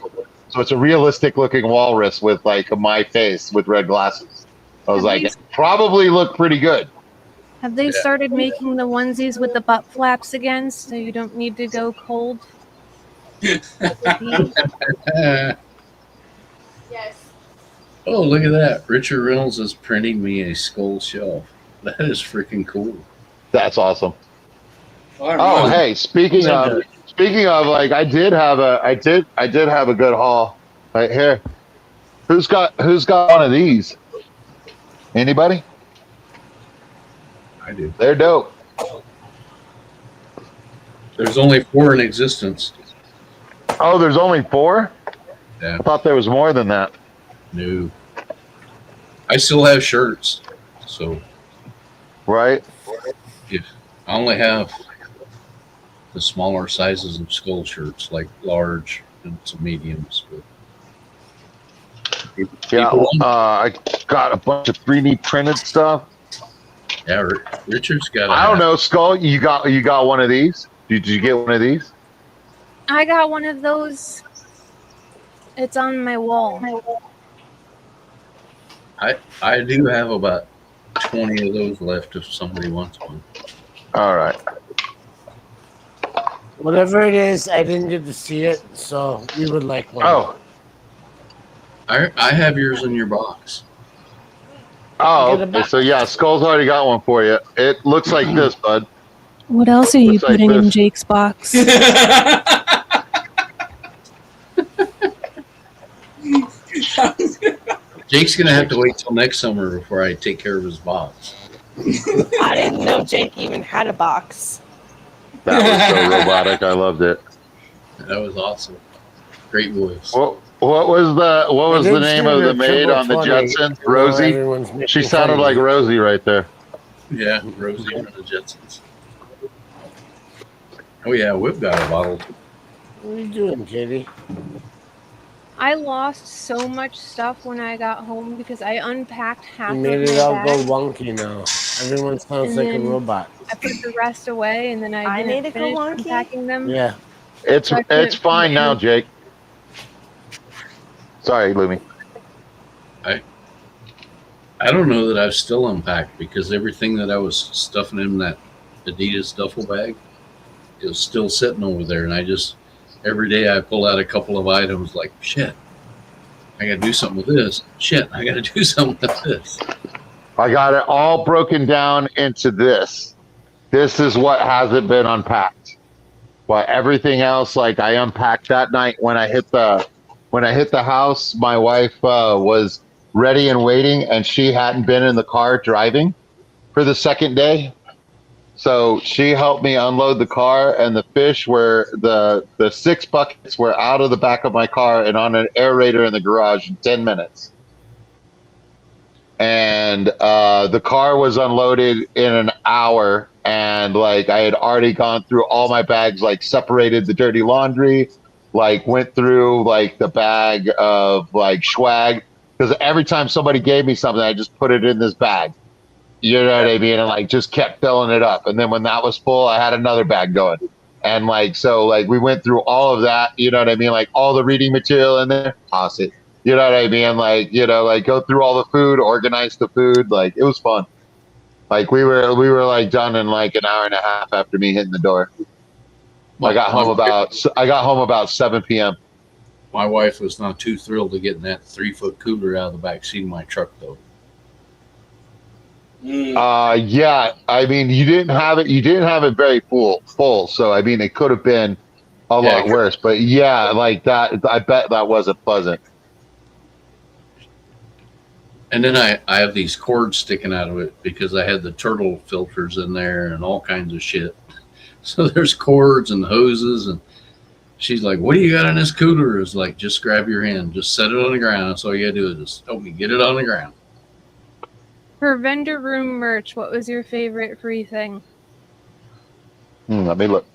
So it's a realistic looking walrus with like my face with red glasses. I was like, it probably look pretty good.
Have they started making the onesies with the butt flaps again, so you don't need to go cold?
Yes.
Oh, look at that. Richard Reynolds is printing me a skull shelf. That is freaking cool.
That's awesome.
Well,
Oh, hey, speaking of, like, I did have a good haul right here. Who's got one of these? Anybody?
I do.
They're dope.
There's only 4 in existence.
Oh, there's only 4?
Yeah.
I thought there was more than that.
No. I still have shirts. So
Right?
I only have the smaller sizes of skull shirts, like large and some mediums. But
Yeah.
people-
I got a bunch of 3D printed stuff.
yeah, Richard's got.
I don't know, Skull. You got one of these? Did you get one of these?
I got one of those. It's on my wall.
I do have about 20 of those left if somebody wants one.
All right.
Whatever it is, I didn't get to see it, so we would like one.
Oh.
I have yours in your box.
Oh.
Get it
Okay.
back.
So yeah, Skull's already got one for you. It looks like this, bud.
What else are you
Looks like
putting in
this.
Jake's box?
Jake's gonna have to wait till next summer before I take care of his box.
I didn't know Jake even had a box.
That was so robotic. I loved it.
That was awesome. Great voice.
What was
I
the
did
name
see
of the
the
maid
triple
on the
20.
Jetsons?
I know
Rosie.
everyone's making
She
fun
sounded
of
like
me.
Rosie right there.
Yeah, Rosie and the Jetsons. Oh yeah, Whip got a bottle.
What are you doing, Katie?
I lost so much stuff when I got home because I unpacked half
You
of
made
my
it all
bag.
go wonky now. Everyone sounds
And
like a
then-
robot.
I put the rest away, and then I
I
didn't
made it go
finish
wonky?
unpacking them.
Yeah.
It's fine now, Jake. Sorry, Lumi.
I don't know that I've still unpacked because everything that I was stuffing in that Adidas duffel bag is still sitting over there, and I just every day I pull out a couple of items like shit. I gotta do something with this. Shit, I gotta do something with this.
I got it all broken down into this. This is what hasn't been unpacked. But everything else, like I unpacked that night when I hit the house. My wife was ready and waiting, and she hadn't been in the car driving for the second day. So she helped me unload the car, and the fish were the 6 buckets were out of the back of my car and on an aerator in the garage in 10 minutes. And the car was unloaded in an hour, and like I had already gone through all my bags, like separated the dirty laundry, like went through like the bag of like swag, because every time somebody gave me something, I just put it in this bag. You know what I mean? And like just kept filling it up. And then when that was full, I had another bag going. And like so like we went through all of that, you know what I mean? Like all the reading material in there, toss it. You know what I mean? Like, you know, like go through all the food, organize the food. Like it was fun. Like we were like done in like an hour and a half after me hitting the door. I got home about 7 p.m.
My wife was not too thrilled to getting that 3-foot cooler out of the back seat of my truck though.
Yeah, I mean, you didn't have it very full. So I mean, it could have been a lot worse. But yeah, like that, I bet that wasn't pleasant.
And then I have these cords sticking out of it because I had the turtle filters in there and all kinds of shit. So there's cords and hoses, and She's like, "What do you got in this cooler?" It's like, just grab your hand, just set it on the ground. That's all you gotta do is just help me get it on the ground.
For vendor room merch, what was your favorite free thing?
Let me look.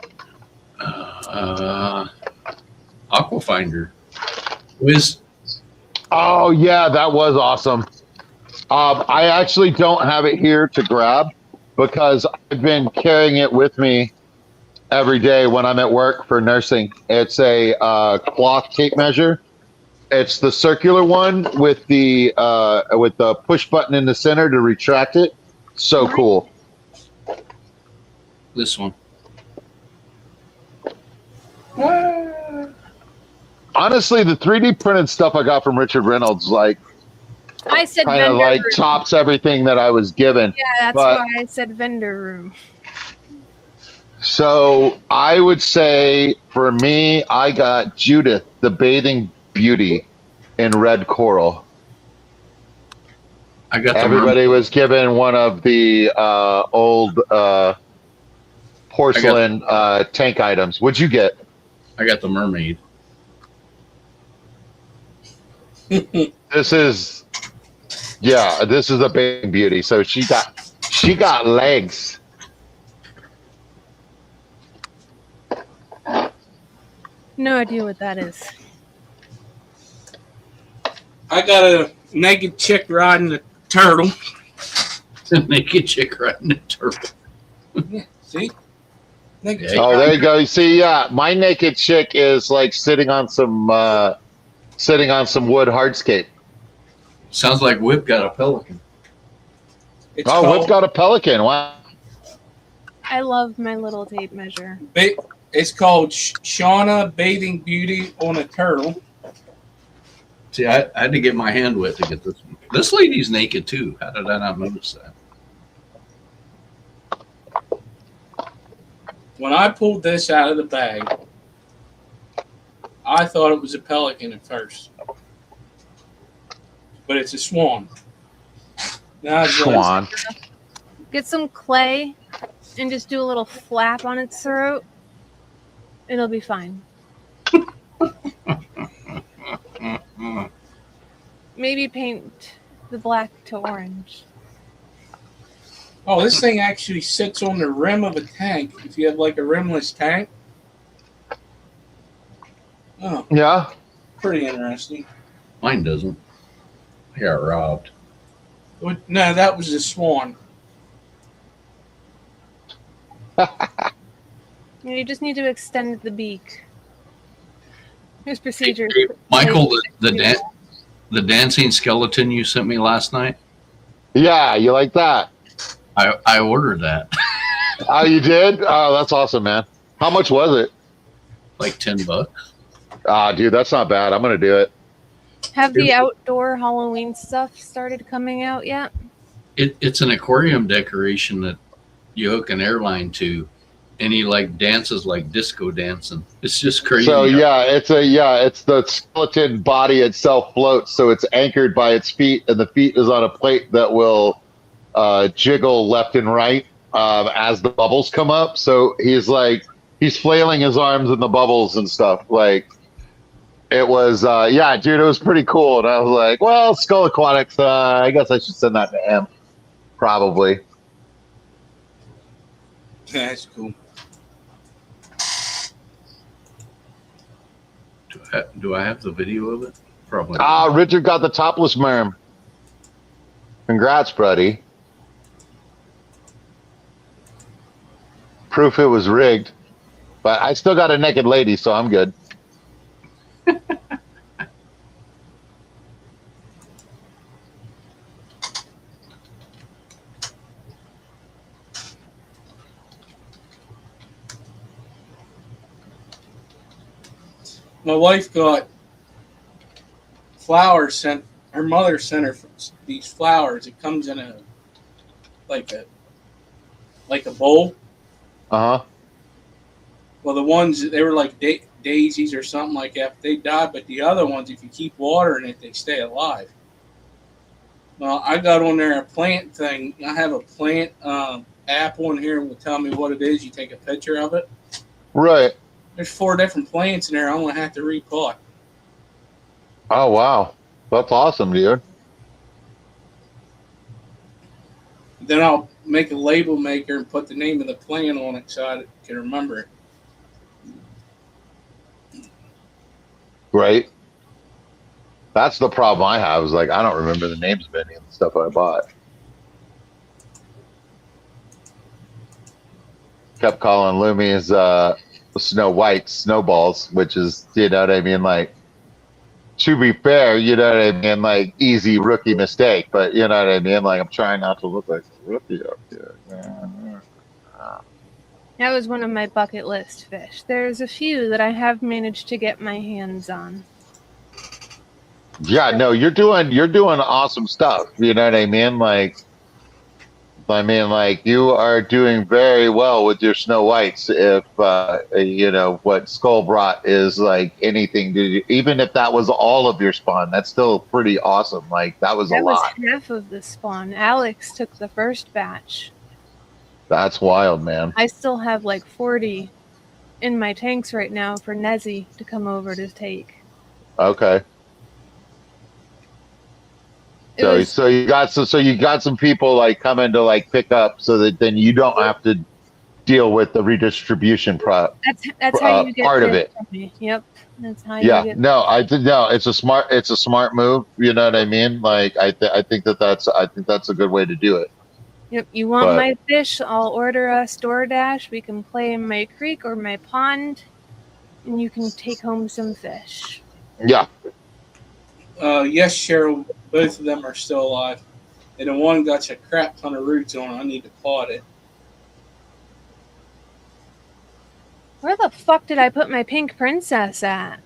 Aquafinder. Whiz.
Oh yeah, that was awesome. I actually don't have it here to grab because I've been carrying it with me every day when I'm at work for nursing. It's a cloth tape measure. It's the circular one with the push button in the center to retract it. So cool.
This one.
Honestly, the 3D printed stuff I got from Richard Reynolds, like,
I said
kind of
vendor
like
room.
tops everything that I was given.
Yeah, that's
but-
why I said vendor room.
So I would say for me, I got Judith, the Bathing Beauty, in red coral.
I got the
Everybody was given one of the old porcelain tank items. What'd you get?
I got the mermaid.
This is the Bathing Beauty. So she got legs.
No idea what that is.
I got a naked chick riding a turtle.
Naked chick riding a turtle.
See? Naked
Yeah.
chick
Oh,
riding-
there you go. You see, yeah, my naked chick is like sitting on some wood hardscape.
Sounds like Whip got a pelican.
It's
Oh,
called,
Whip's got a pelican. Wow.
I love my little tape measure.
It's called Shauna Bathing Beauty on a Turtle.
See, I had to get my hand wet to get this one. This lady's naked too. How did I not notice that?
When I pulled this out of the bag, I thought it was a pelican at first. But it's a swan. Now it's like,
Swan.
Get some clay and just do a little flap on its throat. It'll be fine. Maybe paint the black to orange.
oh, this thing actually sits on the rim of a tank. If you have like a rimless tank. Oh,
Yeah.
pretty interesting.
Mine doesn't. I got robbed.
No, that was a swan.
You just need to extend the beak. There's procedures.
Michael, the dancing skeleton you sent me last night.
Yeah, you like that?
I ordered that.
Oh, you did? Oh, that's awesome, man. How much was it?
Like $10.
Ah, dude, that's not bad. I'm gonna do it.
Have the outdoor Halloween stuff started coming out yet?
It's an aquarium decoration that you hook an airline to, and he like dances like disco dancing. It's just crazy.
So it's the skeleton body itself floats, so it's anchored by its feet, and the feet is on a plate that will jiggle left and right as the bubbles come up. So he's flailing his arms in the bubbles and stuff. Like, it was dude, it was pretty cool. And I was like, well, Skull Aquatics, I guess I should send that to him. Probably.
That's cool.
Do I have the video of it? Probably.
Richard got the topless merm. Congrats, buddy. Proof it was rigged. But I still got a naked lady, so I'm good.
My wife got flowers sent. Her mother sent her these flowers. It comes in a bowl.
Uh-huh.
Well, the ones they were like daisies or something like that. They died, but the other ones, if you keep watering it, they stay alive. Well, I got on there a plant thing. I have a plant app on here. Will tell me what it is. You take a picture of it.
Right.
There's 4 different plants in there. I'm gonna have to repot.
Oh wow, that's awesome, dude.
Then I'll make a label maker and put the name of the plant on it so I can remember it.
Right. That's the problem I have. Is like I don't remember the names of any of the stuff I bought. Kept calling Lumi's Snow White snowballs, which is, you know what I mean, like, to be fair, you know what I mean, like, easy rookie mistake, but you know what I mean, like, I'm trying not to look like a rookie up here.
That was one of my bucket list fish. There's a few that I have managed to get my hands on.
Yeah, no, you're doing awesome stuff. You know what I mean? Like, you are doing very well with your Snow Whites. If you know what Skull brought is like anything to, even if that was all of your spawn, that's still pretty awesome. Like that was a lot.
That was half of the spawn. Alex took the first batch.
That's wild, man.
I still have like 40 in my tanks right now for Nezzy to come over to take.
Okay.
It
So
was-
so you got some people like coming to like pick up so that then you don't have to deal with the redistribution
That's how you get
part of
fish
it.
from me. Yep. That's how you
Yeah,
get
no, it's a smart move. You know what I mean? Like I think that's a good way to do it.
Yep, you want
But-
my fish, I'll order us DoorDash. We can play in my creek or my pond, and you can take home some fish.
Yeah.
Yes, Cheryl, both of them are still alive. And the one got a crap ton of roots on it. I need to pot it.
Where the fuck did I put my pink princess at?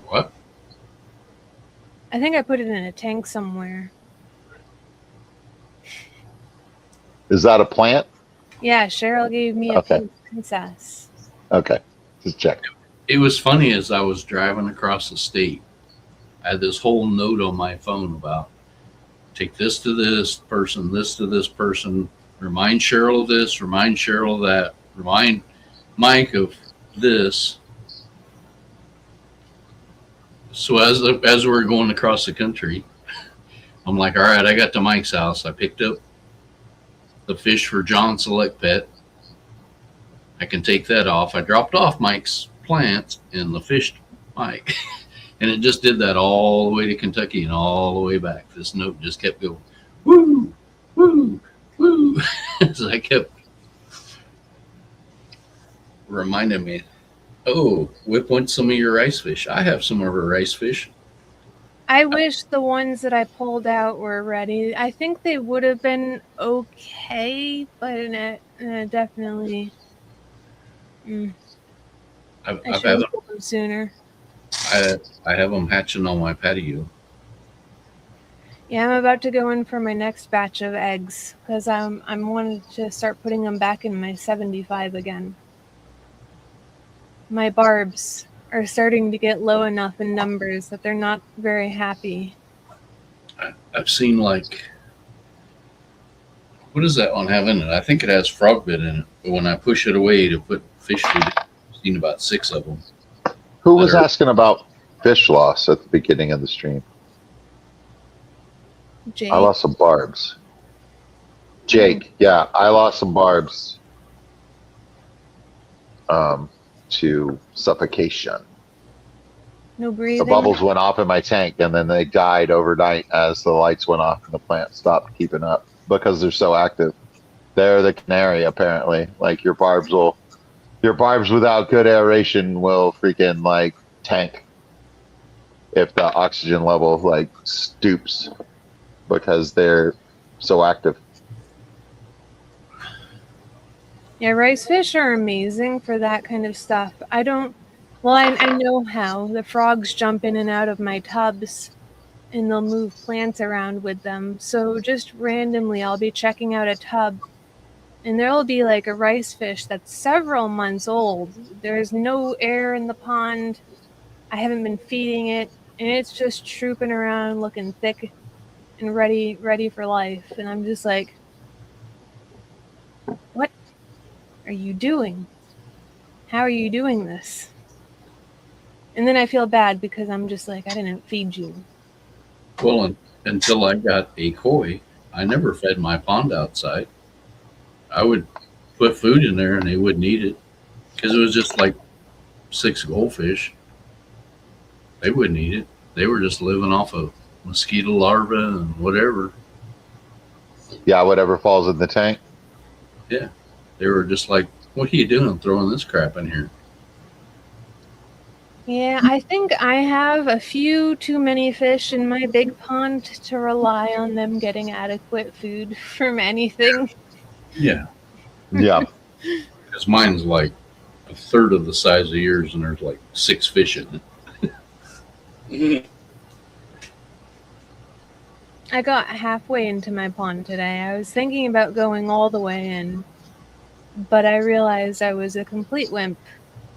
What?
I think I put it in a tank somewhere.
Is that a plant?
Yeah, Cheryl gave me a
Okay.
pink princess.
Okay. Just check.
It was funny as I was driving across the state. I had this whole note on my phone about take this to this person, this to this person, remind Cheryl of this, remind Cheryl of that, remind Mike of this. So as we were going across the country, I'm like, all right, I got to Mike's house. I picked up the fish for John Select Pet. I can take that off. I dropped off Mike's plants and the fish to Mike. And it just did that all the way to Kentucky and all the way back. This note just kept going, woo, woo, woo. As I kept reminding me, oh, whip wants some of your rice fish. I have some of her rice fish.
I wish the ones that I pulled out were ready. I think they would have been okay, but definitely.
I
I
have
should have
them,
pulled them sooner.
I have them hatching on my patio.
Yeah, I'm about to go in for my next batch of eggs because I'm wanting to start putting them back in my 75 again. My barbs are starting to get low enough in numbers that they're not very happy.
I've seen like, what does that one have in it? I think it has frog bit in it. But when I push it away to put fish feed, I've seen about 6 of them.
Who was
Better.
asking about fish loss at the beginning of the stream?
Jake,
I lost some barbs. Jake, yeah, I lost some barbs to suffocation.
no
The
breathing.
bubbles went off in my tank and then they died overnight as the lights went off and the plant stopped keeping up because they're so active. They're the canary, apparently. Like your barbs without good aeration will freaking like tank if the oxygen level like stoops because they're so active.
Yeah, rice fish are amazing for that kind of stuff. I know how. The frogs jump in and out of my tubs and they'll move plants around with them. So just randomly, I'll be checking out a tub and there'll be like a rice fish that's several months old. There's no air in the pond. I haven't been feeding it and it's just trooping around looking thick and ready for life. And I'm just like, what are you doing? How are you doing this? And then I feel bad because I'm just like, I didn't feed you.
Well, until I got a koi, I never fed my pond outside. I would put food in there and they wouldn't eat it because it was just like 6 goldfish. They wouldn't eat it. They were just living off of mosquito larvae and whatever.
Yeah, whatever falls in the tank.
They were just like, what are you doing throwing this crap in here?
Yeah, I think I have a few too many fish in my big pond to rely on them getting adequate food from anything.
Yeah.
Yeah.
Because mine's like a third of the size of yours and there's like 6 fish in it.
I got halfway into my pond today. I was thinking about going all the way in, but I realized I was a complete wimp.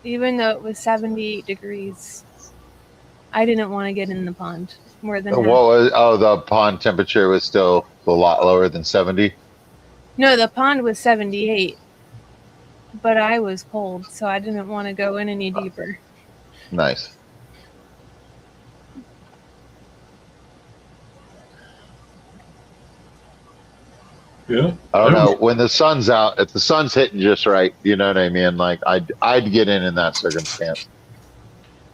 Even though it was 78 degrees, I didn't want to get in the pond more than
What
half.
was? Oh, the pond temperature was still a lot lower than 70.
No, the pond was 78, but I was cold, so I didn't want to go in any deeper.
Nice.
Yeah.
I don't know. When the sun's out, if the sun's hitting just right, you know what I mean? Like, I'd get in that circumstance,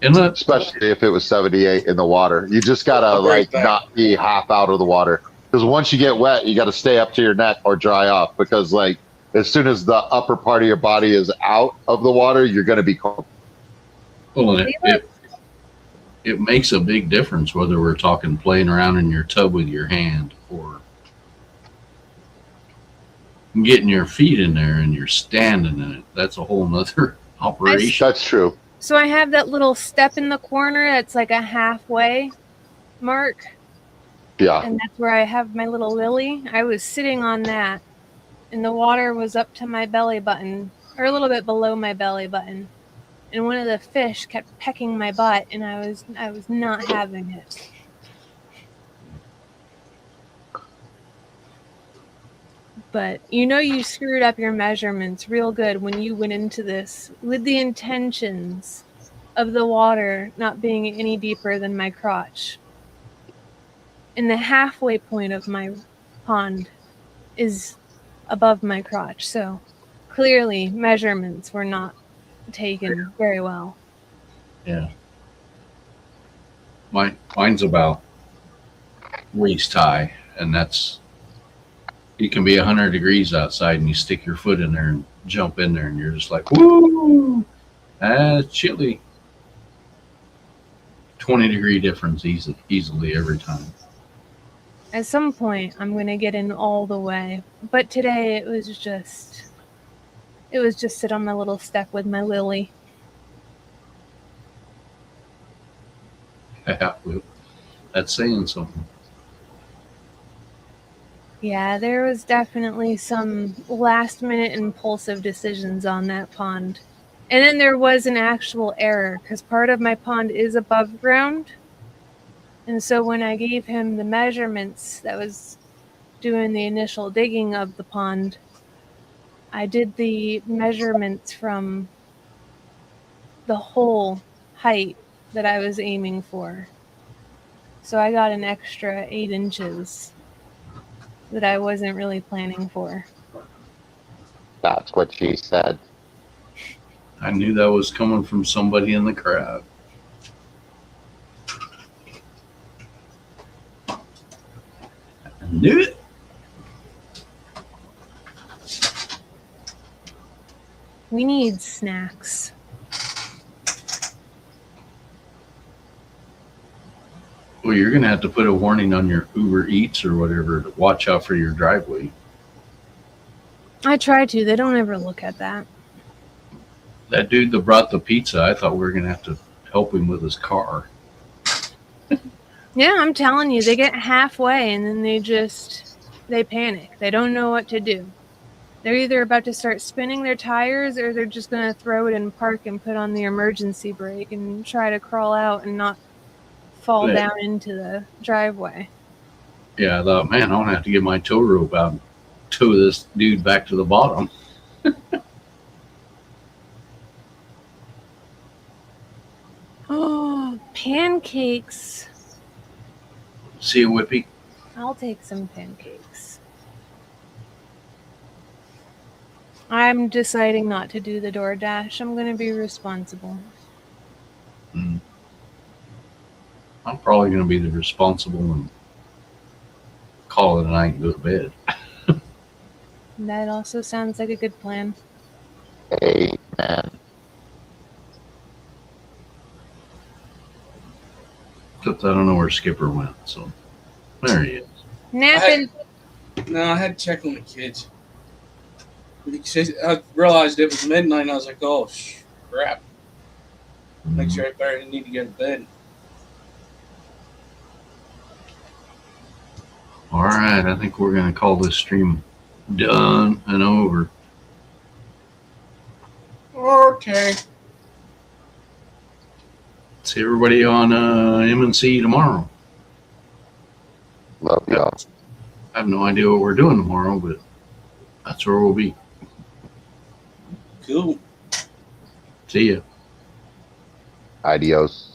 And that,
especially if it was 78 in the water. You just gotta
Right
like
back.
not be half out of the water, because once you get wet, you got to stay up to your neck or dry off. Because like as soon as the upper part of your body is out of the water, you're gonna be cold.
well, and it makes a big difference whether we're talking playing around in your tub with your hand or getting your feet in there and you're standing in it. That's a whole nother operation.
That's true.
So I have that little step in the corner that's like a halfway mark,
Yeah.
and that's where I have my little lily. I was sitting on that, and the water was up to my belly button, or a little bit below my belly button. And one of the fish kept pecking my butt, and I was not having it. But you screwed up your measurements real good when you went into this with the intentions of the water not being any deeper than my crotch. And the halfway point of my pond is above my crotch, so clearly measurements were not taken very well.
Yeah. Mine's about waist high, and that's it can be 100 degrees outside, and you stick your foot in there and jump in there, and you're just like, woo, that's chilly. 20-degree difference easily every time.
At some point, I'm going to get in all the way. But today, it was just sit on my little step with my lily.
That's saying something.
Yeah, there was definitely some last-minute impulsive decisions on that pond. And then there was an actual error, because part of my pond is above ground. And so when I gave him the measurements that was doing the initial digging of the pond, I did the measurements from the whole height that I was aiming for. So I got an extra 8 inches that I wasn't really planning for.
That's what she said.
I knew that was coming from somebody in the crowd. I knew it.
We need snacks.
Well, you're going to have to put a warning on your Uber Eats or whatever to watch out for your driveway.
I try to. They don't ever look at that.
That dude that brought the pizza, I thought we were going to have to help him with his car.
Yeah, I'm telling you, they get halfway and then they panic. They don't know what to do. They're either about to start spinning their tires or they're just going to throw it in park and put on the emergency brake and try to crawl out and not fall
Yeah.
down into the driveway.
Yeah, I thought, man, I'm going to have to get my tow rope out and tow this dude back to the bottom.
pancakes.
See you, Whippy.
I'll take some pancakes. I'm deciding not to do the DoorDash. I'm going to be responsible.
I'm probably going to be the responsible and call it a night and go to bed.
That also sounds like a good plan.
Hey, man.
Except I don't know where Skipper went, so there he is.
Napping.
No, I had to check on the kids. Because I realized it was midnight and I was like, oh, crap. Make sure I better need to go to bed.
All right, I think we're going to call this stream done and over.
Okay.
See everybody on MNC tomorrow.
Love y'all.
I have no idea what we're doing tomorrow, but that's where we'll be.
Cool.
See ya.
Adios.